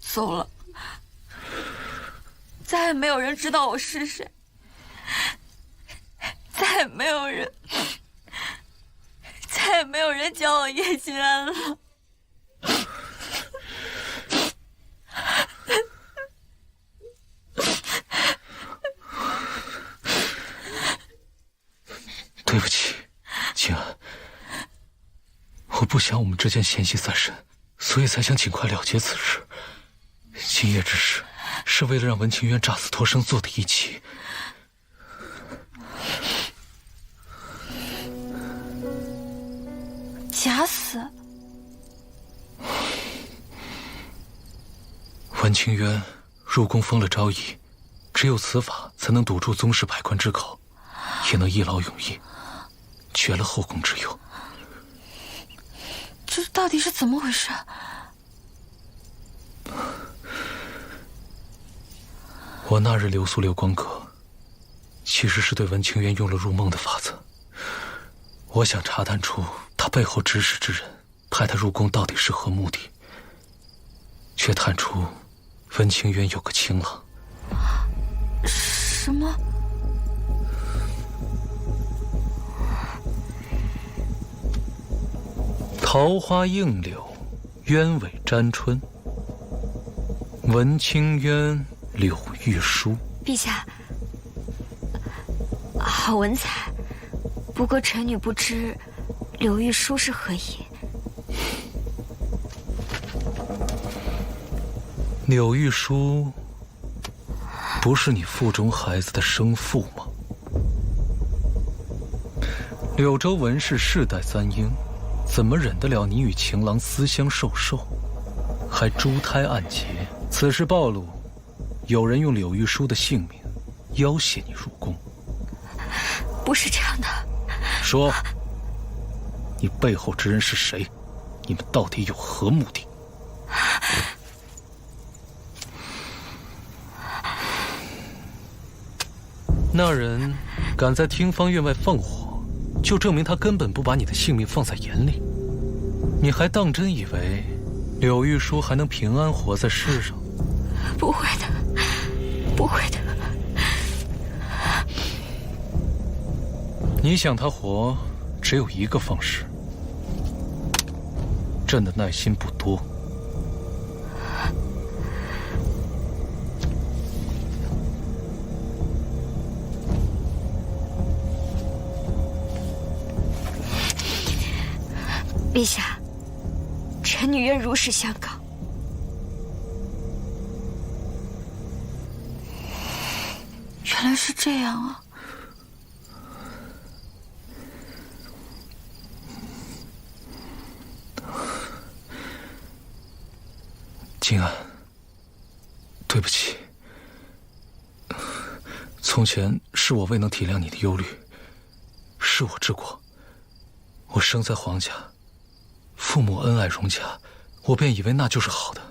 走了，再也没有人知道我是谁，再也没有人叫我叶君安了。对不起，静安，我不想我们之间嫌隙再深，所以才想尽快了结此事。今夜之事，是为了让文清渊诈死脱生做的一棋。假死？文清渊入宫封了昭仪，只有此法才能堵住宗室百官之口，也能一劳永逸，绝了后宫之忧。这到底是怎么回事？我那日留宿六光阁，其实是对文清渊用了入梦的法子。我想查探出他背后指使之人派他入宫到底是何目的，却探出文清渊有个情郎。什么？桃花映柳，鸢尾沾春。文清渊，柳玉书。陛下，好文采。不过臣女不知柳玉书是何意。柳玉书不是你腹中孩子的生父吗？柳州文氏世代簪缨，怎么忍得了你与情郎私相授受，还珠胎暗结？此事暴露，有人用柳玉书的性命要挟你入宫。不是这样的。说，你背后之人是谁？你们到底有何目的？那人敢在听方院外放火，就证明他根本不把你的性命放在眼里。你还当真以为柳玉书还能平安活在世上？不会的，不会的。你想他活，只有一个方式。朕的耐心不多。陛下，臣女愿如实相告。原来是这样啊！静安，对不起，从前是我未能体谅你的忧虑，是我之过。我生在皇家，父母恩爱融洽，我便以为那就是好的。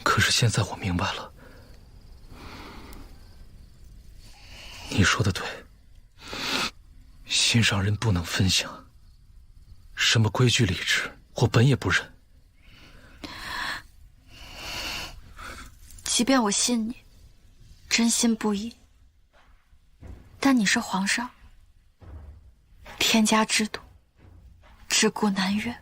可是现在我明白了，你说的对，心上人不能分享，什么规矩礼制，我本也不认。即便我信你，真心不疑，但你是皇上，天家制度，自顾难远。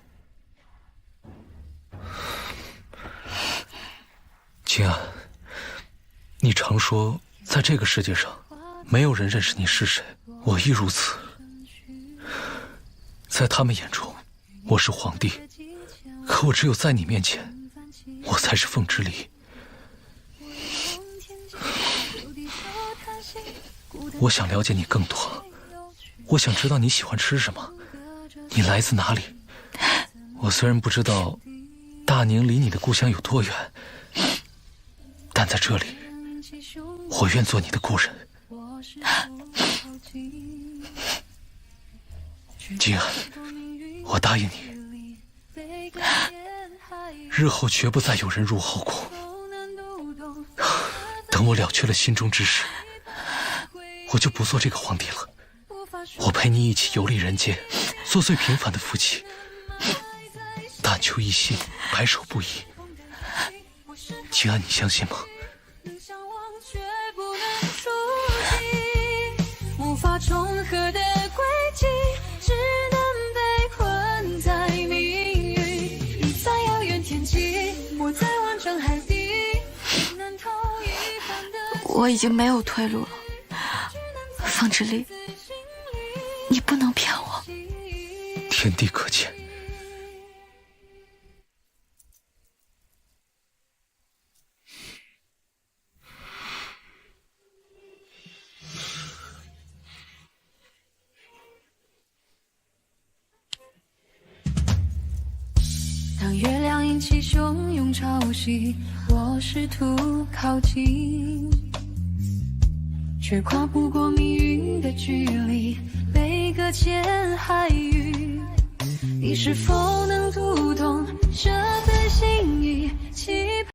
静安，你常说在这个世界上没有人认识你是谁，我亦如此。在他们眼中我是皇帝，可我只有在你面前，我才是凤之离。我想了解你更多，我想知道你喜欢吃什么，你来自哪里。我虽然不知道大宁离你的故乡有多远，但在这里，我愿做你的故人。静安，我答应你，日后绝不再有人入后宫。等我了却了心中之事，我就不做这个皇帝了。我陪你一起游历人间，做最平凡的夫妻，但求一心，白首不移。静安，你相信吗？无法重合的轨迹，只能被困在命运。你在遥远天际，我在万丈海底，难逃一般的。我已经没有退路了，凤之离，你不能骗我。天地可见。当月亮引起汹涌潮汐，我试图靠近，却跨不过命运的距离，被搁浅海域。你是否能读懂这份心意？期盼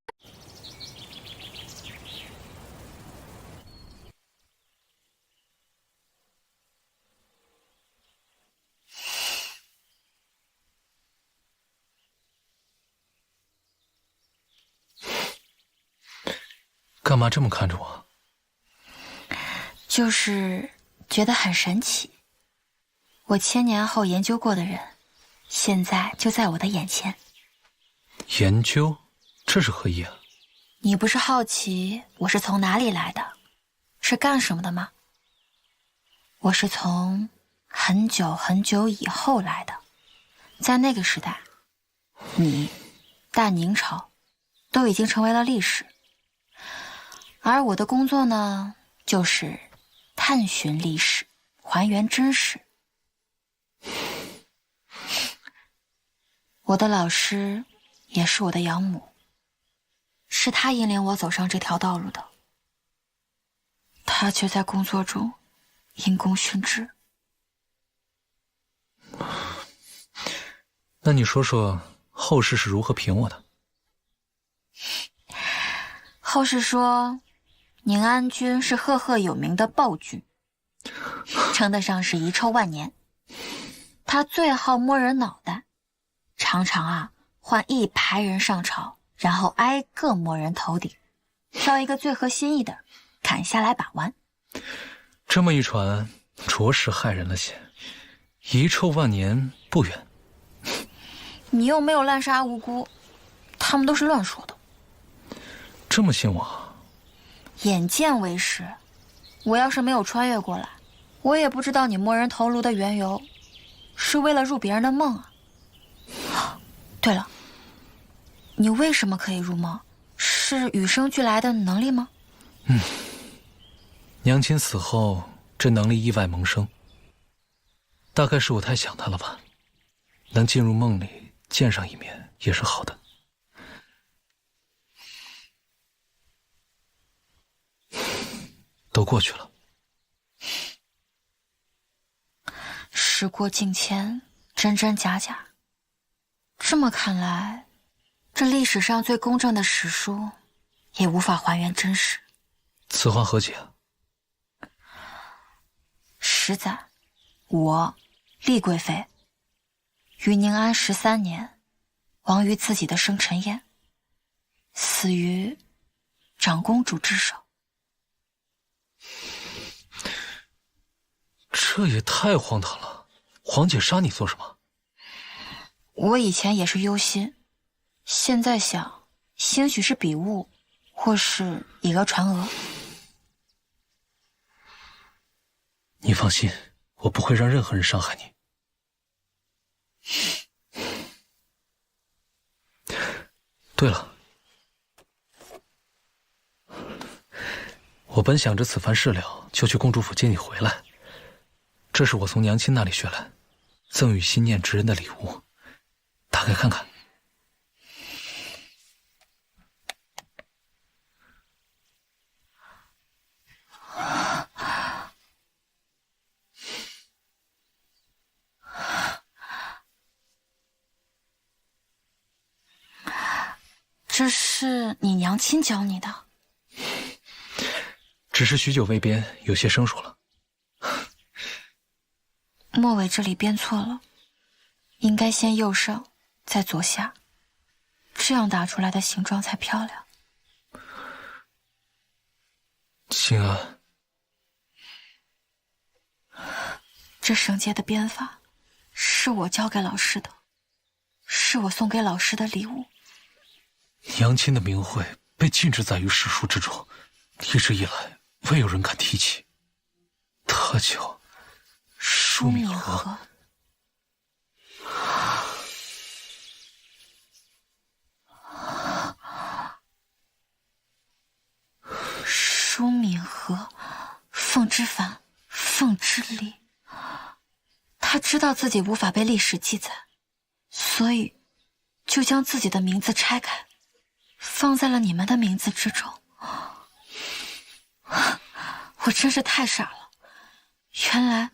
干嘛这么看着我？就是觉得很神奇。我千年后研究过的人，现在就在我的眼前。研究？这是何意啊？你不是好奇我是从哪里来的，是干什么的吗？我是从很久很久以后来的，在那个时代，你、大宁朝都已经成为了历史。而我的工作呢，就是探寻历史，还原真实。我的老师也是我的养母，是她引领我走上这条道路的。他却在工作中因公殉职。那你说说后世是如何评我的？后世说，宁安君是赫赫有名的暴君，称得上是遗臭万年。他最好摸人脑袋，常常换一排人上朝，然后挨个摸人头顶，挑一个最合心意的砍下来把玩。这么一传，着实害人了些。遗臭万年不远。你又没有滥杀无辜，他们都是乱说的。这么信我？眼见为实。我要是没有穿越过来，我也不知道你摸人头颅的缘由，是为了入别人的梦啊。对了，你为什么可以入梦？是与生俱来的能力吗？娘亲死后，这能力意外萌生。大概是我太想她了吧，能进入梦里见上一面也是好的。都过去了。时过境迁，真真假假。这么看来，这历史上最公正的史书，也无法还原真实。此话何解啊10载，我厉贵妃于宁安13年，亡于自己的生辰宴，死于长公主之手。这也太荒唐了！皇姐杀你做什么？我以前也是忧心，现在想，兴许是笔误，或是以讹传讹。你放心，我不会让任何人伤害你。对了，我本想着此番事了，就去公主府接你回来。这是我从娘亲那里学来，赠与心念之人的礼物，打开看看。这是你娘亲教你的？只是许久未编，有些生疏了。末尾这里编错了，应该先右上，再左下，这样打出来的形状才漂亮。心安，这绳结的编法是我教给老师的，是我送给老师的礼物。娘亲的名讳被禁止载于史书之中，一直以来未有人敢提起。她叫舒敏和。舒敏和，凤之凡，凤之力。他知道自己无法被历史记载，所以就将自己的名字拆开，放在了你们的名字之中。我真是太傻了，原来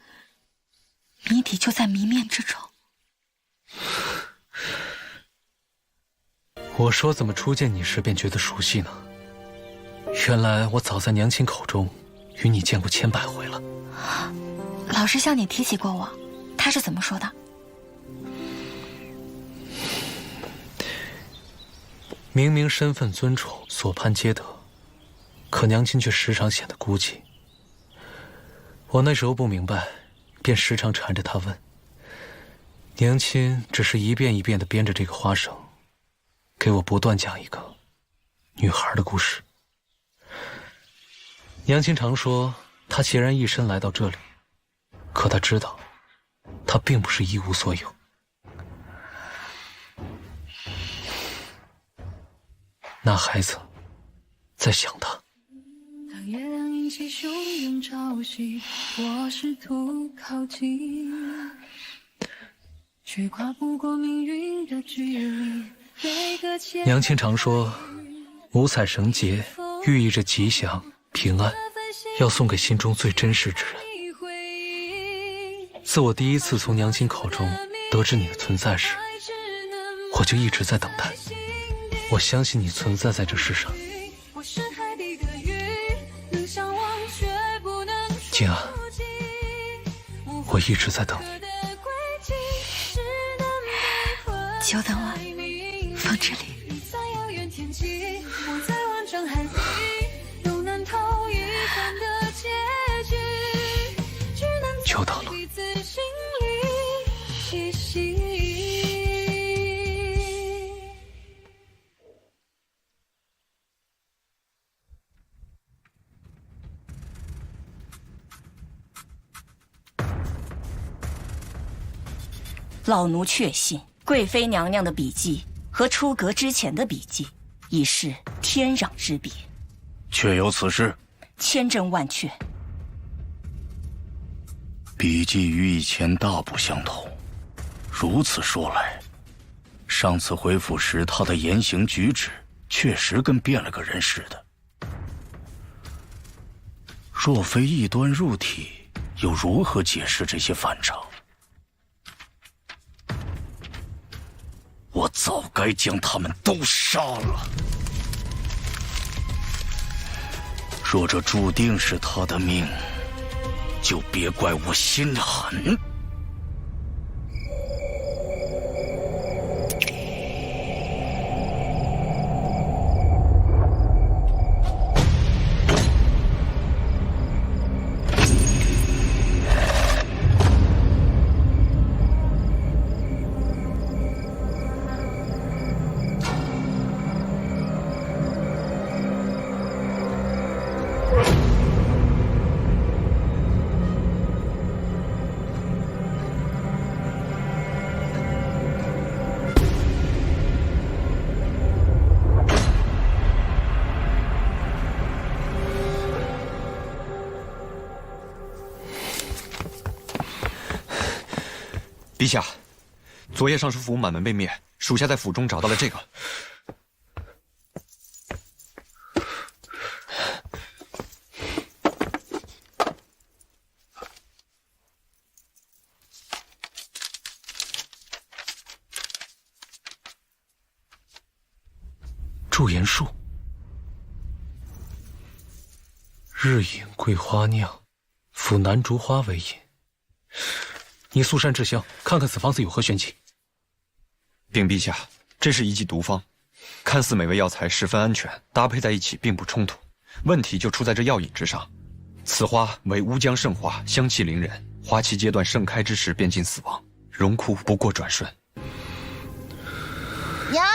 谜底就在谜面之中。我说怎么初见你时便觉得熟悉呢？原来我早在娘亲口中与你见过千百回了。老师向你提起过我，他是怎么说的？明明身份尊崇，所盼皆得，可娘亲却时常显得孤寂。我那时候不明白，便时常缠着她问。娘亲只是一遍一遍地编着这个花绳，给我不断讲一个女孩的故事。娘亲常说，她孑然一身来到这里，可她知道，她并不是一无所有。那孩子在想她。当月亮引起汹涌潮汐，我试图靠近，却跨不过命运的距离。娘亲常说，五彩绳结寓意着吉祥平安，要送给心中最真实之人。自我第一次从娘亲口中得知你的存在时，我就一直在等待。我相信你存在在这世上。静安，我一直在等你。久等了，风之旅。久等了。老奴确信，贵妃娘娘的笔迹和出阁之前的笔迹已是天壤之别。确有此事？千真万确。笔迹与以前大不相同。如此说来，上次回府时他的言行举止确实跟变了个人似的。若非异端入体，又如何解释这些反常？我早该将他们都杀了。若这注定是他的命，就别怪我心狠。陛下，昨夜尚书府满门被灭，属下在府中找到了这个。驻颜术，日饮桂花酿，辅南竹花为饮。你速善至香，看看此方子有何玄机。禀陛下，这是一剂毒方，看似美味药材十分安全，搭配在一起并不冲突。问题就出在这药引之上。此花为乌江圣花，香气凌人，花期阶段盛开之时便近死亡，荣枯不过转瞬。娘。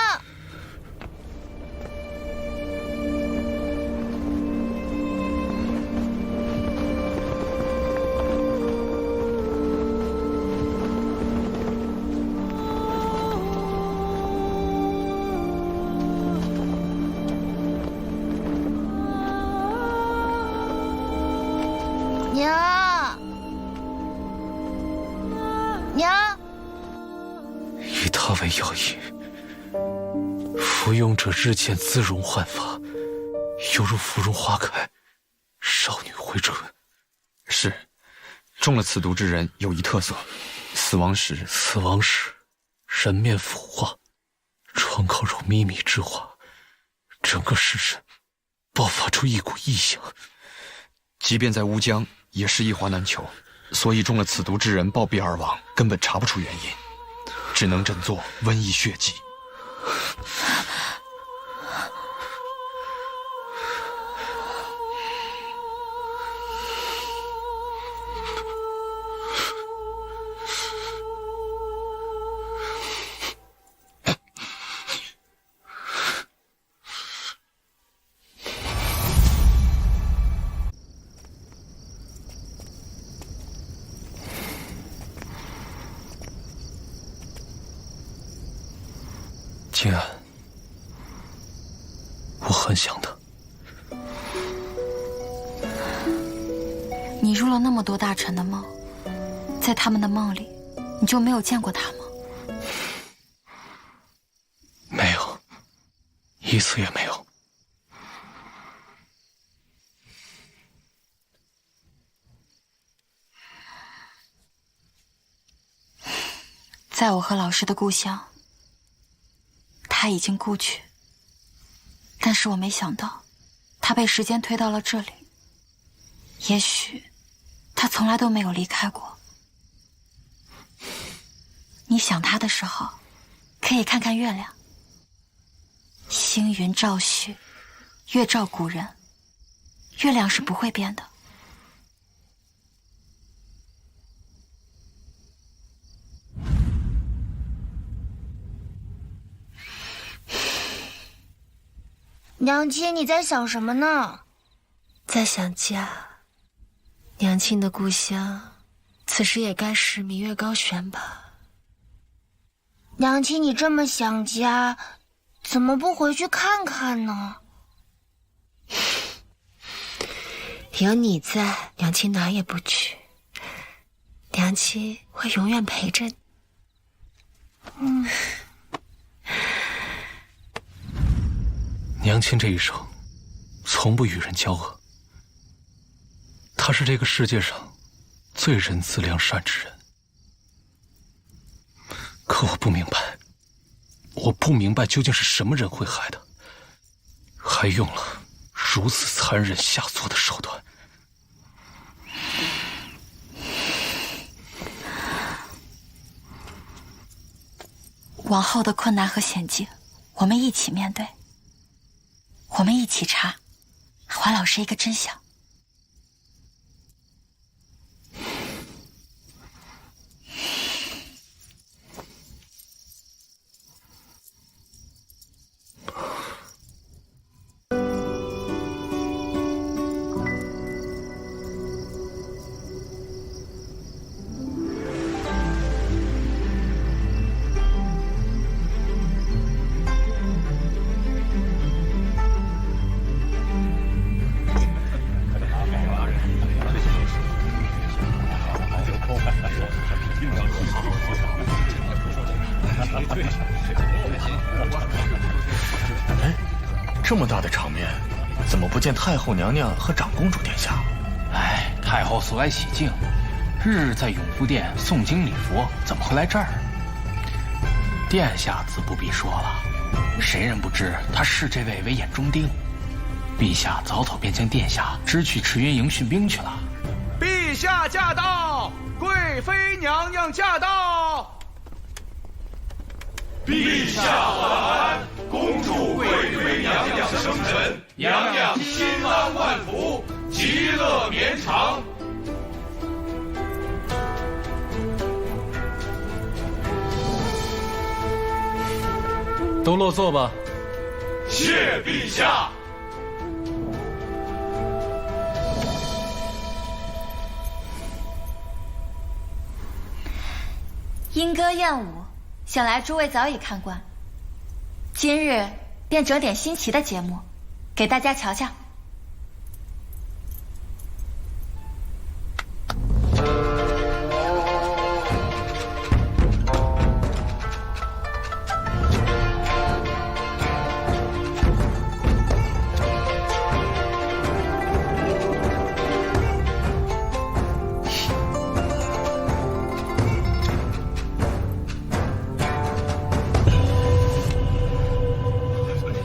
娘，以它为药引，服用者日渐姿容焕发，犹如芙蓉花开，少女回春。是，中了此毒之人有一特色，死亡时人面腐化，窗口如靡靡之花，整个尸身爆发出一股异香。即便在乌江，也是一花难求。所以中了此毒之人暴毙而亡，根本查不出原因，只能诊作瘟疫血迹。静安，我很想他。你入了那么多大臣的梦，在他们的梦里，你就没有见过他吗？没有，一次也没有。在我和老师的故乡，他已经故去，但是我没想到，他被时间推到了这里。也许，他从来都没有离开过。你想他的时候，可以看看月亮，星云照旭，月照古人，月亮是不会变的。娘亲，你在想什么呢？在想家。娘亲的故乡，此时也该是明月高悬吧。娘亲，你这么想家，怎么不回去看看呢？有你在，娘亲哪也不去。娘亲会永远陪着你。娘亲这一生，从不与人交恶。她是这个世界上最仁慈良善之人。可我不明白究竟是什么人会害她，还用了如此残忍下作的手段。往后的困难和险境，我们一起面对，我们一起查，还老师一个真相。哎，这么大的场面，怎么不见太后娘娘和长公主殿下？哎，太后所爱喜静，日日在永福殿诵经礼佛，怎么会来这儿？殿下自不必说了，谁人不知他视这位为眼中钉？陛下早早便将殿下支去赤云营训兵去了。陛下驾到，贵妃娘娘驾到。陛下晚安，恭祝贵妃娘娘生辰，娘娘心安万福，吉乐绵长。都落座吧。谢陛下。莺歌燕舞，想来诸位早已看惯。今日便整点新奇的节目，给大家瞧瞧。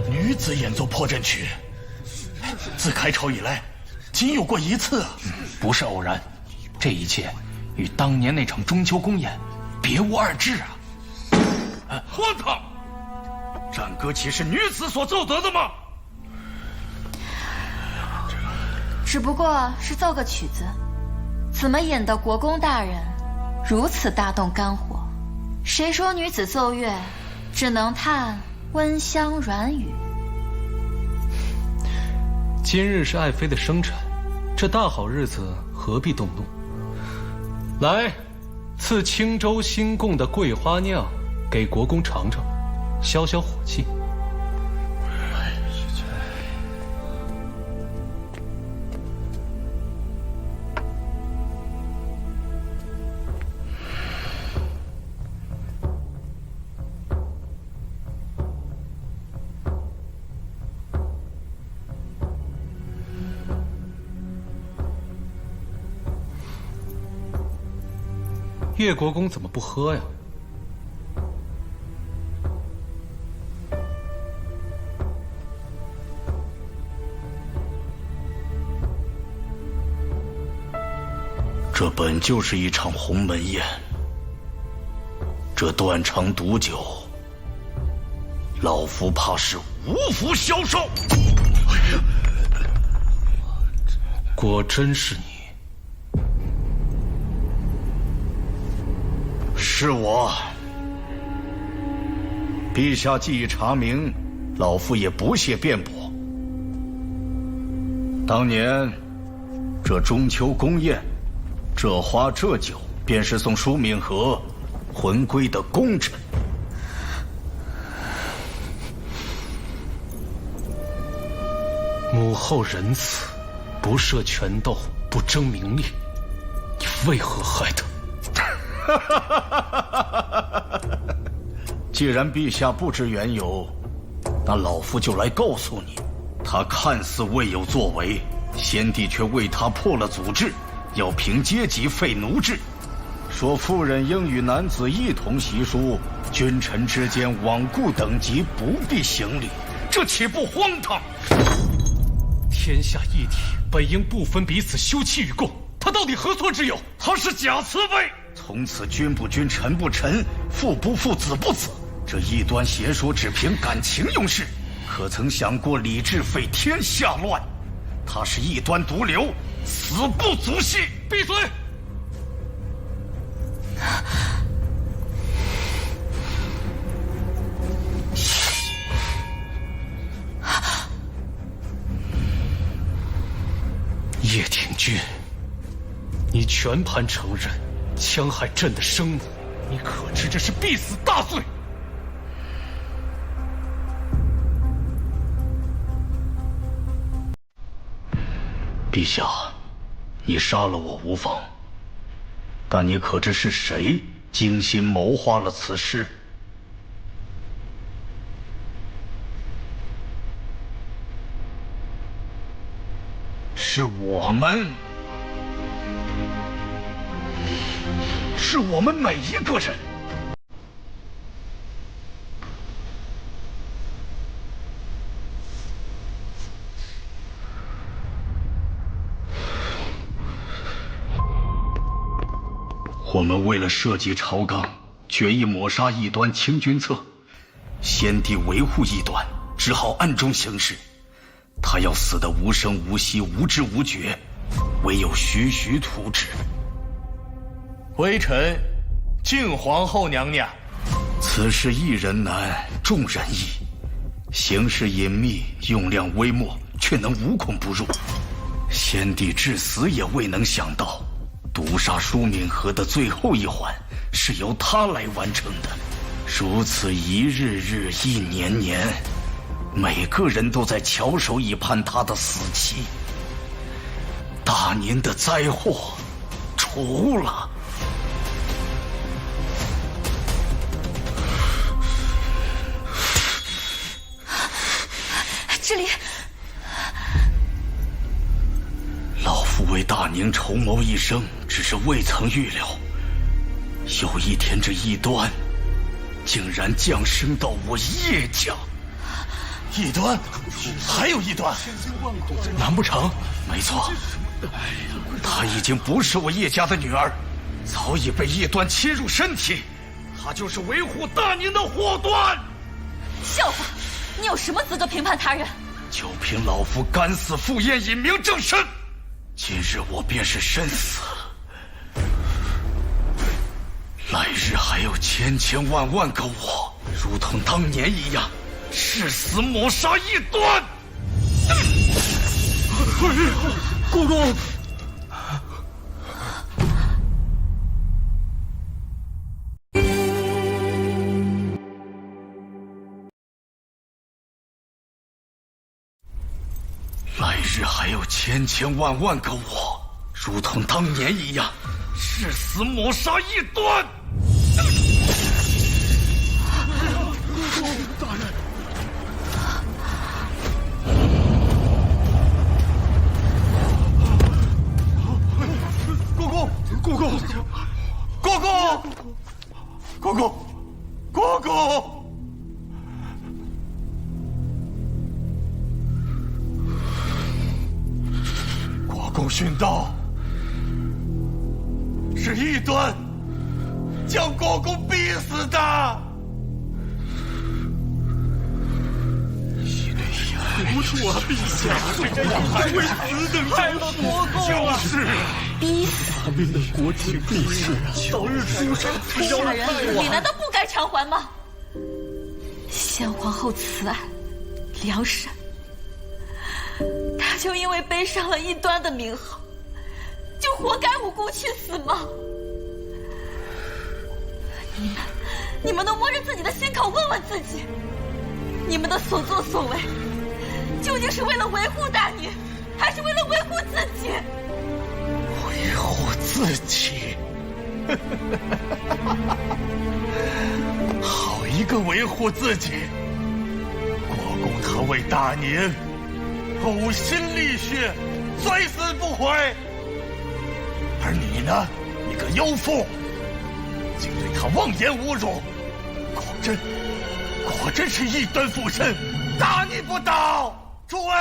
女子演奏破阵曲，自开朝以来，仅有过一次。不是偶然，这一切与当年那场中秋公演别无二致啊！荒唐！战歌岂是女子所奏得的吗？只不过是奏个曲子，怎么引得国公大人如此大动肝火？谁说女子奏乐只能叹温香软语？今日是爱妃的生辰，这大好日子何必动怒？来，赐青州新贡的桂花酿给国公尝尝，消消火气。岳国公怎么不喝呀？这本就是一场鸿门宴，这断肠毒酒，老夫怕是无福消受。果真是你？是我。陛下既已查明，老夫也不屑辩驳。当年这中秋宫宴，这花这酒，便是送舒敏和魂归的功臣。母后仁慈，不涉权斗，不争名利，你为何害他？既然陛下不知缘由，那老夫就来告诉你，他看似未有作为，先帝却为他破了祖制，要凭阶级废奴制，说妇人应与男子一同习书，君臣之间罔顾等级，不必行礼，这岂不荒唐？天下一体，本应不分彼此，休戚与共。他到底何错之有？他是假慈悲，从此君不君，臣不臣，父不父，子不子。这异端邪说只凭感情用事，可曾想过礼制废天下乱？他是异端毒瘤，死不足惜。闭嘴！叶挺君，你全盘承认戕害朕的生母，你可知这是必死大罪？陛下，你杀了我无妨，但你可知是谁精心谋划了此事？是我们，是我们每一个人。我们为了社稷朝纲，决意抹杀异端清君侧。先帝维护异端，只好暗中行事。他要死得无声无息、无知无觉，唯有徐徐图之。微臣敬皇后娘娘。此事一人难，众人易。行事隐秘，用量微末，却能无孔不入。先帝至死也未能想到，毒杀舒敏和的最后一环是由他来完成的。如此一日日，一年年，每个人都在翘首以盼他的死期。大年的灾祸除了。这里，老夫为大宁筹谋一生，只是未曾预料，有一天这异端竟然降生到我叶家。异端？还有异端？难不成？没错，她已经不是我叶家的女儿，早已被异端侵入身体。她就是维护大宁的祸端。笑话！你有什么资格评判他人？就凭老夫敢死赴宴，引名正身。今日我便是身死，来日还有千千万万个我，如同当年一样，誓死抹杀异端。国公。来日还有千千万万个我，如同当年一样，誓死抹杀异端。大人，国公，国公，国公，国公，国公。国公殉道，是异端将国公逼死的。不错啊，陛下，这还为此等害了国公啊！就是逼死大明的国庆必是早日出山，下人，你难道不该偿还吗？先皇后慈爱良善，他就因为背上了异端的名号，就活该无辜去死吗？你们都摸着自己的心口问问自己，你们的所作所为，究竟是为了维护大宁，还是为了维护自己？维护自己？好一个维护自己！国公他为大宁呕心沥血，虽死不悔。而你呢，一个妖妇，竟对他妄言侮辱，果真是异端附身，大逆不道！诸位，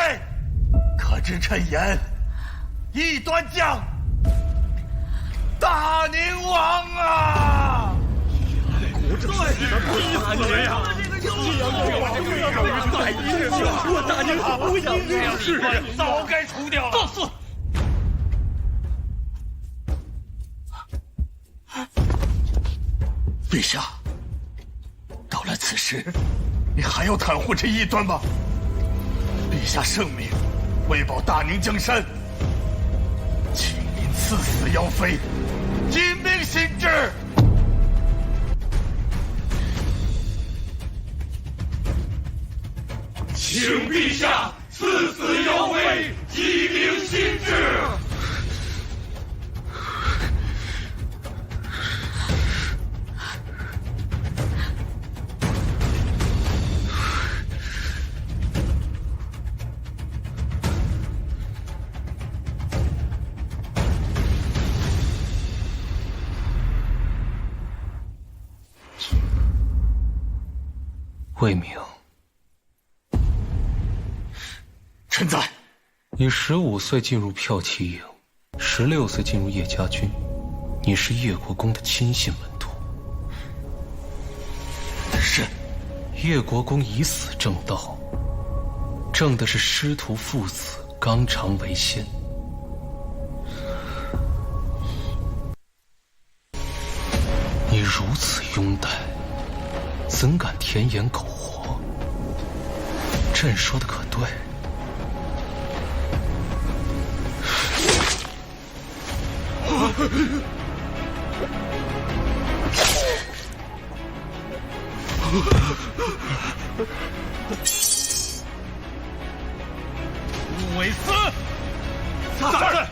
可知谶言？异端将，大宁亡啊！国政是逼死了呀！我大宁不想这样是人，早该除掉了。放肆！陛下，到了此时，你还要袒护这异端吗？陛下圣明，为保大宁江山，请您赐死妖妃，今明行之。请陛下赐死妖妃，以明心志。魏明，臣在。你15岁进入骠骑营，16岁进入叶家军，你是叶国公的亲信门徒。是。叶国公以死正道，正的是师徒父子纲常为先。你如此拥戴，怎敢甜言苟活？朕说的可对？韦斯，在任。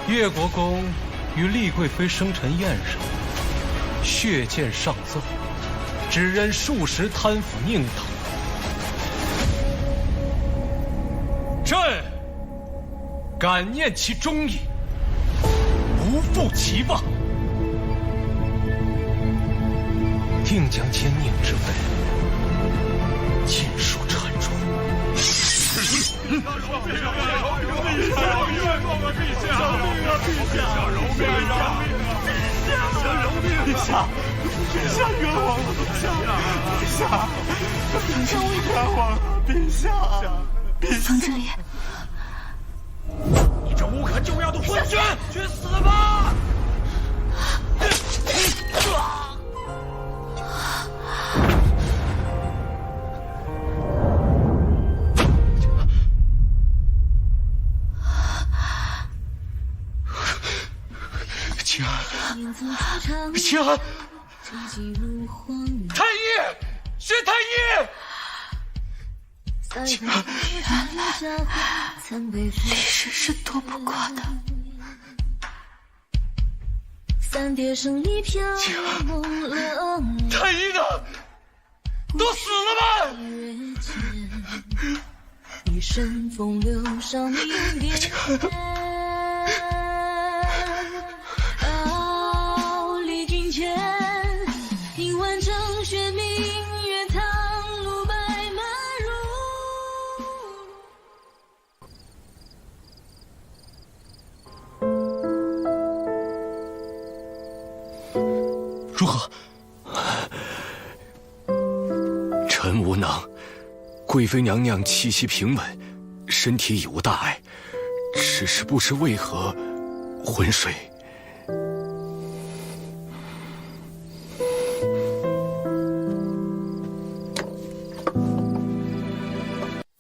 叶国公于丽贵妃生辰宴上血溅上奏，指认数十贪腐佞党。朕感念其忠义，不负其望，定将奸佞之辈尽数铲除。陛下，冤枉了！陛下！冯之礼，你这无可救药的昏君，去死吧！秦安，秦安，太医，薛太医。秦安，原来历史是躲不过的。秦安，太医呢？都死了吗？秦安。臣无能。贵妃娘娘气息平稳，身体已无大碍，只是不知为何昏睡。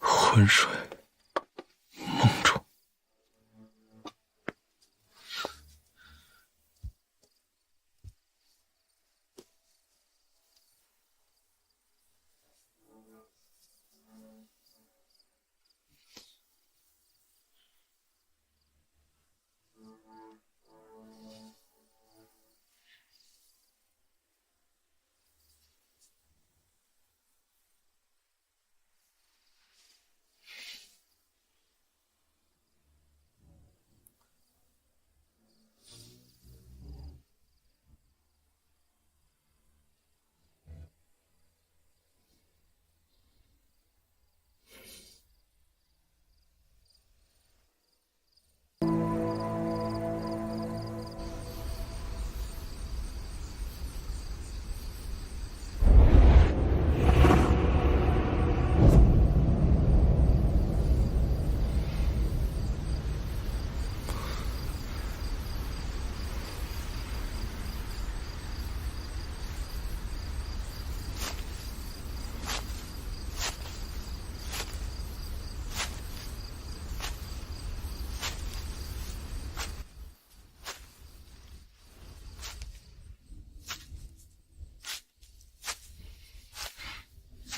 昏睡，梦中。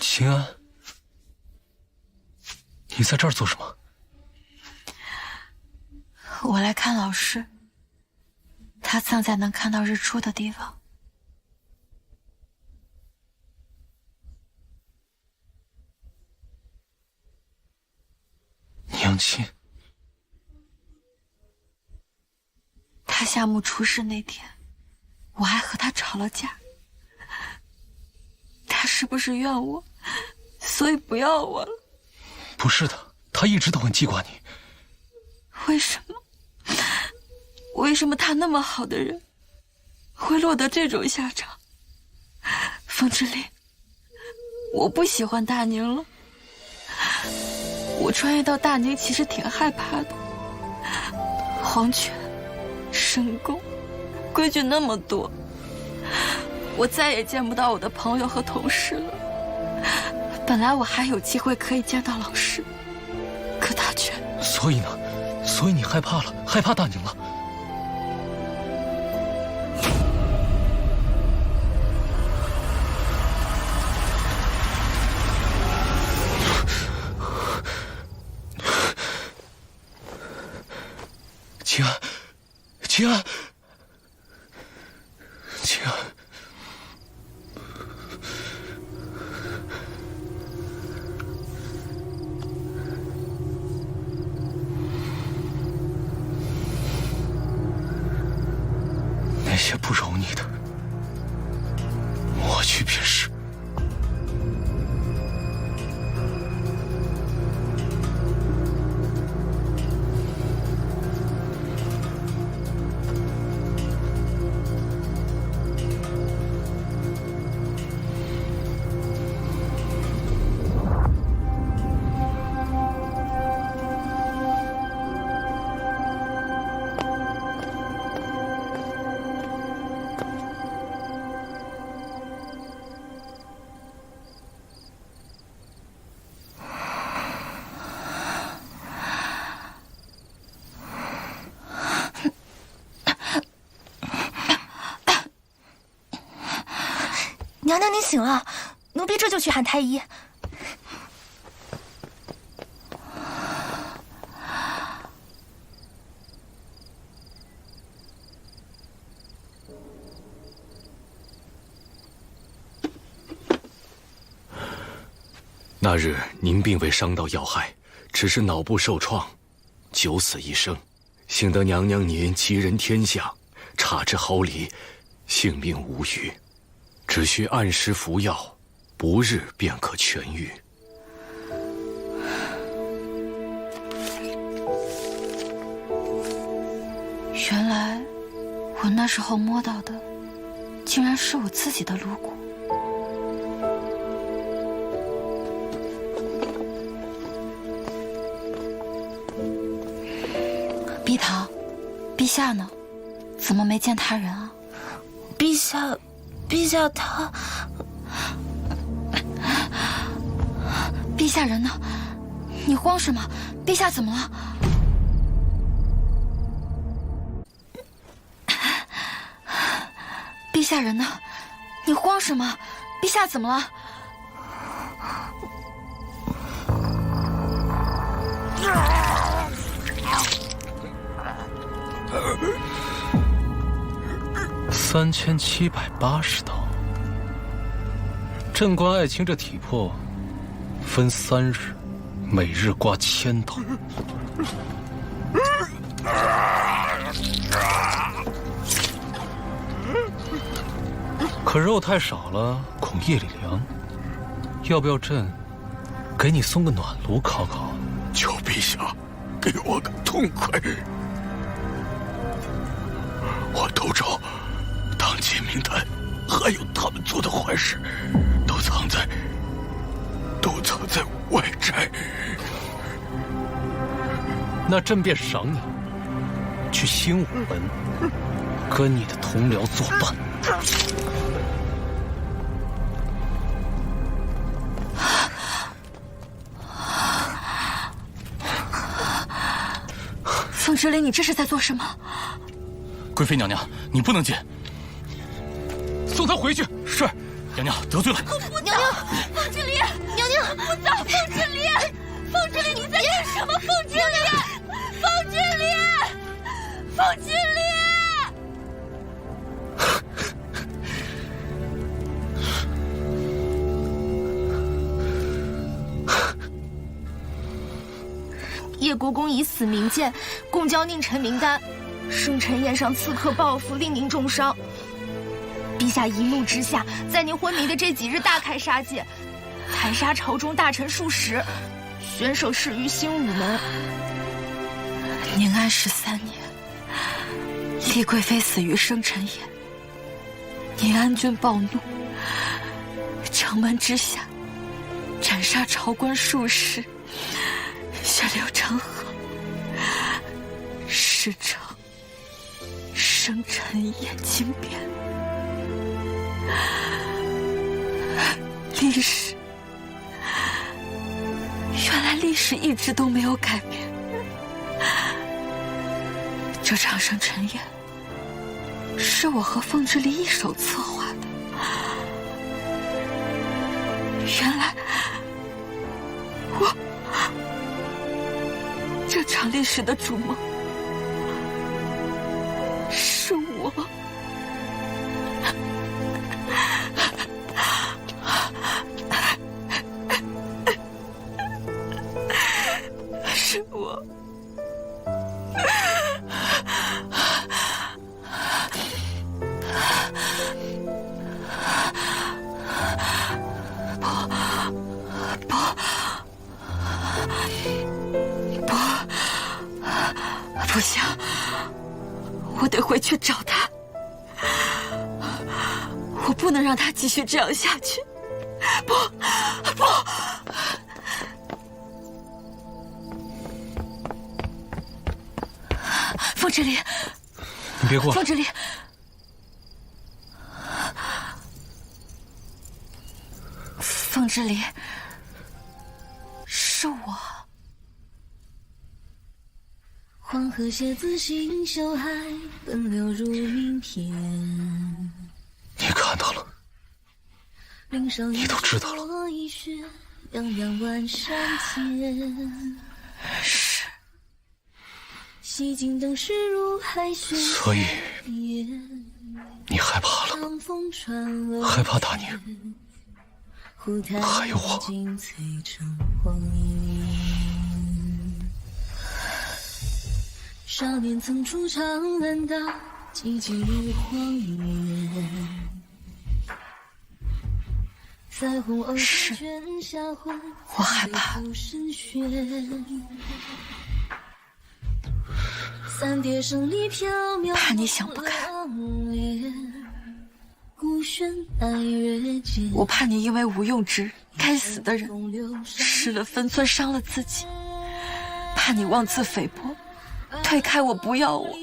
秦安，你在这儿做什么？我来看老师，他葬在能看到日出的地方。娘亲，他夏目出事那天，我还和他吵了架。他是不是怨我，所以不要我了？不是的，他一直都很记挂你。为什么？为什么他那么好的人，会落得这种下场？风之凛，我不喜欢大宁了。我穿越到大宁其实挺害怕的，黄泉、深宫，规矩那么多。我再也见不到我的朋友和同事了。本来我还有机会可以见到老师，可他却……所以呢？所以你害怕了，害怕大宁了。秦安，秦安，秦安。那些不容你的，我去便是。娘娘，您醒了，奴婢这就去喊太医。那日您并未伤到要害，只是脑部受创，九死一生，幸得娘娘您吉人天相，差之毫厘，性命无虞。只需按时服药，不日便可痊愈。原来我那时候摸到的，竟然是我自己的颅骨。下呢？怎么没见他人啊？陛下他……陛下人呢？你慌什么？陛下怎么了？陛下人呢？你慌什么？陛下怎么了？3780刀。朕观爱卿这体魄，分3日，每日刮1000刀。可肉太少了，恐夜里凉。要不要朕给你送个暖炉烤烤？求陛下给我个痛快！我都知道当今名单还有他们做的坏事，都藏在外寨。那朕便赏你去新武门，跟你的同僚作伴。凤之琳，你这是在做什么？贵妃娘娘，你不能进，送她回去。是，娘娘得罪了。娘娘，凤之琳，娘娘不走，凤之琳，凤之琳，你在干什么？凤之琳，凤之琳，凤之琳。叶国公以死明谏，共交佞臣名单，生辰宴上刺客报复，令您重伤。陛下一怒之下，在您昏迷的这几日大开杀戒，残杀朝中大臣数十，悬首示于新武门。宁安13年，丽贵妃死于生辰宴，宁安郡暴怒，城门之下斩杀朝官数十，血流成河，史称生辰宴惊变。历史，原来历史一直都没有改变。这场生辰宴是我和凤之琳一手策划的。原来这场历史的主谋是我。是我。不行，我得回去找他。我不能让他继续这样下去。不。凤之琳，你别过来。凤之琳，凤之琳，是我。黄河鞋子行修海，奔流如明天。你看到了，你都知道了。洋洋万山间。是。西京灯饰如海雪。所以你害怕了，害怕大宁，还有我。少年曾出长安道，寂静如荒原。彩虹偶是，我害怕。三叠胜利缥缈，怕你想不开。我怕你因为无用之人，该死的人失了分寸，伤了自己。怕你妄自菲薄，推开我，不要我。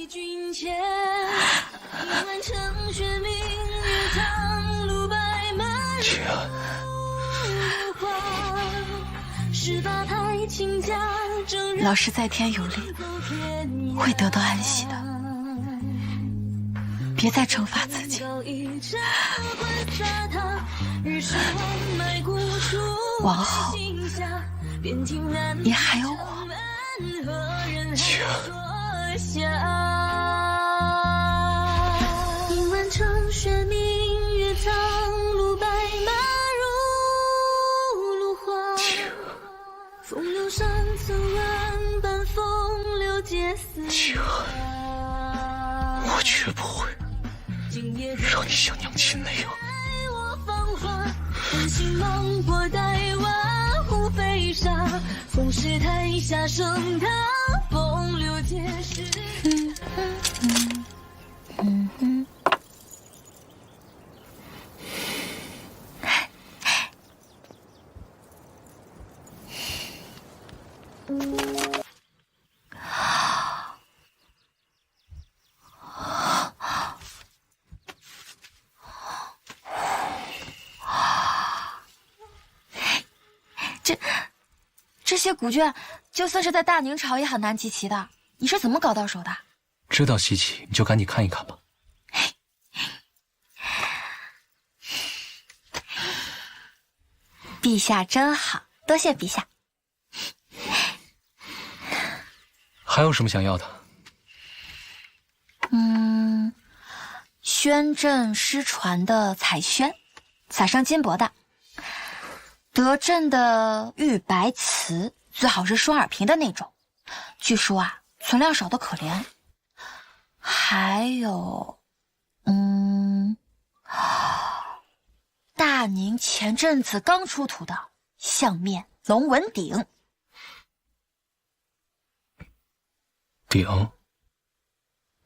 老师在天有灵，会得到安息的。别再惩罚自己。往后，你还有我。姐。映满城雪，明月苍鹭，白马如芦花。风流山村万般风流皆似姐，我绝不会让你像娘亲那样。本性芒果待万户飞沙，风势台下盛唐，风流皆是。这些古卷，就算是在大宁朝也很难集齐的。你是怎么搞到手的？知道稀奇，你就赶紧看一看吧。陛下真好，多谢陛下。还有什么想要的？宣朕失传的彩宣，撒上金箔的。德政的玉白瓷，最好是双耳屏的那种，据说啊，存量少得可怜。还有，大宁前阵子刚出土的相面龙纹鼎。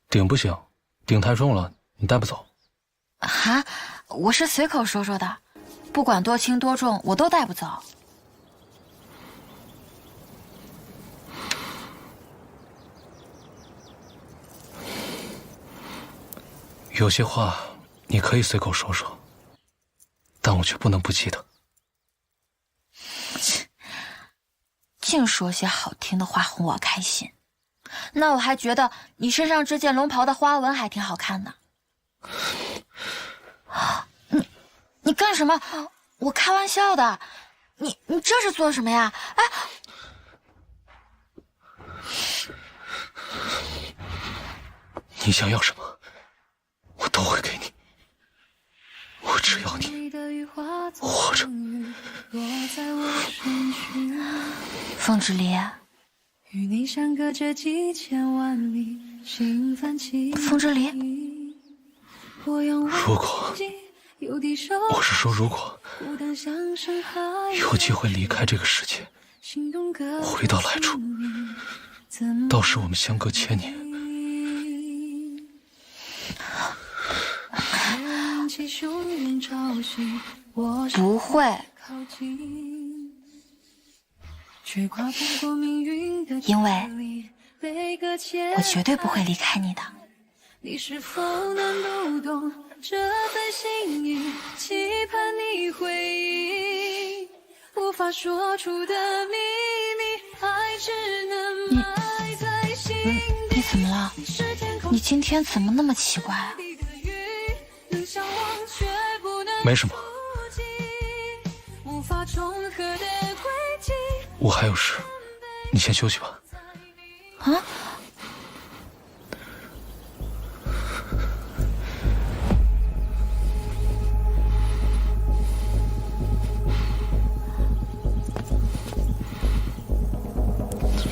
鼎不行，鼎太重了，你带不走。啊，我是随口说说的。不管多轻多重，我都带不走。有些话你可以随口说说，但我却不能不记得。净说些好听的话哄我开心，那我还觉得你身上这件龙袍的花纹还挺好看的。你干什么？我开玩笑的。你这是做什么呀？哎，你想要什么，我都会给你。我只要你活着。风之离，与你相隔着几千万里，心泛起。风之离，如果。我是说，如果有机会离开这个世界，回到来处，到时我们相隔千年。不会，因为我绝对不会离开你的。你是否能读懂这份心意，期盼你回应，无法说出的秘密，爱只能埋在心底。你怎么了？你今天怎么那么奇怪啊？没什么，我还有事，你先休息吧。啊？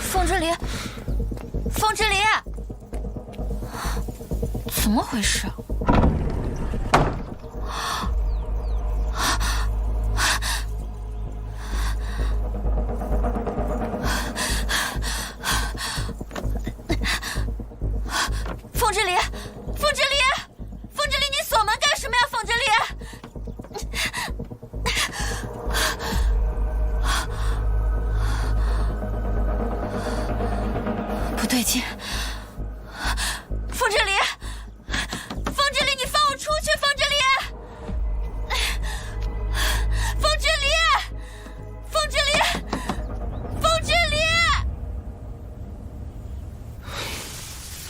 凤之离，凤之离，怎么回事？凤之离，凤之离，凤之离，你锁门干什么呀？凤之离！不对劲，凤之离，凤之离，你放我出去！凤之离，凤之离，凤之离，凤之离。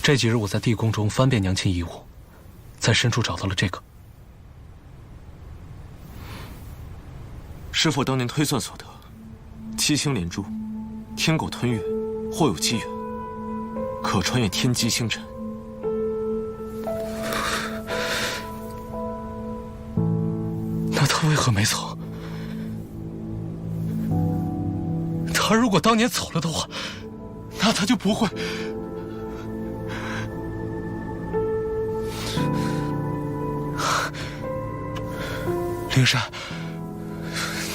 这几日我在地宫中翻遍娘亲遗物，在深处找到了这个。师父当年推算所得，七星连珠，天狗吞月，或有机缘，可穿越天机星辰。那他为何没走？他如果当年走了的话，那他就不会。灵山，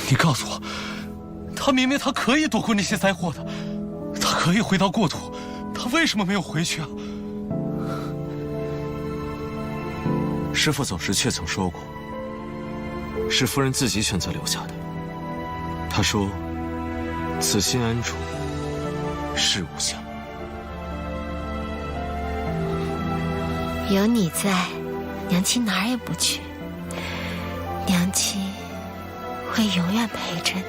你告诉我，他明明可以躲过那些灾祸的，他可以回到故土，他为什么没有回去啊？师父走时却曾说过，是夫人自己选择留下的。他说：“此心安处，事无相。”有你在，娘亲哪儿也不去。娘亲会永远陪着你。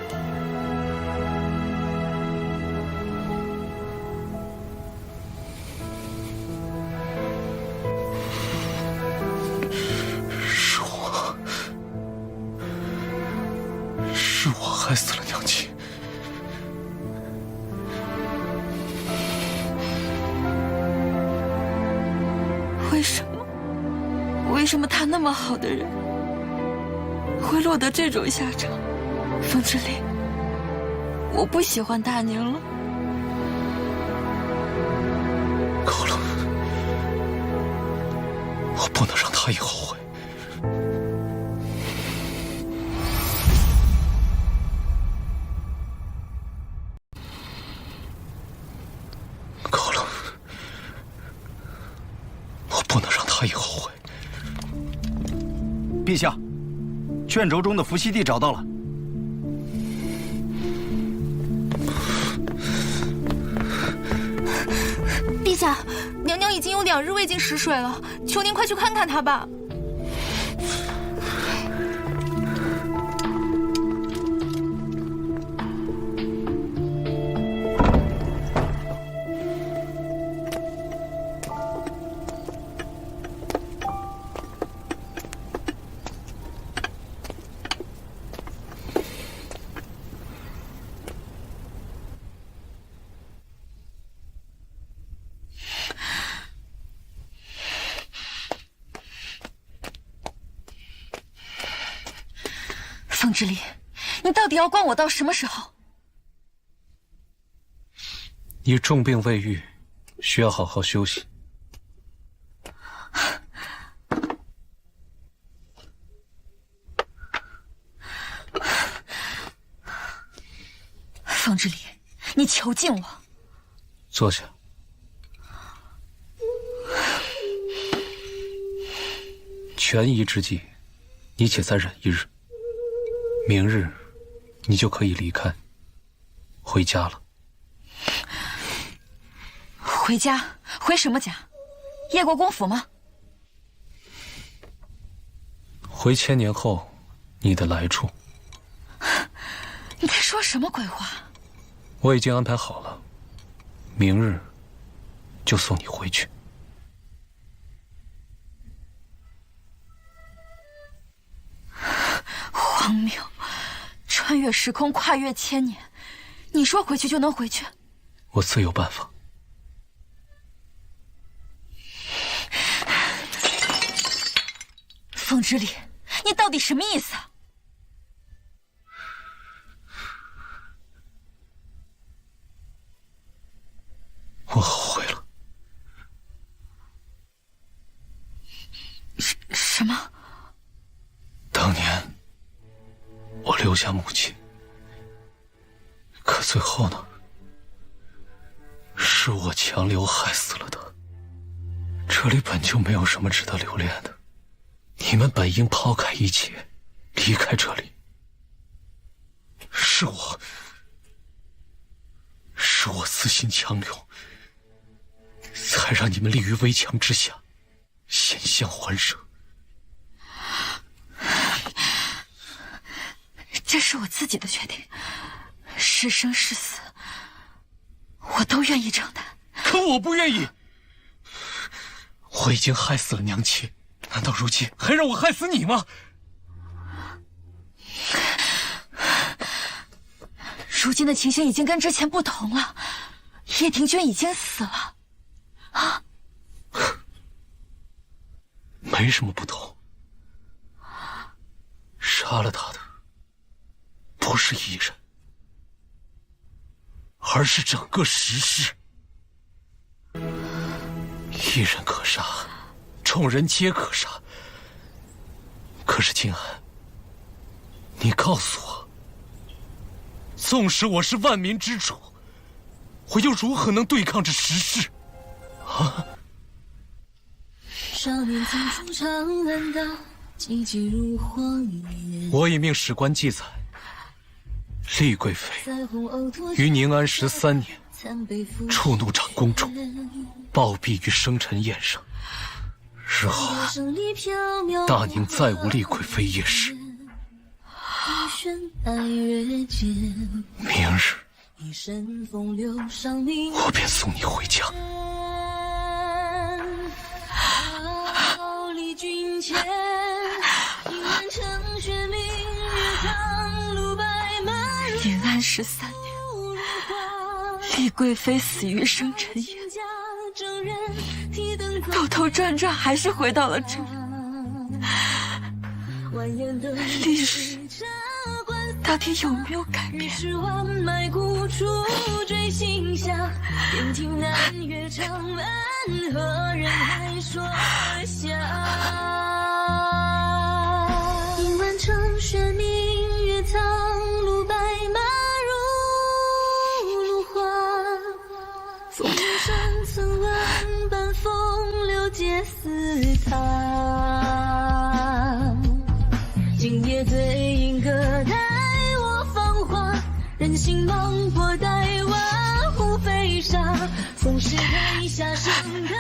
是我害死了娘亲。为什么他那么好的人会落得这种下场？风之灵，我不喜欢大宁了。够了，我不能让他也后悔。够了，我不能让他也后悔。陛下，卷轴中的伏羲地找到了。陛下，娘娘已经有2日未进食水了，求您快去看看她吧。风之力，你到底要关我到什么时候？你重病未愈，需要好好休息。风之力，你囚禁我。坐下。权宜之计，你且再忍1日。明日，你就可以离开，回家了。回家？回什么家？叶国公府吗？回1000年后你的来处。你在说什么鬼话？我已经安排好了，明日就送你回去。荒谬！穿越时空，跨越1000年，你说回去就能回去？我自有办法。风之力，你到底什么意思啊？我后悔了。什么？当年我留下母亲，可最后呢，是我强留害死了她。这里本就没有什么值得留恋的，你们本应抛开一切，离开这里。是我私心强留，才让你们立于危墙之下，险象环生。这是我自己的决定，是生是死，我都愿意承担。可我不愿意。我已经害死了娘亲，难道如今还让我害死你吗？如今的情形已经跟之前不同了，叶庭娟已经死了。啊，没什么不同。杀了他的不是一人，而是整个石室。一人可杀，众人皆可杀。可是静安，你告诉我，纵使我是万民之主，我又如何能对抗这石室？啊！少年曾出长安道，寂寂如荒野。我已命史官记载，丽贵妃于宁安13年，触怒长公主，暴毙于生辰宴上。日后大宁再无丽贵妃一事。明日我便送你回家。君前，迎安城雪明月苍鹭白马。宁安13年，丽贵妃死于生辰宴，兜兜转转还是回到了这里。历史到底有没有改变？何人还说笑？迎完城雪明月苍鹭白马如花。风山曾万般风流皆似他。今夜醉饮歌待我芳华，人心茫博待瓦湖飞沙。风是台下盛的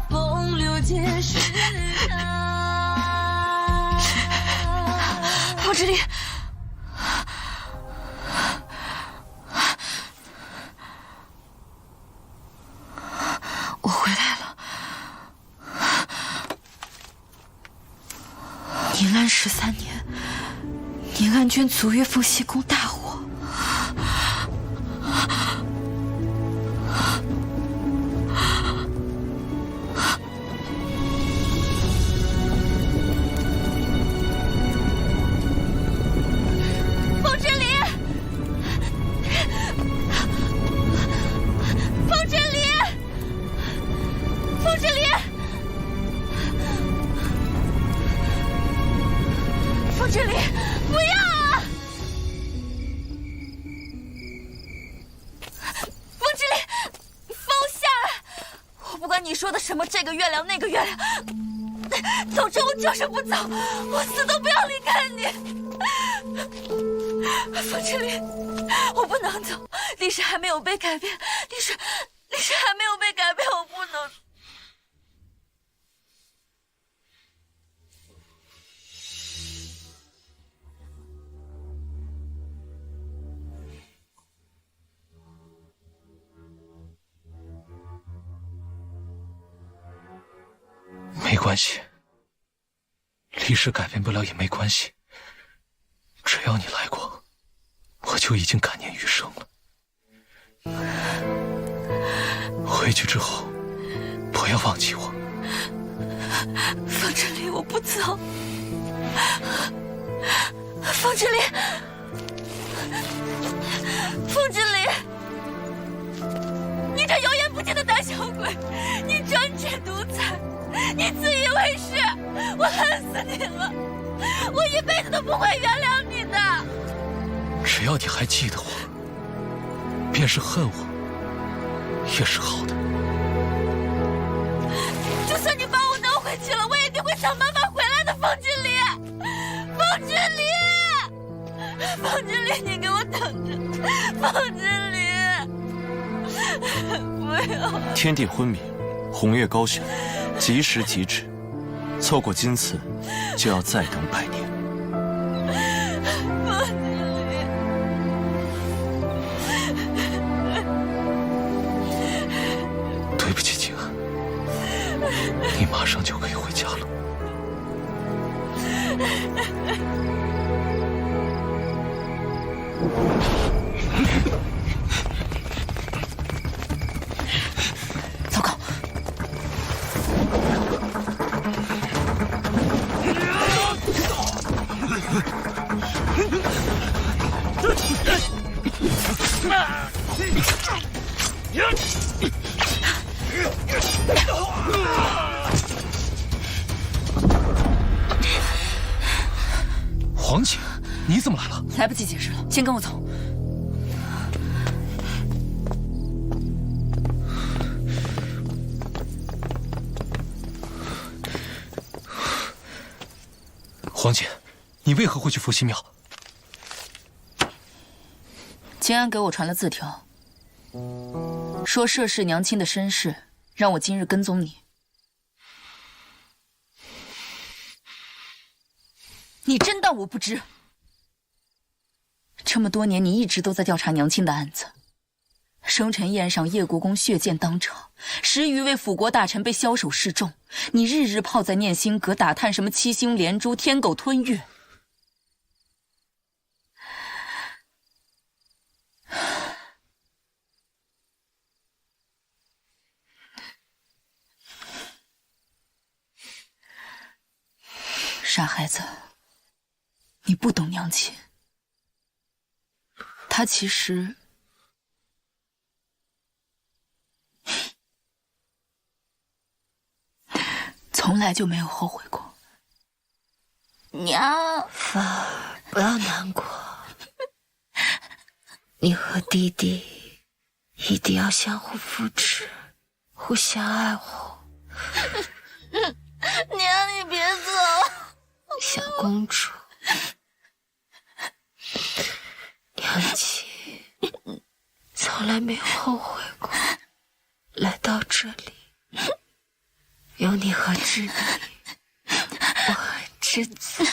风流皆是他。方之礼，我回来了。宁安13年，宁安君卒于凤栖宫大火。这个月亮那个月亮，总之我就是不走，我死都不要离开你。风之礼，我不能走，历史还没有被改变，历史还没有被改变，我不能。没关系，历史改变不了也没关系，只要你来过，我就已经感念余生了。回去之后，不要忘记我。风之礼，我不走。风之礼，风之礼，你这油盐不进的胆小鬼，你专制独裁。你自以为是，我恨死你了！我一辈子都不会原谅你的。只要你还记得我，便是恨我，也是好的。就算你把我弄回去了，我也一定会想办法回来的，风之礼，风之礼，风之礼，你给我等着，风之礼，不要！天地昏明，红月高悬。及时即止，错过今次，就要再等100年。对不起，静安，你慢马上就可以回家了。糟糕！黄姐，你怎么来了？来不及解释了，先跟我走。黄姐，你为何会去伏羲庙？金安给我传了字条，说涉世娘亲的身世，让我今日跟踪你。你真当我不知？这么多年，你一直都在调查娘亲的案子。生辰宴上，叶国公血溅当场，10余位辅国大臣被枭首示众。你日日泡在念心阁，打探什么七星连珠、天狗吞月。傻孩子，你不懂娘亲。她其实从来就没有后悔过。娘，芳儿，不要难过，你和弟弟一定要相互扶持，互相爱护。娘，你别走。小公主，娘亲从来没有后悔过来到这里。有你和知你，我和知子。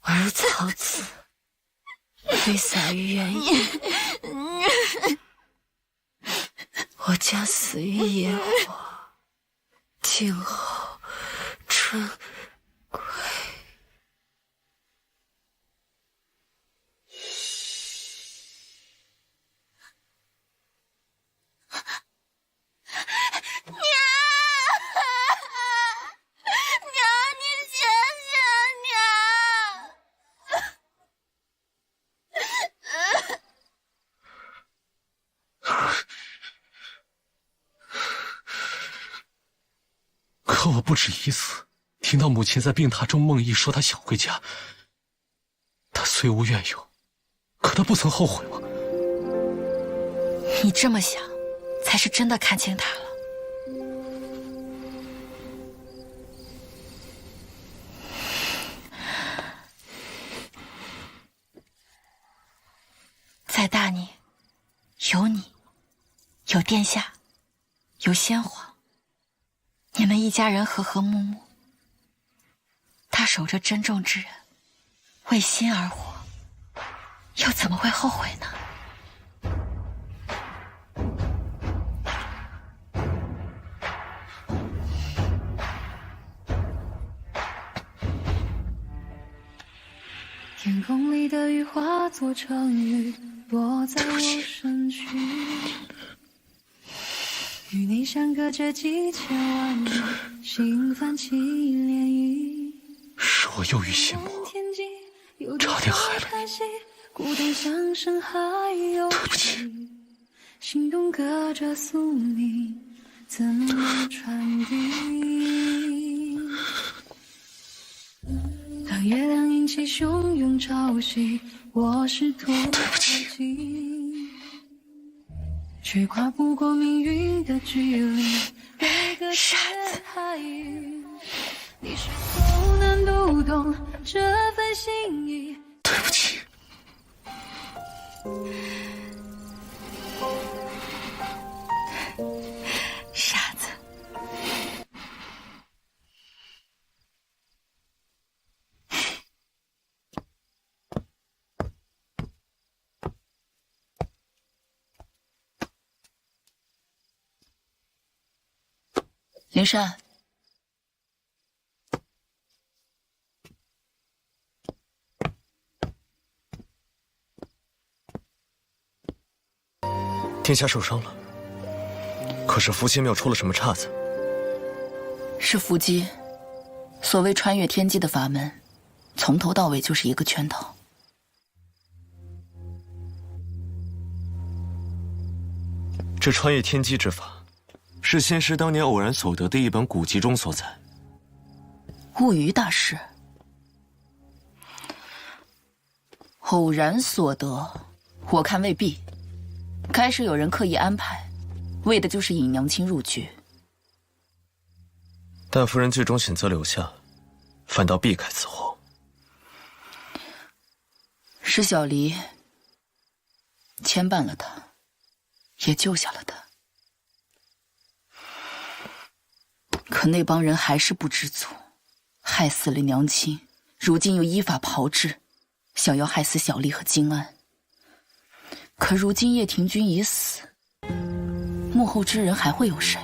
我儿曹子挥洒于原野，我将死于野火，静候春归。可我不止一次听到母亲在病榻中梦呓说她想回家。她虽无怨尤，可她不曾后悔吗？你这么想，才是真的看清她了。在大宁，有你，有殿下，有先皇，你们一家人和和睦睦。他守着珍重之人，为心而活，又怎么会后悔呢？天空里的雨化作成雨，落在我身躯。与你相隔着几千万里，心泛起涟漪。是我忧于心魔，差点害了你。孤单像深海有水，心动隔着宿命，怎么传递？当月亮引起汹涌潮汐，我试图靠近，却跨不过命运的距离。每个夜海域，你是否能读懂这份心意？对不起。傻子。灵珊，殿下受伤了，可是伏羲庙出了什么岔子？是伏击。所谓穿越天机的法门，从头到尾就是一个圈套。这穿越天机之法，是仙师当年偶然所得的一本古籍中所载。物语大师，偶然所得，我看未必。该是有人刻意安排，为的就是引娘亲入局。但夫人最终选择留下，反倒避开此祸。是小离牵绊了他，也救下了他。可那帮人还是不知足，害死了娘亲，如今又依法炮制，想要害死小丽和金安。可如今叶庭君已死，幕后之人还会有谁？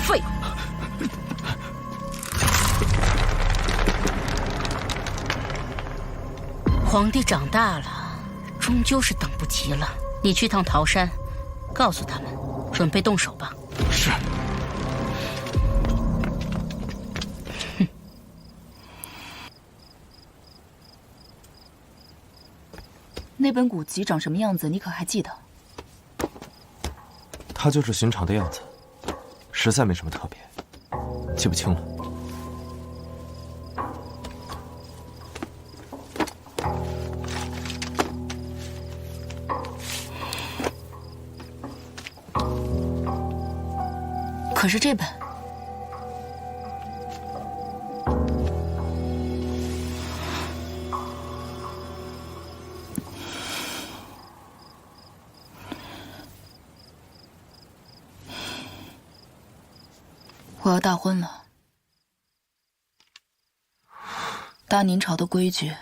废物！皇帝长大了，终究是等不及了。你去趟桃山，告诉他们，准备动手吧。是。那本古籍长什么样子，你可还记得？它就是寻常的样子，实在没什么特别，记不清了。可是这本，我要大婚了。大宁朝的规矩，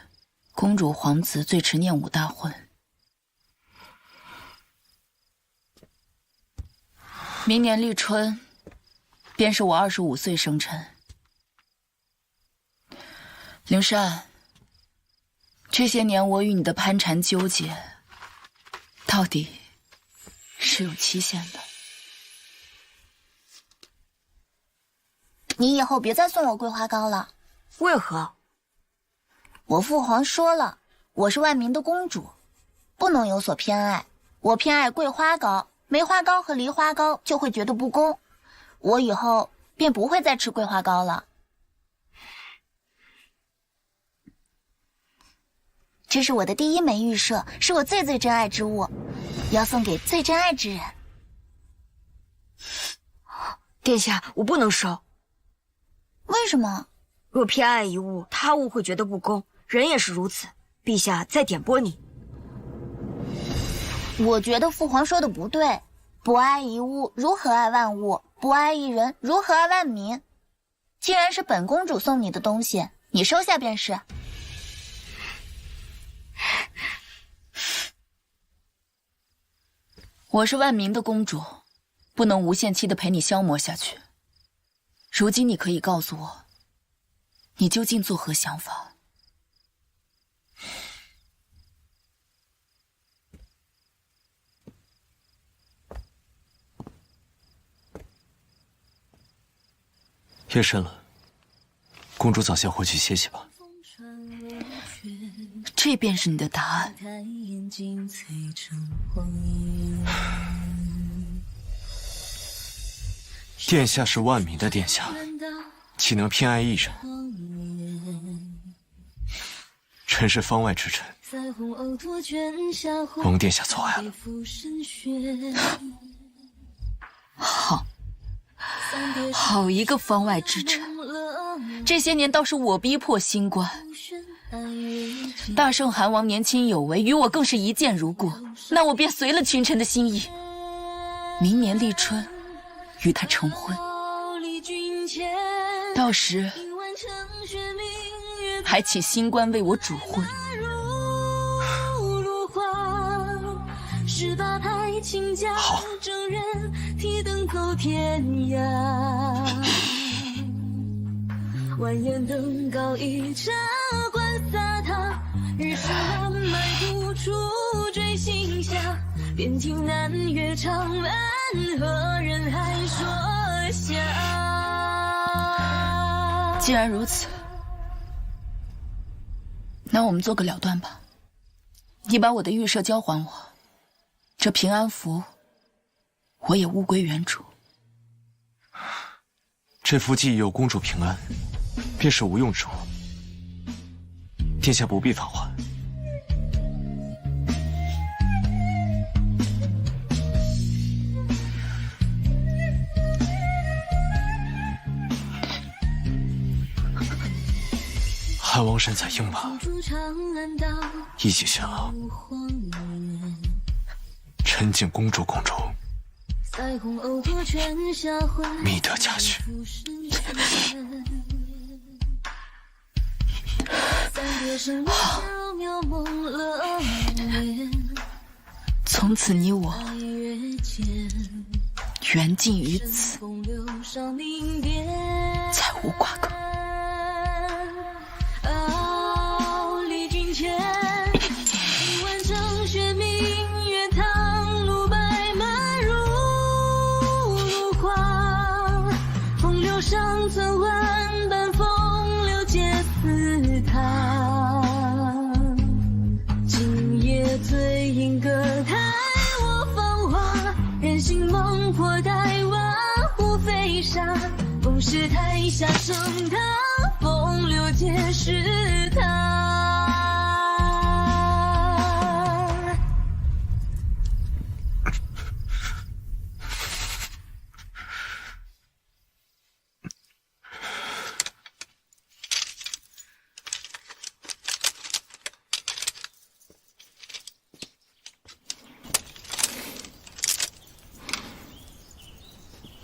公主皇子最迟念武大婚。明年立春，便是我25岁生辰。灵珊，这些年我与你的攀缠纠结，到底是有期限的。你以后别再送我桂花糕了。为何？我父皇说了，我是万民的公主，不能有所偏爱。我偏爱桂花糕，梅花糕和梨花糕就会觉得不公。我以后便不会再吃桂花糕了。这是我的第一枚玉舍，是我最珍爱之物，要送给最珍爱之人。殿下，我不能收。为什么？若偏爱一物，他物会觉得不公，人也是如此。陛下再点拨你。我觉得父皇说的不对，不爱一物，如何爱万物？不爱一人，如何爱万民？既然是本公主送你的东西，你收下便是。我是万民的公主，不能无限期的陪你消磨下去。如今你可以告诉我，你究竟作何想法？夜深了，公主早些回去歇息吧。这便是你的答案。殿下是万民的殿下，岂能偏爱一人？臣是方外之臣，蒙殿下错爱了。好一个方外之臣！这些年倒是我逼迫新官。大圣韩王年轻有为，与我更是一见如故，那我便随了群臣的心意，明年立春与他成婚。到时还请新官为我主婚。18拍亲家证人，提灯走天涯。蜿蜒登高一茶观洒榻，日是蓝埋独处追星霞。便听南岳长安和人海说下。既然如此，那我们做个了断吧。你把我的玉舍交还我，这平安符我也物归原主。这符既已有公主平安，便是无用之物，殿下不必返还。汉王身在鹰马，一起下沉浸公主宫中，觅得佳婿。好，从此你我缘尽于此，再无瓜葛。上曾万般风流皆似他，今夜醉饮歌台我芳华，人心梦破待瓦湖飞沙，风是台下盛唐，风流皆是他。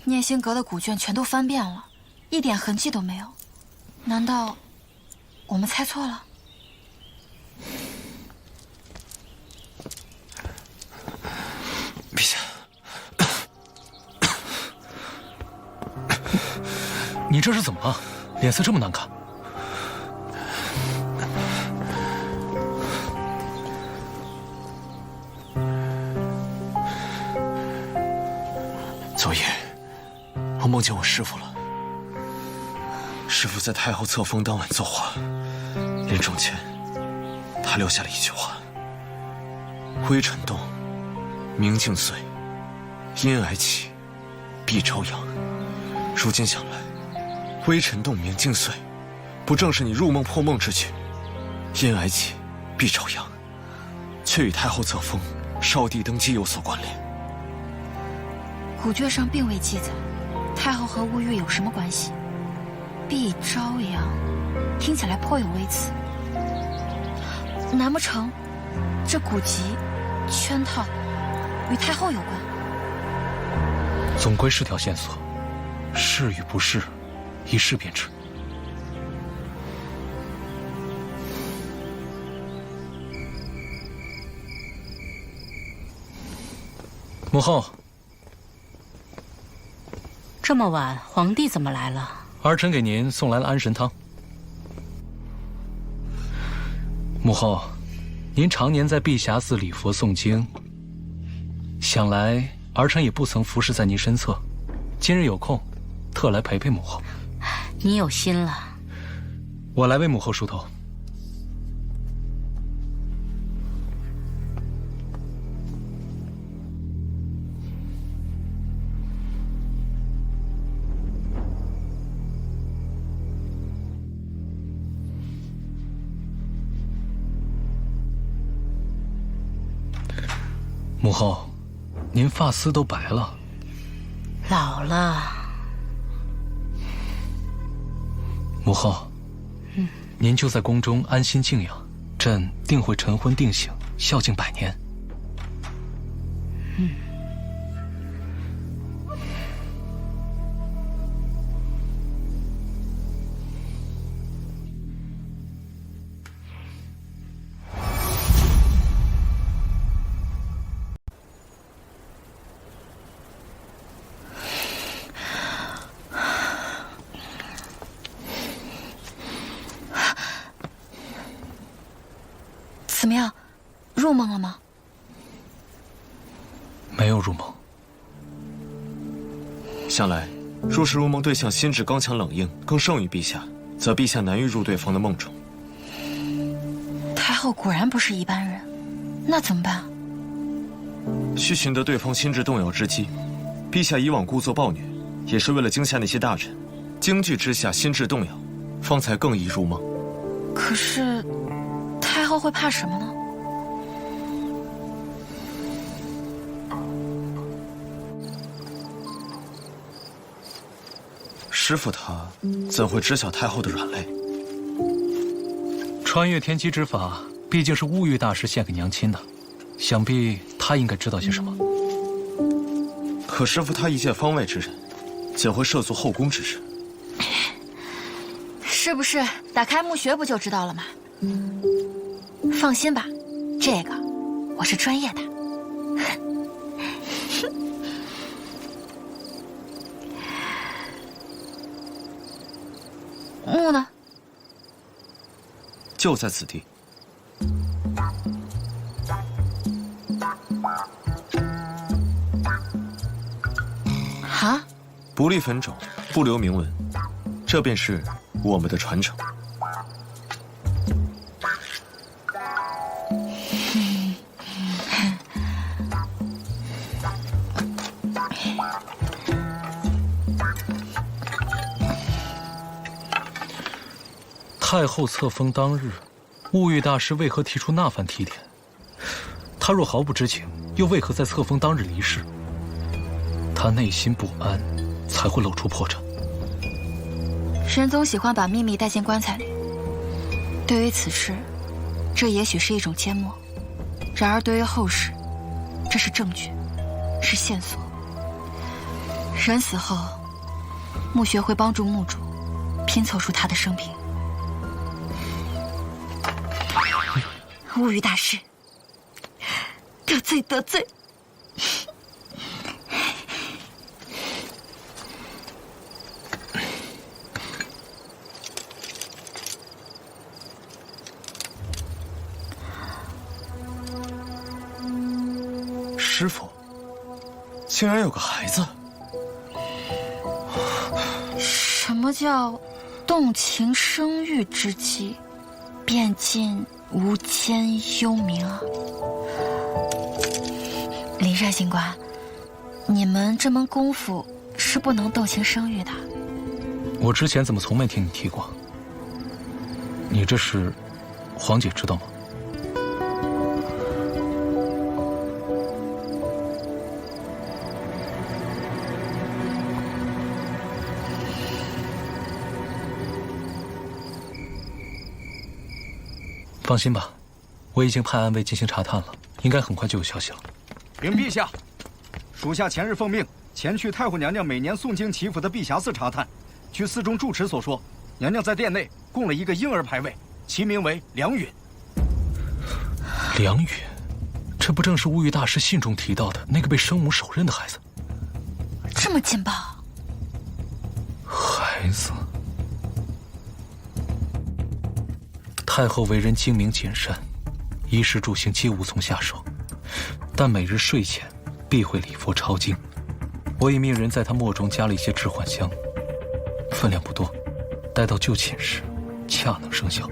念心阁的古卷全都翻遍了，一点痕迹都没有。难道我们猜错了？陛下，你这是怎么了？脸色这么难看。昨夜我梦见我师父了。师父在太后册封当晚作画，临终前他留下了一句话：微尘动，明镜碎，因癌起，必朝阳。如今想来，微尘动，明镜碎，不正是你入梦破梦之句？因癌起，必朝阳，却与太后册封、少帝登基有所关联。古卷上并未记载太后和乌玉有什么关系。必朝阳，听起来颇有微词。难不成这古籍圈套与太后有关？总归是条线索，是与不是，一试便知。母后，这么晚，皇帝怎么来了？儿臣给您送来了安神汤。母后，您常年在碧霞寺礼佛诵经，想来儿臣也不曾服侍在您身侧，今日有空，特来陪陪母后。你有心了。我来为母后梳头。母后，您发丝都白了。老了。母后，您就在宫中安心静养，朕定会晨昏定省，孝敬100年。梦了吗？没有入梦。想来，若是入梦对象心智刚强冷硬，更胜于陛下，则陛下难于入对方的梦中。太后果然不是一般人，那怎么办？需寻得对方心智动摇之机。陛下以往故作暴虐，也是为了惊吓那些大臣，惊惧之下心智动摇，方才更易入梦。可是，太后会怕什么呢？师父他怎会知晓太后的软肋？穿越天机之法，毕竟是乌玉大师献给娘亲的，想必他应该知道些什么。可师父他一介方外之人，怎会涉足后宫之事？是不是打开墓穴不就知道了吗？放心吧，这个我是专业的。墓呢？就在此地。啊！不立坟冢，不留铭文，这便是我们的传承。太后册封当日，乌玉大师为何提出那番提点？他若毫不知情，又为何在册封当日离世？他内心不安，才会露出破绽。人总喜欢把秘密带进棺材里。对于此事，这也许是一种缄默；然而对于后世，这是证据，是线索。人死后，墓穴会帮助墓主拼凑出他的生平。乌玉大师，得罪得罪。师父，竟然有个孩子。什么叫动情生育之际，便尽无间幽冥啊？林善行官，你们这门功夫是不能动情生育的。我之前怎么从没听你提过？你这是，皇姐知道吗？放心吧，我已经派暗卫进行查探了，应该很快就有消息了。禀陛下，属下前日奉命前去太后娘娘每年诵经祈福的碧霞寺查探。据寺中住持所说，娘娘在殿内供了一个婴儿牌位，其名为梁允。梁允，这不正是乌玉大师信中提到的那个被生母手刃的孩子？这么劲爆！孩子。太后为人精明谨慎，衣食住行皆无从下手，但每日睡前必会礼佛抄经。我已命人在她墨中加了一些致幻香，分量不多，待到就寝时恰能生效。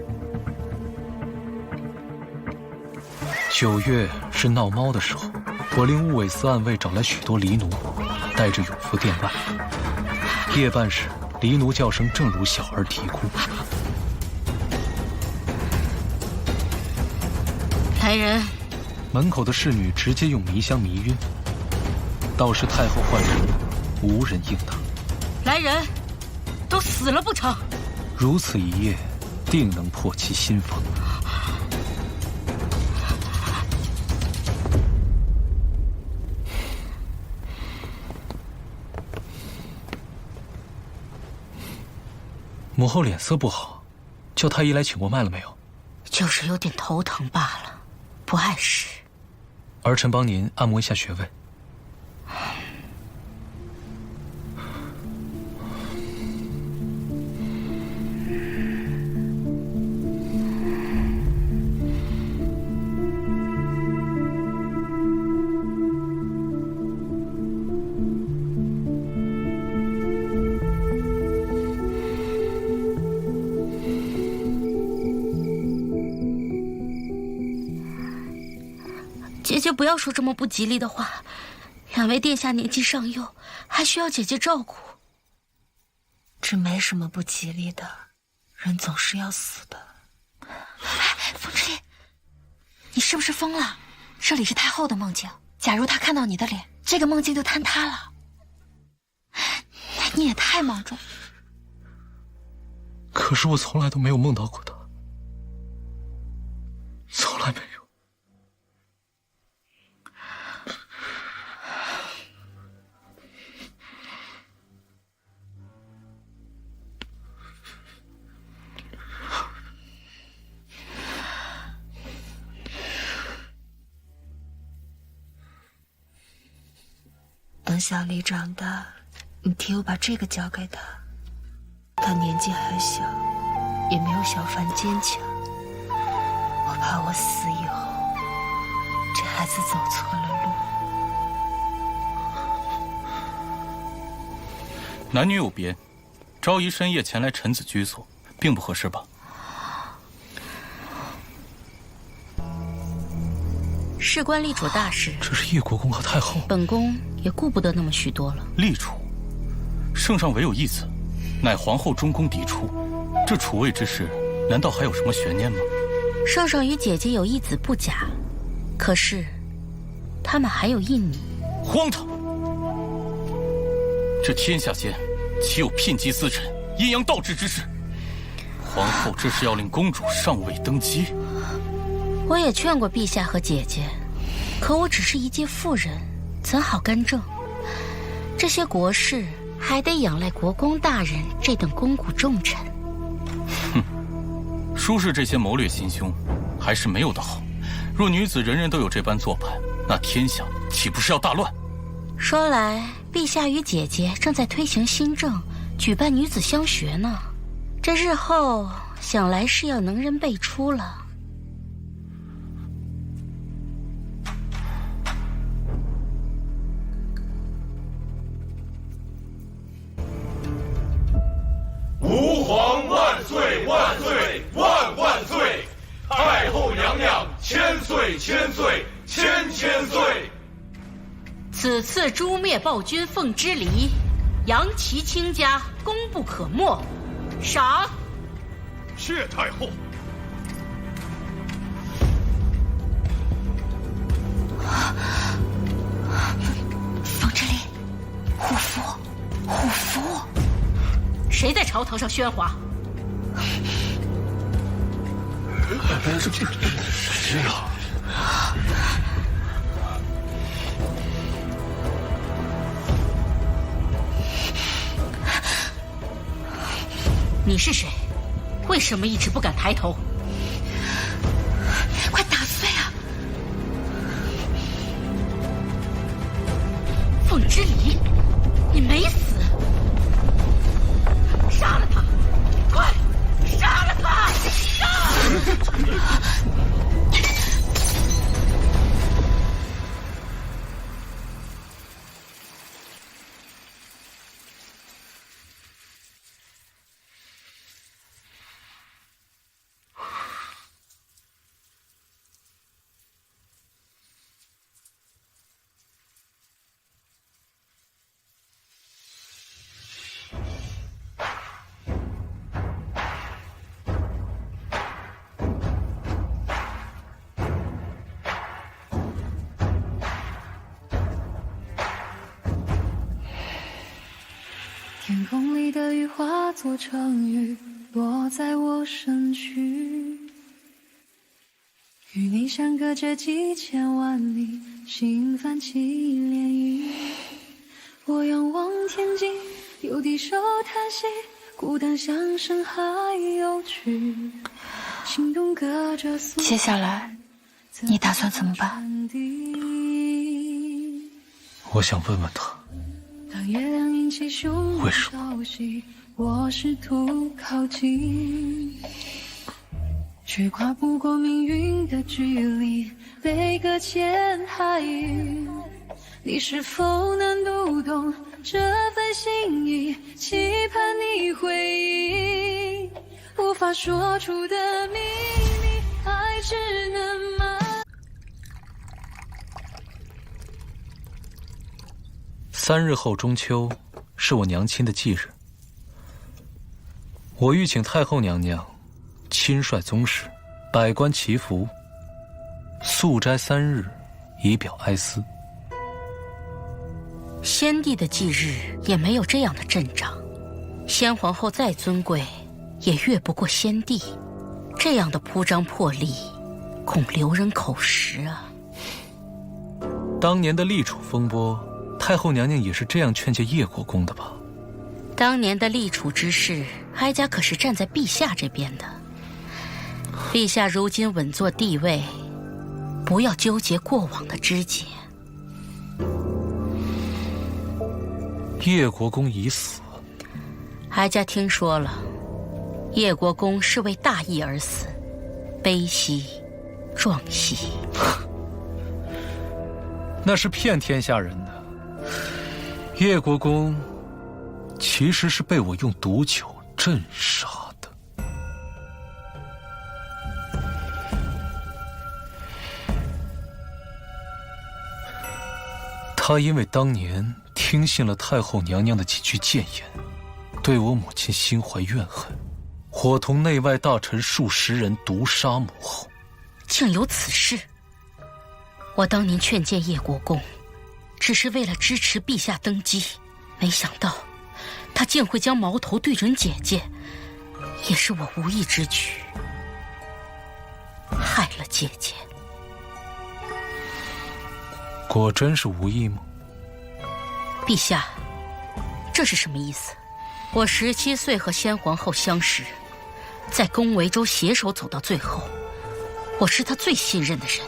9月是闹猫的时候，我令务尾司暗卫找来许多狸奴，带着永福殿外。夜半时，狸奴叫声正如小儿啼哭。来人！门口的侍女直接用迷香迷晕，倒是太后唤人，无人应答。来人，都死了不成？如此一夜，定能破其心防。母后脸色不好，叫太医来请过脉了没有？就是有点头疼罢了。不碍事，儿臣帮您按摩一下穴位。姐姐不要说这么不吉利的话，两位殿下年纪尚幼，还需要姐姐照顾。这没什么不吉利的，人总是要死的。风之恋，你是不是疯了？这里是太后的梦境，假如她看到你的脸，这个梦境就坍塌了。你也太莽撞。可是我从来都没有梦到过他，从来没有。等小丽长大，你替我把这个交给她。她年纪还小，也没有小凡坚强。我怕我死以后，这孩子走错了路。男女有别，朝仪深夜前来臣子居所，并不合适吧？事关立储大事，这是叶国公和太后，本宫也顾不得那么许多了。立储，圣上唯有一子，乃皇后中宫嫡出，这储位之事，难道还有什么悬念吗？圣上与姐姐有一子不假，可是他们还有一女。荒唐！这天下间岂有聘姬司臣、阴阳倒置之事？皇后这是要令公主上位登基？我也劝过陛下和姐姐，可我只是一介妇人，怎好干政？这些国事还得仰赖国公大人这等肱骨重臣。哼，舒氏这些谋略心胸，还是没有的好。若女子人人都有这般做派，那天下岂不是要大乱？说来，陛下与姐姐正在推行新政，举办女子乡学呢。这日后想来是要能人辈出了。吾皇万岁万岁万万岁！太后娘娘千岁千岁千千岁！此次诛灭暴君凤之离，扬其卿家，功不可没。赏。谢太后。风之力，护符，护符。谁在朝堂上喧哗？谁呀？你是谁？为什么一直不敢抬头？快打碎啊！凤之离，你没死！杀了他！快，杀了他！杀！天空里的雨化作成雨，落在我身躯。与你相隔着几千万里，心泛起涟漪。我仰望天际，又低首叹息，孤单向深海游去。心动隔着苏。接下来，你打算怎么办？我想问问他。当月亮引起汹涌潮汐，我试图靠近，却跨不过命运的距离，被搁浅海域。你是否能读懂这份心意？期盼你回应，无法说出的秘密，爱只能3日后中秋，是我娘亲的忌日。我欲请太后娘娘亲率宗室，百官祈福，素斋3日，以表哀思。先帝的忌日也没有这样的阵仗，先皇后再尊贵，也越不过先帝。这样的铺张破例，恐留人口实啊。当年的立储风波，太后娘娘也是这样劝诫叶国公的吧？当年的立储之事，哀家可是站在陛下这边的。陛下如今稳坐帝位，不要纠结过往的枝节。叶国公已死，哀家听说了，叶国公是为大义而死，悲兮壮兮。那是骗天下人的。叶国公其实是被我用毒酒镇杀的。他因为当年听信了太后娘娘的几句谏言，对我母亲心怀怨恨，伙同内外大臣数十人毒杀母后。竟有此事！我当年劝谏叶国公，只是为了支持陛下登基，没想到他竟会将矛头对准姐姐，也是我无意之举，害了姐姐。果真是无意吗？陛下，这是什么意思？我17岁和先皇后相识，在宫闱州携手走到最后，我是他最信任的人。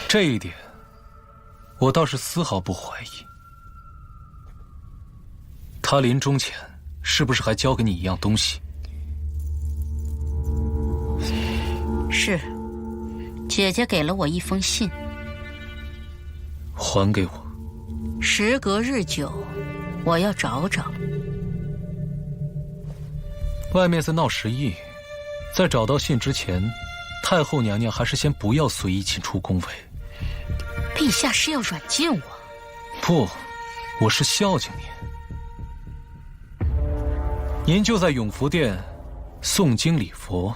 这一点，我倒是丝毫不怀疑。他临终前是不是还交给你一样东西？是，姐姐给了我一封信。还给我。时隔日久，我要找找。外面在闹时议，在找到信之前，太后娘娘还是先不要随意进出宫闱。陛下是要软禁我？不，我是孝敬您。您就在永福殿诵经礼佛，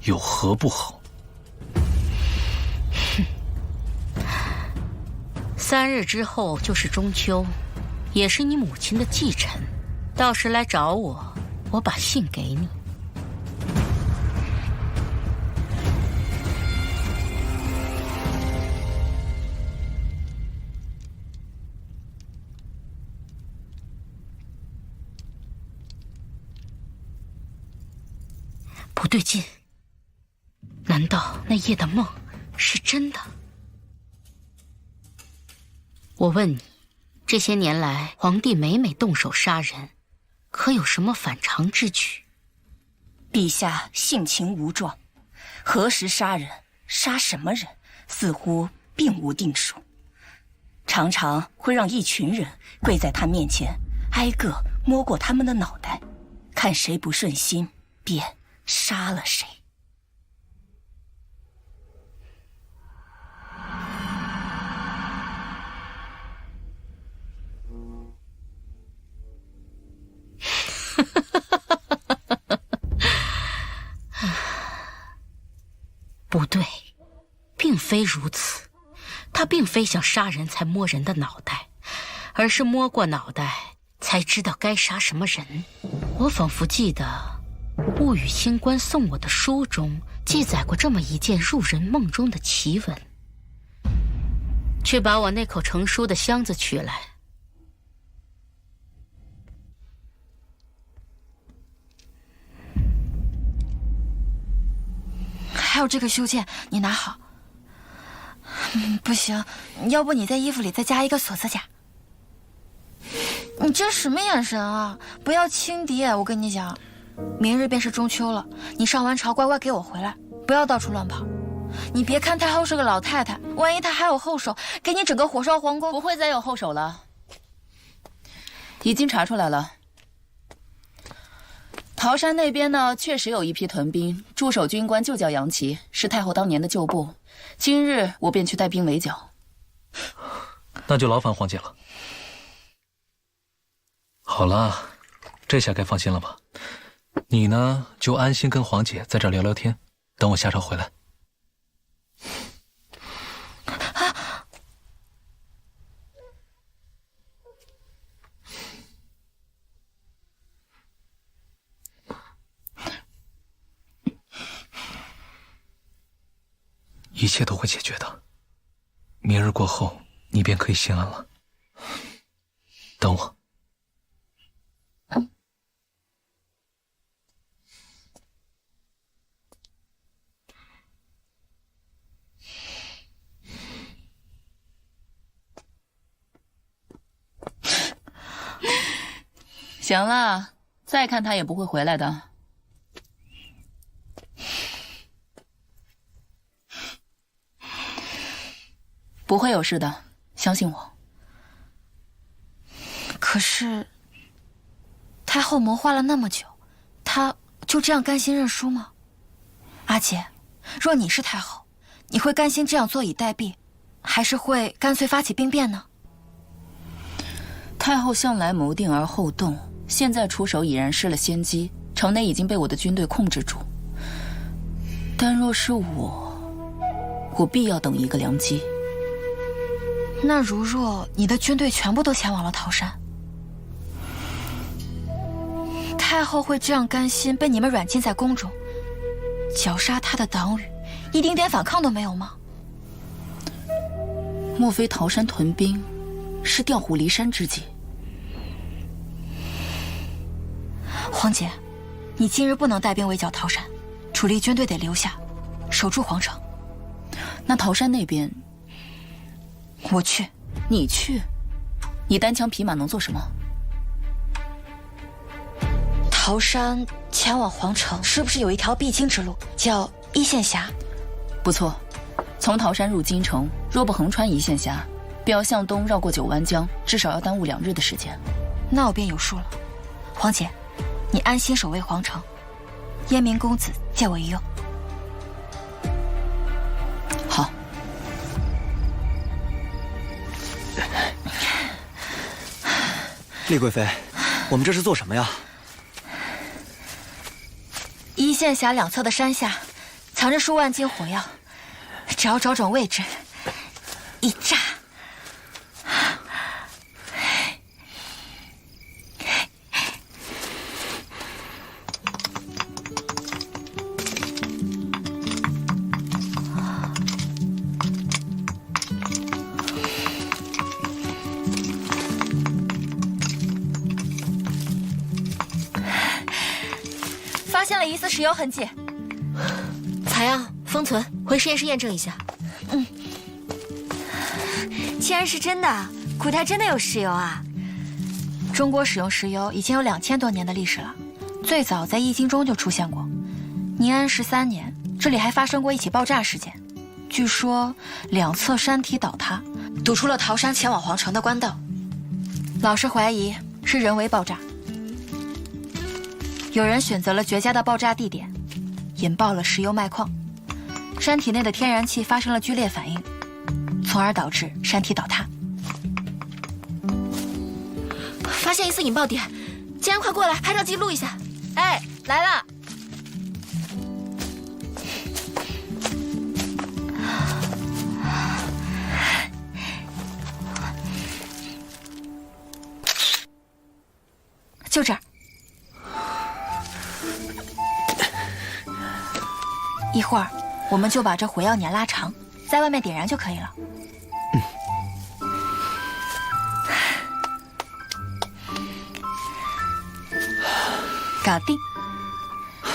有何不好？3日之后就是中秋，也是你母亲的忌辰，到时来找我，我把信给你。不对劲，难道那夜的梦是真的？我问你，这些年来皇帝每动手杀人，可有什么反常之举？陛下性情无状，何时杀人，杀什么人，似乎并无定数，常常会让一群人跪在他面前，挨个摸过他们的脑袋，看谁不顺心，便杀了谁。不对，并非如此。他并非想杀人才摸人的脑袋，而是摸过脑袋才知道该杀什么人。我仿佛记得物语星官送我的书中记载过这么一件入人梦中的奇闻。去把我那口盛书的箱子取来。还有这个袖剑，你拿好。不行，要不你在衣服里再加一个锁子甲。你这什么眼神啊？不要轻敌，我跟你讲，明日便是中秋了，你上完朝乖乖给我回来，不要到处乱跑。你别看太后是个老太太，万一她还有后手，给你整个火烧皇宫。不会再有后手了，已经查出来了。桃山那边呢，确实有一批屯兵，驻守军官就叫杨琦，是太后当年的旧部。今日我便去带兵围剿。那就劳烦黄姐了。好了，这下该放心了吧？你呢，就安心跟黄姐在这儿聊聊天，等我夏朝回来。一切都会解决的，明日过后，你便可以心安了。等我。行了，再看他也不会回来的。不会有事的，相信我。可是，太后谋划了那么久，她就这样甘心认输吗？阿姐，若你是太后，你会甘心这样坐以待毙，还是会干脆发起兵变呢？太后向来谋定而后动，现在出手已然失了先机，城内已经被我的军队控制住。但若是我必要等一个良机。那如若你的军队全部都前往了桃山，太后会这样甘心被你们软禁在宫中，绞杀她的党羽，一丁点反抗都没有吗？莫非桃山屯兵是调虎离山之计？黄姐，你今日不能带兵围剿桃山，主力军队得留下，守住皇城。那桃山那边，我去。你去？你单枪匹马能做什么？桃山前往皇城，是不是有一条必经之路，叫一线峡？不错，从桃山入京城，若不横穿一线峡，便要向东绕过九湾江，至少要耽误2日的时间。那我便有数了。黄姐，你安心守卫皇城，燕明公子借我一用。好。厉贵妃，我们这是做什么呀？一线峡两侧的山下，藏着数万斤火药，只要找准位置，一炸。发现了疑似石油痕迹，采样封存，回实验室验证一下。竟然是真的，古代真的有石油啊！中国使用石油已经有2000多年的历史了，最早在《易经》中就出现过。宁安13年，这里还发生过一起爆炸事件，据说两侧山体倒塌，堵出了桃山前往皇城的官道。老师怀疑是人为爆炸。有人选择了绝佳的爆炸地点，引爆了石油脉矿，山体内的天然气发生了剧烈反应，从而导致山体倒塌。发现疑似引爆点，竟然快过来拍照记录一下！哎，来了！就这儿。一会儿，我们就把这火药捻拉长，在外面点燃就可以了。搞定。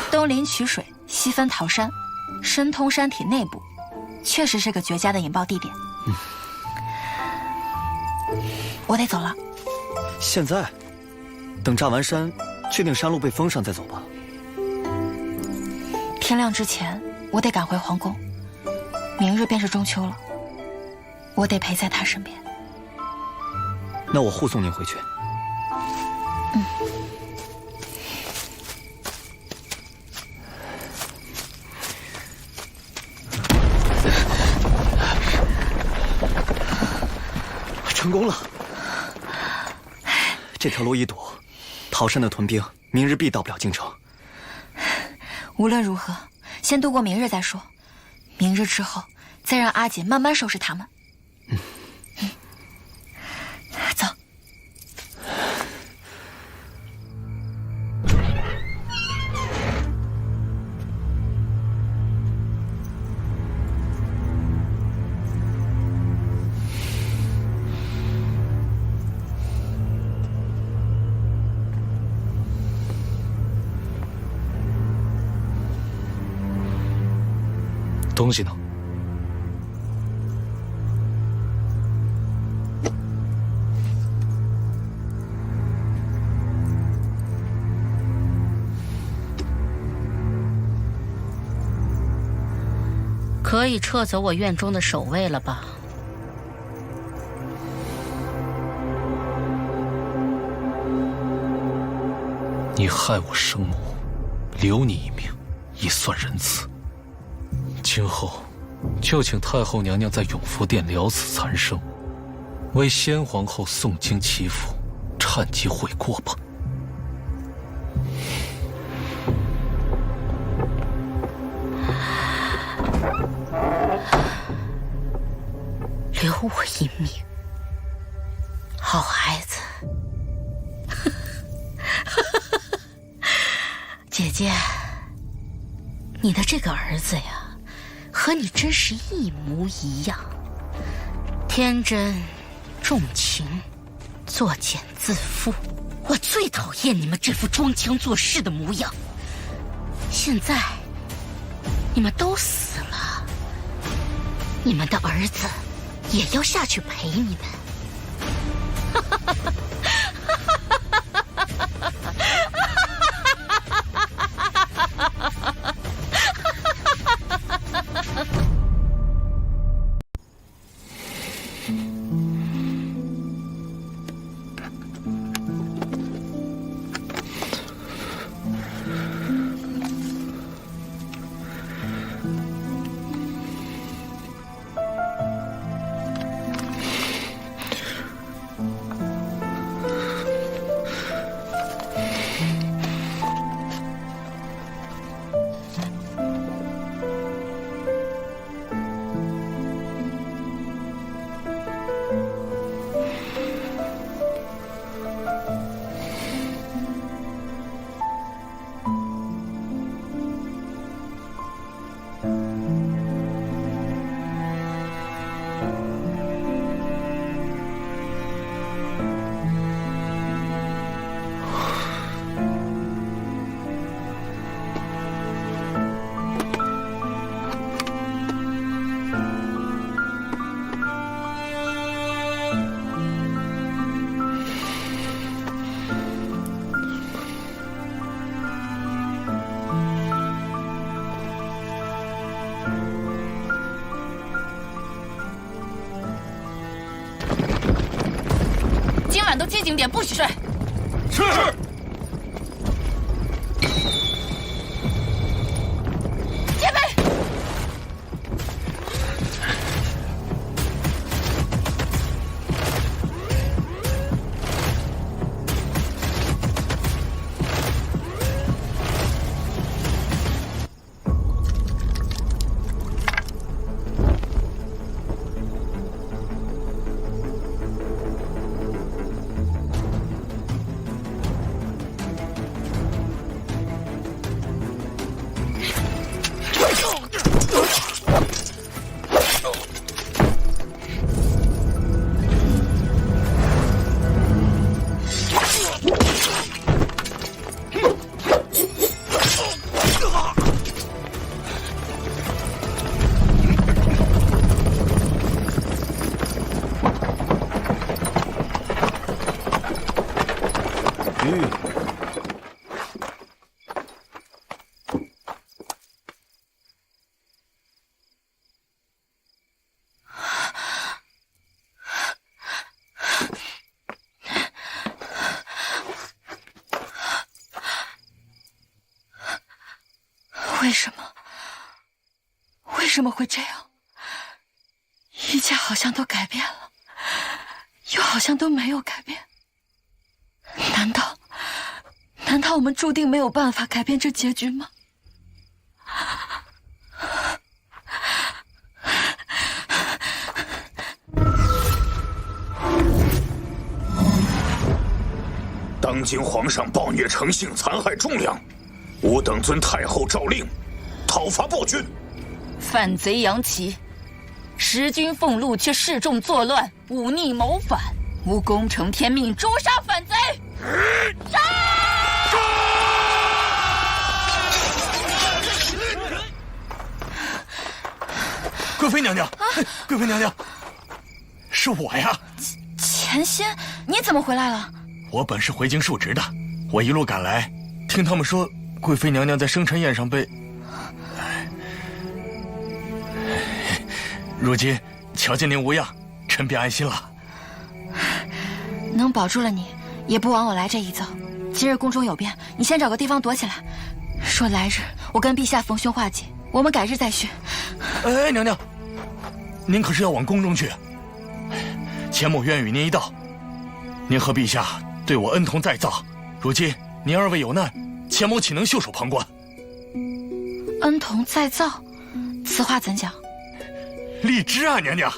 东临曲水，西分桃山，深通山体内部，确实是个绝佳的引爆地点。我得走了。现在？等炸完山，确定山路被封上再走吧。天亮之前，我得赶回皇宫。明日便是中秋了，我得陪在他身边。那我护送您回去。丞成功了。这条路一堵，桃山的屯兵明日必到不了京城。无论如何，先度过明日再说。明日之后，再让阿锦慢慢收拾他们。走。东西呢？可以撤走我院中的守卫了吧？你害我生母，留你一命，已算仁慈。今后，就请太后娘娘在永福殿了此残生，为先皇后诵经祈福，忏疾悔过吧。留我一命，好孩子。姐姐，你的这个儿子呀，和你真是一模一样，天真、重情、作茧自缚。我最讨厌你们这副装腔作势的模样。现在，你们都死了，你们的儿子也要下去陪你们。今晚都记警点，不许睡。是。戒备。为什么会这样？一切好像都改变了，又好像都没有改变。难道我们注定没有办法改变这结局吗？当今皇上暴虐成性，残害忠良，吾等遵太后诏令，讨伐暴君。反贼杨岐，时君俸禄却示众作乱，忤逆谋反，吾功承天命，诛杀反贼。杀！贵妃娘娘，贵妃娘娘，是我呀。钱心，你怎么回来了？我本是回京述职的，我一路赶来，听他们说贵妃娘娘在生辰宴上被……如今瞧见您无恙，臣便安心了。能保住了你，也不枉我来这一遭。今日宫中有变，你先找个地方躲起来。说来日我跟陛下逢凶化吉，我们改日再续。哎，娘娘，您可是要往宫中去？钱某愿与您一道。您和陛下对我恩同再造，如今您二位有难，钱某岂能袖手旁观？恩同再造，此话怎讲？荔枝啊，娘娘，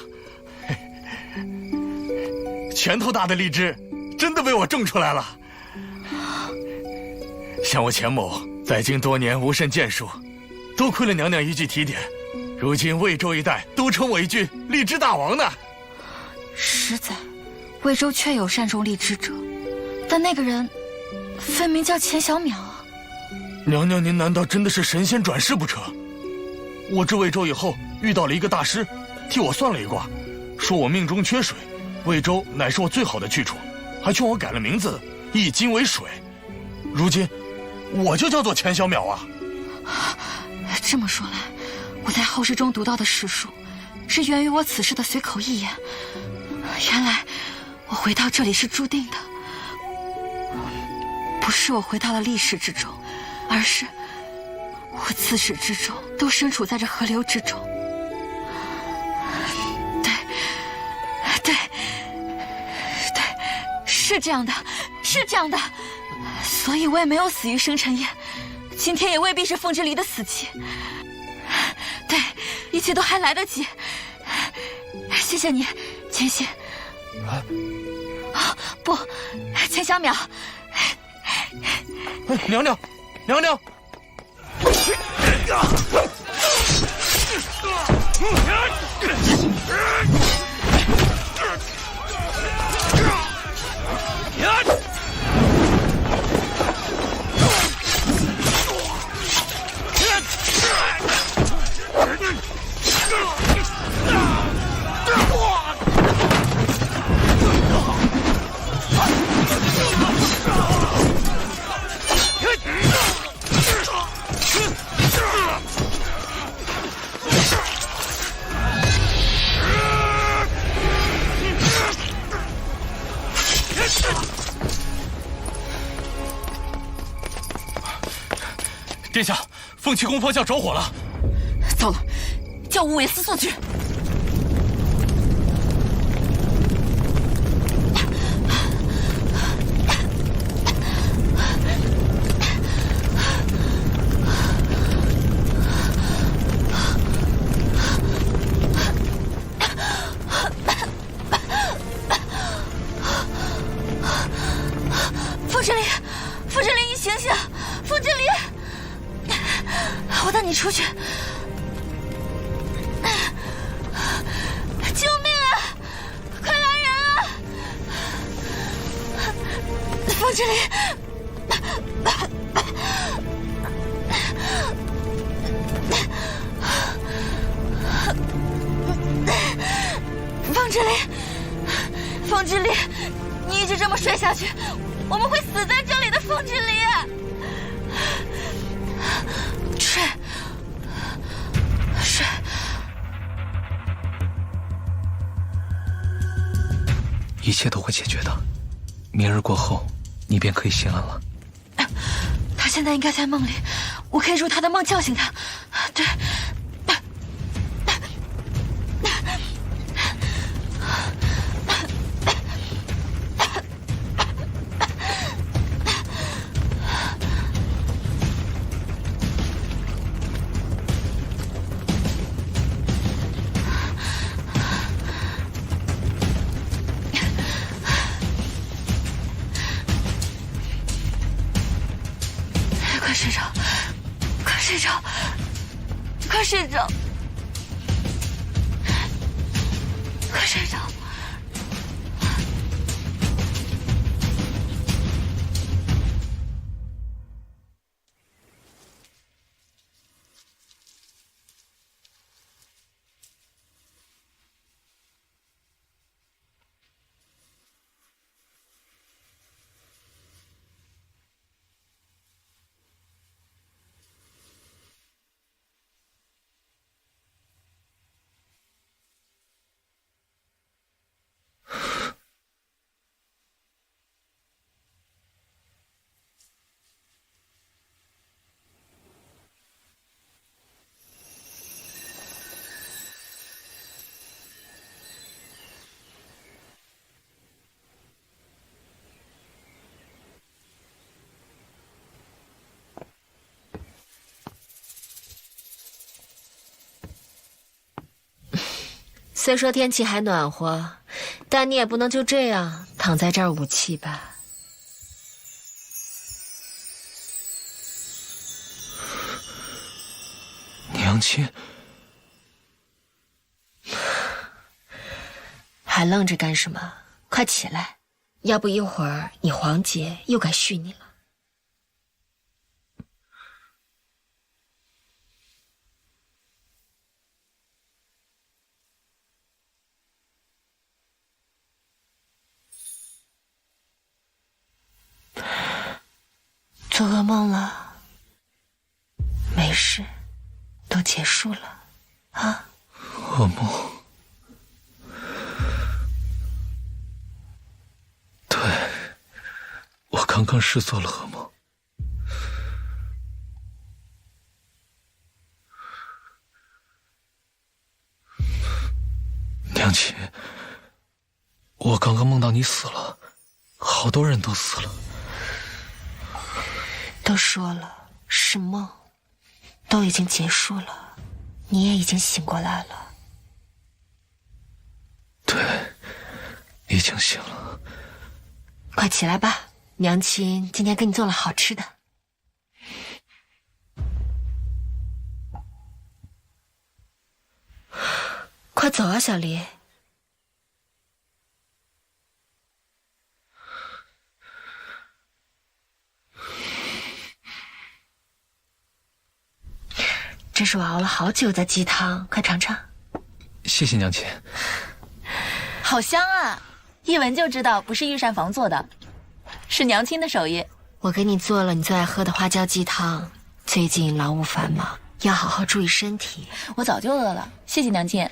拳头大的荔枝，真的被我种出来了。像我钱某在京多年无甚建树，多亏了娘娘一句提点，如今魏州一带都称我一句荔枝大王呢。实在，魏州确有善种荔枝者，但那个人分明叫钱小淼啊。娘娘，您难道真的是神仙转世不成？我至魏州以后遇到了一个大师，替我算了一卦，说我命中缺水，魏州乃是我最好的去处，还劝我改了名字，一金为水。如今我就叫做钱小淼啊。这么说来，我在后世中读到的史书，是源于我此事的随口一言。原来我回到这里是注定的，不是我回到了历史之中，而是我自始至终都身处在这河流之中。对，是这样的，是这样的。所以我也没有死于生辰宴，今天也未必是凤之离的死期。对，一切都还来得及。谢谢你，钱心。不，钱小淼。娘娘，娘娘。殿下，凤栖宫方向着火了。糟了，叫五尾司速去。凤之离，你醒醒！凤之离，我带你出去。救命啊！快来人啊！凤之离，凤之离，凤之离，你一直这么睡下去，我们会死在这里的。凤之离，睡。一切都会解决的，明日过后，你便可以心安了。他现在应该在梦里，我可以入他的梦叫醒他。对。睡着，快睡着，快睡着，快睡着。虽说天气还暖和，但你也不能就这样躺在这儿捂气吧。娘亲，还愣着干什么？快起来，要不一会儿你皇姐又该训你了。做噩梦了？没事，都结束了，啊？噩梦。对，我刚刚是做了噩梦。娘亲，我刚刚梦到你死了，好多人都死了。都说了是梦，都已经结束了，你也已经醒过来了。对，已经醒了。快起来吧，娘亲今天给你做了好吃的。快走啊，小黎。这是我熬了好久的鸡汤，快尝尝。谢谢娘亲。好香啊，一闻就知道不是御膳房做的，是娘亲的手艺。我给你做了你最爱喝的花椒鸡汤。最近劳务繁忙，要好好注意身体。我早就饿了，谢谢娘亲。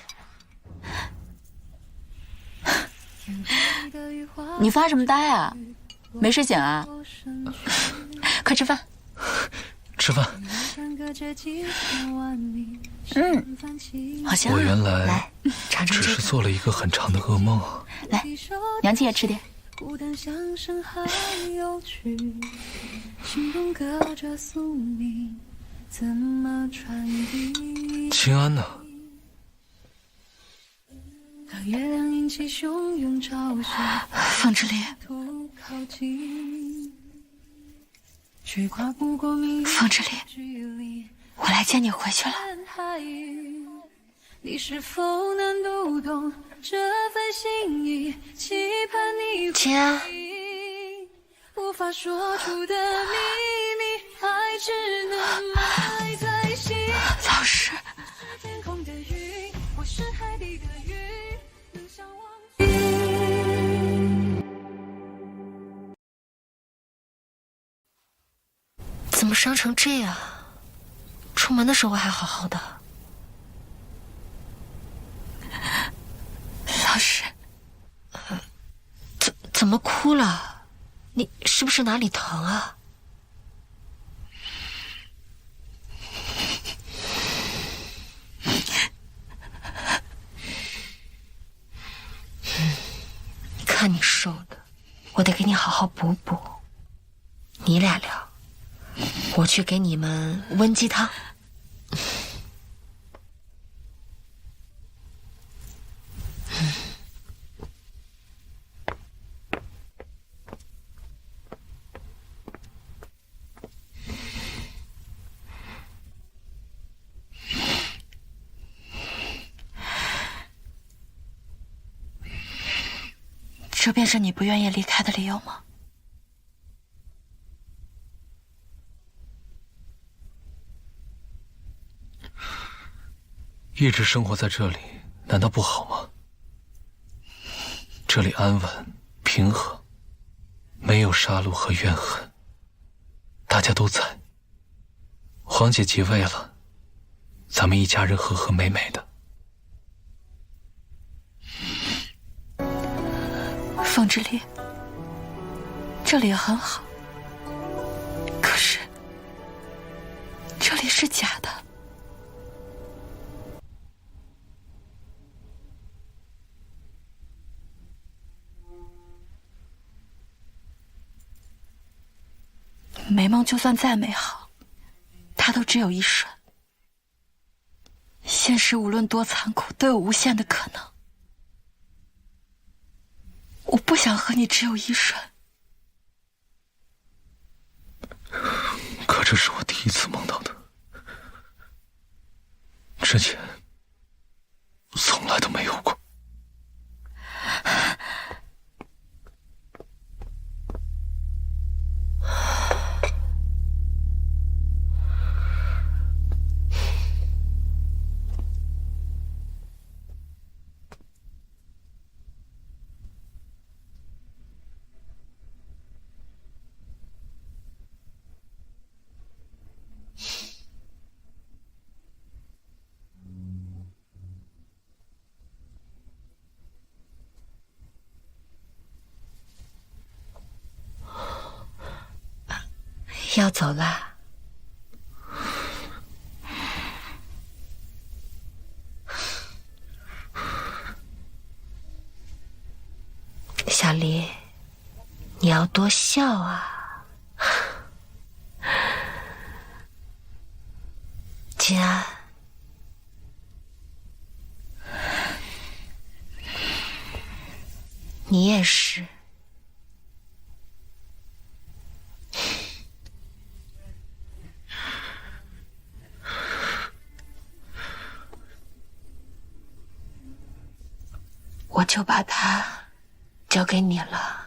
你发什么呆啊？没睡醒啊？快吃饭。吃饭。好香啊！我原来来尝尝只是做了一个很长的噩梦。来，娘亲也吃点。孤单像深海有趣，心中隔着宿命，怎么传递？清安呢？当月亮引起汹涌潮汐，凤之烈，靠近，却跨不过命运凤之烈，我来接你回去了。你是否能读懂这份心意？期盼你清安，无法说出的秘密，爱只能埋在心。老师，天空的云，我是海底的鱼，能相忘。怎么伤成这样？出门的时候还好好的。老师，怎么哭了？你是不是哪里疼啊？看你瘦的，我得给你好好补补。你俩聊，我去给你们温鸡汤。这便是你不愿意离开的理由吗？一直生活在这里，难道不好吗？这里安稳平和，没有杀戮和怨恨，大家都在。皇姐即位了，咱们一家人和和美美的。风之恋，这里很好，可是这里是假的。美梦就算再美好，它都只有一瞬。现实无论多残酷，都有无限的可能。我不想和你只有一瞬。可这是我第一次梦到的，之前从来都没有过。要走了。小离，你要多笑啊。金安，你也是。我就把它交给你了。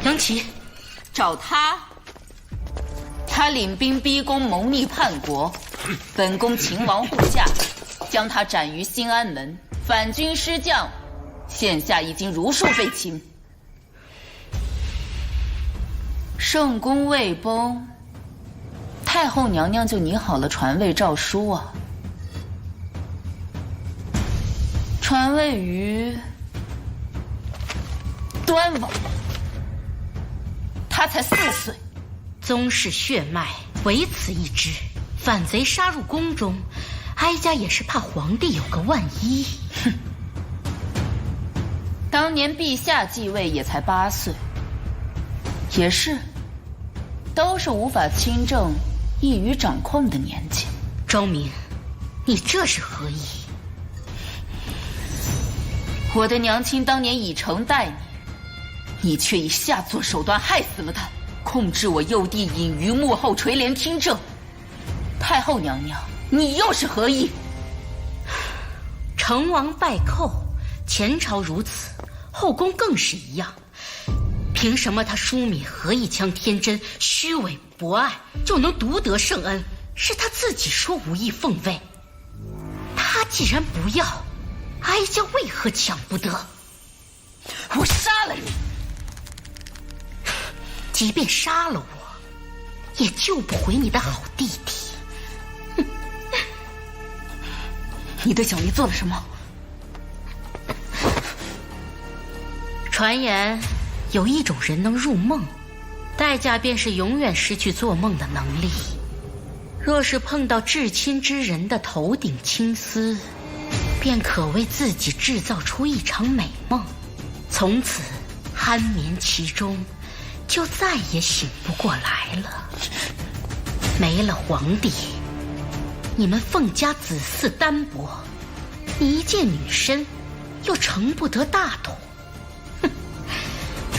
杨琪，找他。他领兵逼宫，谋逆叛国，本宫秦王护驾，将他斩于兴安门。反军失将，现下已经如数被擒。圣宫未崩，太后娘娘就拟好了传位诏书啊，传位于端王。他才4岁，宗室血脉唯此一支，反贼杀入宫中，哀家也是怕皇帝有个万一。哼！当年陛下继位也才8岁，也是，都是无法亲政、易于掌控的年纪。昭明，你这是何意？我的娘亲当年以诚待你。你却以下作手段害死了他，控制我幼弟隐于幕后垂帘听政。太后娘娘，你又是何意？成王败寇，前朝如此，后宫更是一样。凭什么他淑敏何以将天真，虚伪博爱，就能独得圣恩，是他自己说无意奉位。他既然不要，哀家为何抢不得？我杀了你！即便杀了我，也救不回你的好弟弟。你对小离做了什么？传言有一种人能入梦，代价便是永远失去做梦的能力。若是碰到至亲之人的头顶青丝，便可为自己制造出一场美梦，从此酣眠其中，就再也醒不过来了。没了皇帝，你们凤家子嗣单薄，一介女身又成不得大统。哼，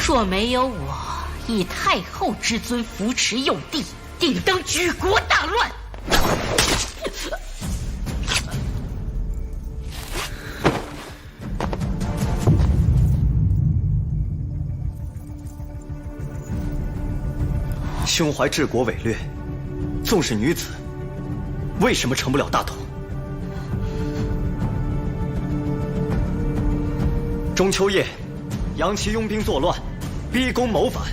若没有我以太后之尊扶持幼帝，定当举国大乱。胸怀治国伟略，纵是女子，为什么成不了大统？中秋夜，杨齐拥兵作乱，逼宫谋反，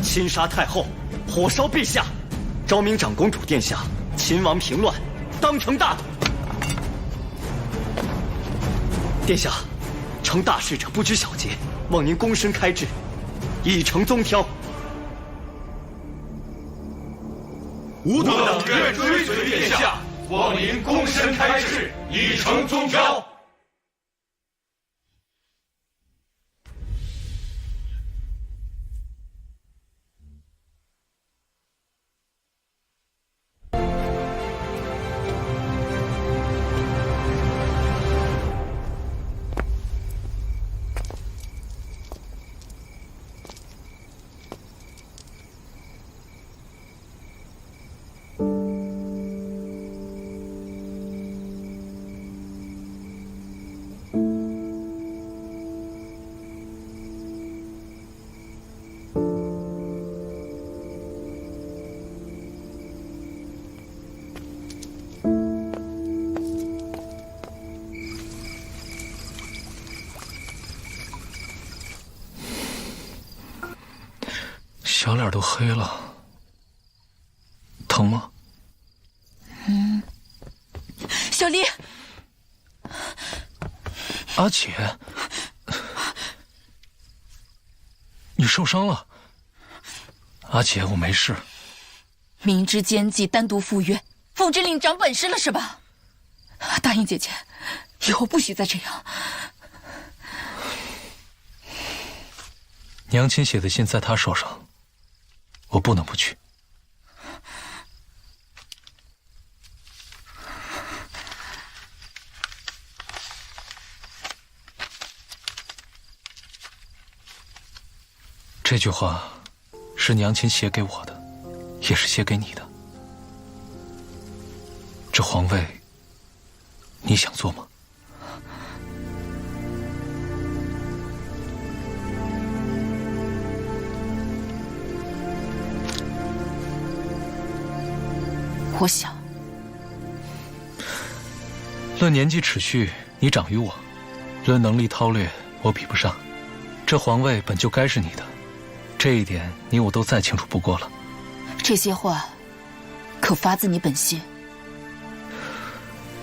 亲杀太后，火烧陛下。昭明长公主殿下秦王平乱，当成大统。殿下，成大事者不拘小节，望您躬身开治，以成宗挑。吾等愿追随殿下，望您躬身开治，以成宗挑。小脸都黑了，疼吗？小离，阿姐，你受伤了？阿姐，我没事。明知奸计，单独赴约，凤之令长本事了是吧？答应姐姐，以后不许再这样。娘亲写的信在她手上，我不能不去。这句话是娘亲写给我的，也是写给你的。这皇位，你想做吗？我想。论年纪齿序，你长于我；论能力韬略，我比不上。这皇位本就该是你的，这一点你我都再清楚不过了。这些话，可发自你本心？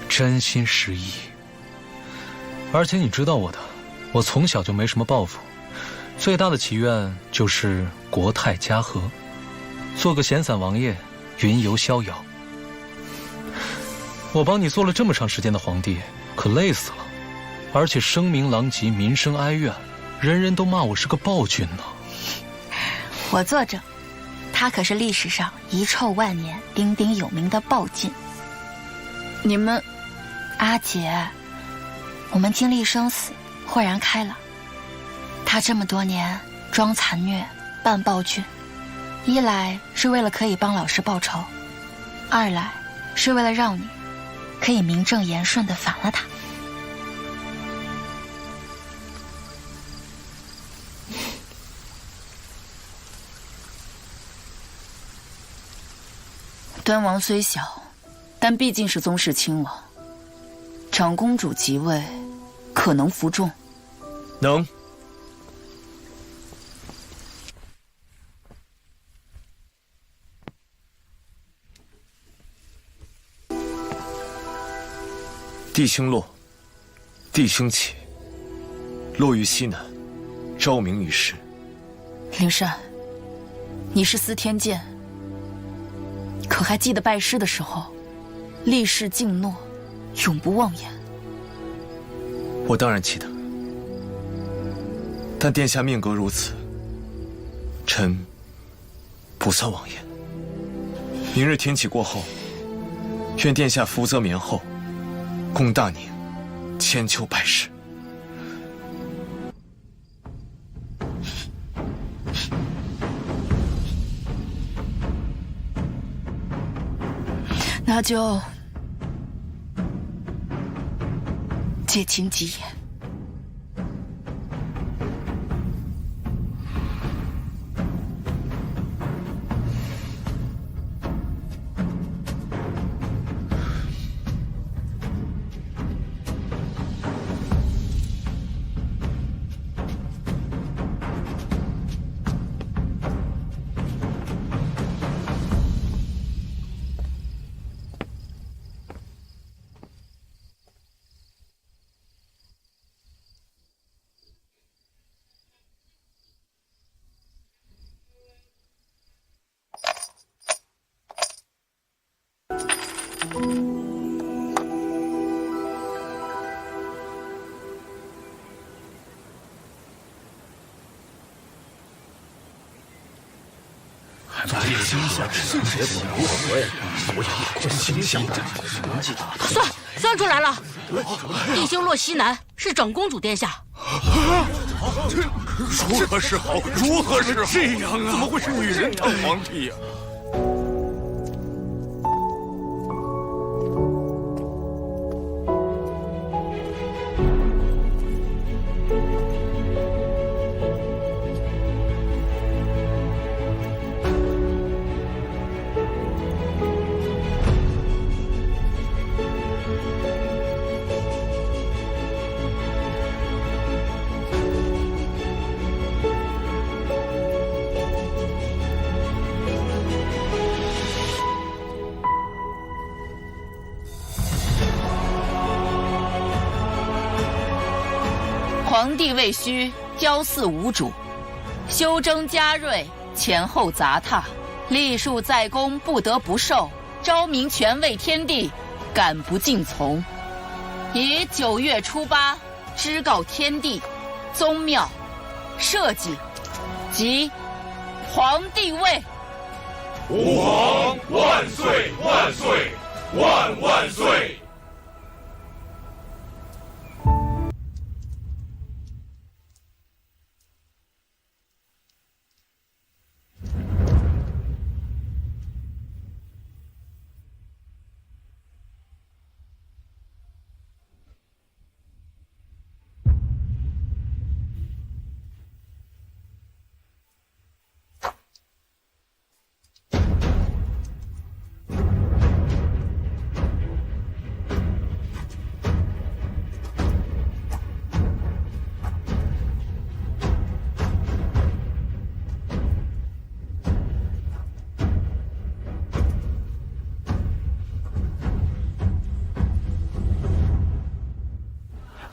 真心实意。而且你知道我的，我从小就没什么抱负，最大的祈愿就是国泰家和，做个闲散王爷，云游逍遥。我帮你做了这么长时间的皇帝，可累死了，而且声名狼藉，民生哀怨，人人都骂我是个暴君呢。我作证，他可是历史上遗臭万年、鼎鼎有名的暴君。你们，阿姐，我们经历生死，豁然开朗。他这么多年装残虐、扮暴君，一来是为了可以帮老师报仇，二来是为了让你可以名正言顺地反了他。端王虽小，但毕竟是宗室亲王，长公主即位，可能服众。能。地星落，地星起，落于西南，昭明于世。灵善，你是司天监，可还记得拜师的时候，立誓敬诺，永不妄言？我当然记得，但殿下命格如此，臣不算妄言。明日天启过后，愿殿下福泽绵厚，供大宁千秋百世。那就借卿吉言。算出来了，地星落西南，是长公主殿下。如何是好？如何是好？这样啊？怎么会是女人当皇帝呀？皇帝位虚，雕祀无主，修征加锐，前后杂沓，历数在公，不得不受。昭明权位天地，敢不敬从？以9月初8，知告天地、宗庙、社稷及皇帝位。吾皇万岁万岁万万岁！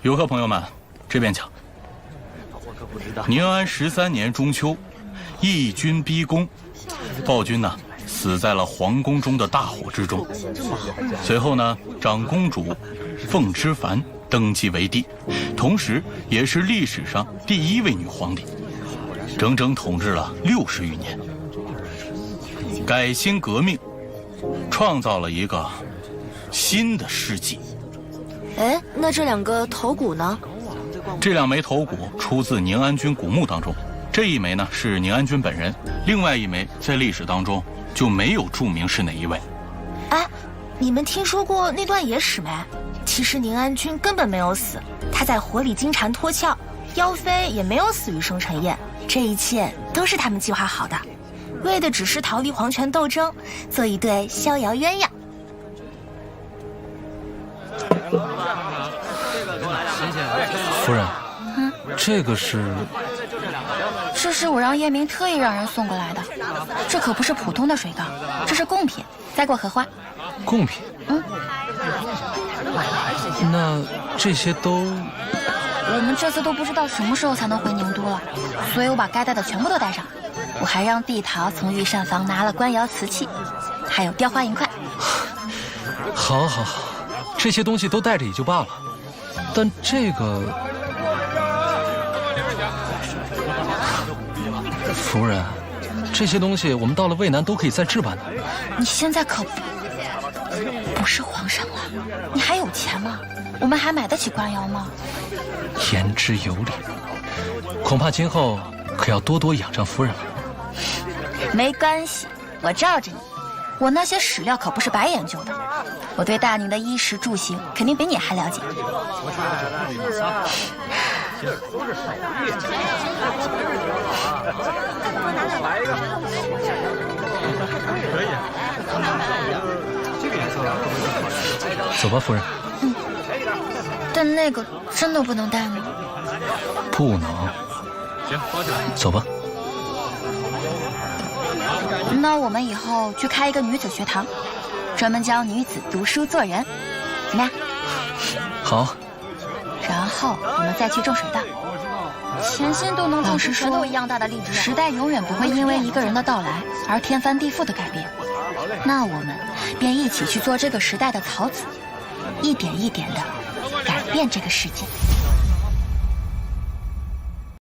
游客朋友们，这边请。宁安13年中秋，义军逼宫，暴君呢死在了皇宫中的大火之中。随后呢，长公主凤芝凡登基为帝，同时也是历史上第1位女皇帝，整整统治了60余年。改新革命，创造了一个新的世纪。哎，那这2个头骨呢？这2枚头骨出自宁安君古墓当中，这1枚呢是宁安君本人，另外1枚在历史当中就没有注明是哪一位。哎，你们听说过那段野史没？其实宁安君根本没有死，他在火里金蝉脱壳，妖妃也没有死于生辰宴，这一切都是他们计划好的。为的只是逃离皇权斗争，做一对逍遥鸳鸯。夫人，这个是？这是我让叶明特意让人送过来的，这可不是普通的水缸，这是贡品，栽过荷花。贡品？那这些都……我们这次都不知道什么时候才能回宁都了，所以我把该带的全部都带上。我还让碧桃从御膳房拿了官窑瓷器，还有雕花银块。好，这些东西都带着也就罢了，但这个……夫人，这些东西我们到了渭南都可以再置办的。你现在可不是皇上了，你还有钱吗？我们还买得起官窑吗？言之有理，恐怕今后可要多多仰仗夫人了。没关系，我罩着你。我那些史料可不是白研究的，我对大宁的衣食住行肯定比你还了解。走吧，夫人。但那个真的不能带吗？不能。行，包起来。走吧。那我们以后去开一个女子学堂，专门教女子读书做人，怎么样？好。然后我们再去种水稻，前心都能种出石头一样大的荔枝。时代永远不会因为一个人的到来而天翻地覆的改变，那我们便一起去做这个时代的草籽，一点一点的改变这个世界。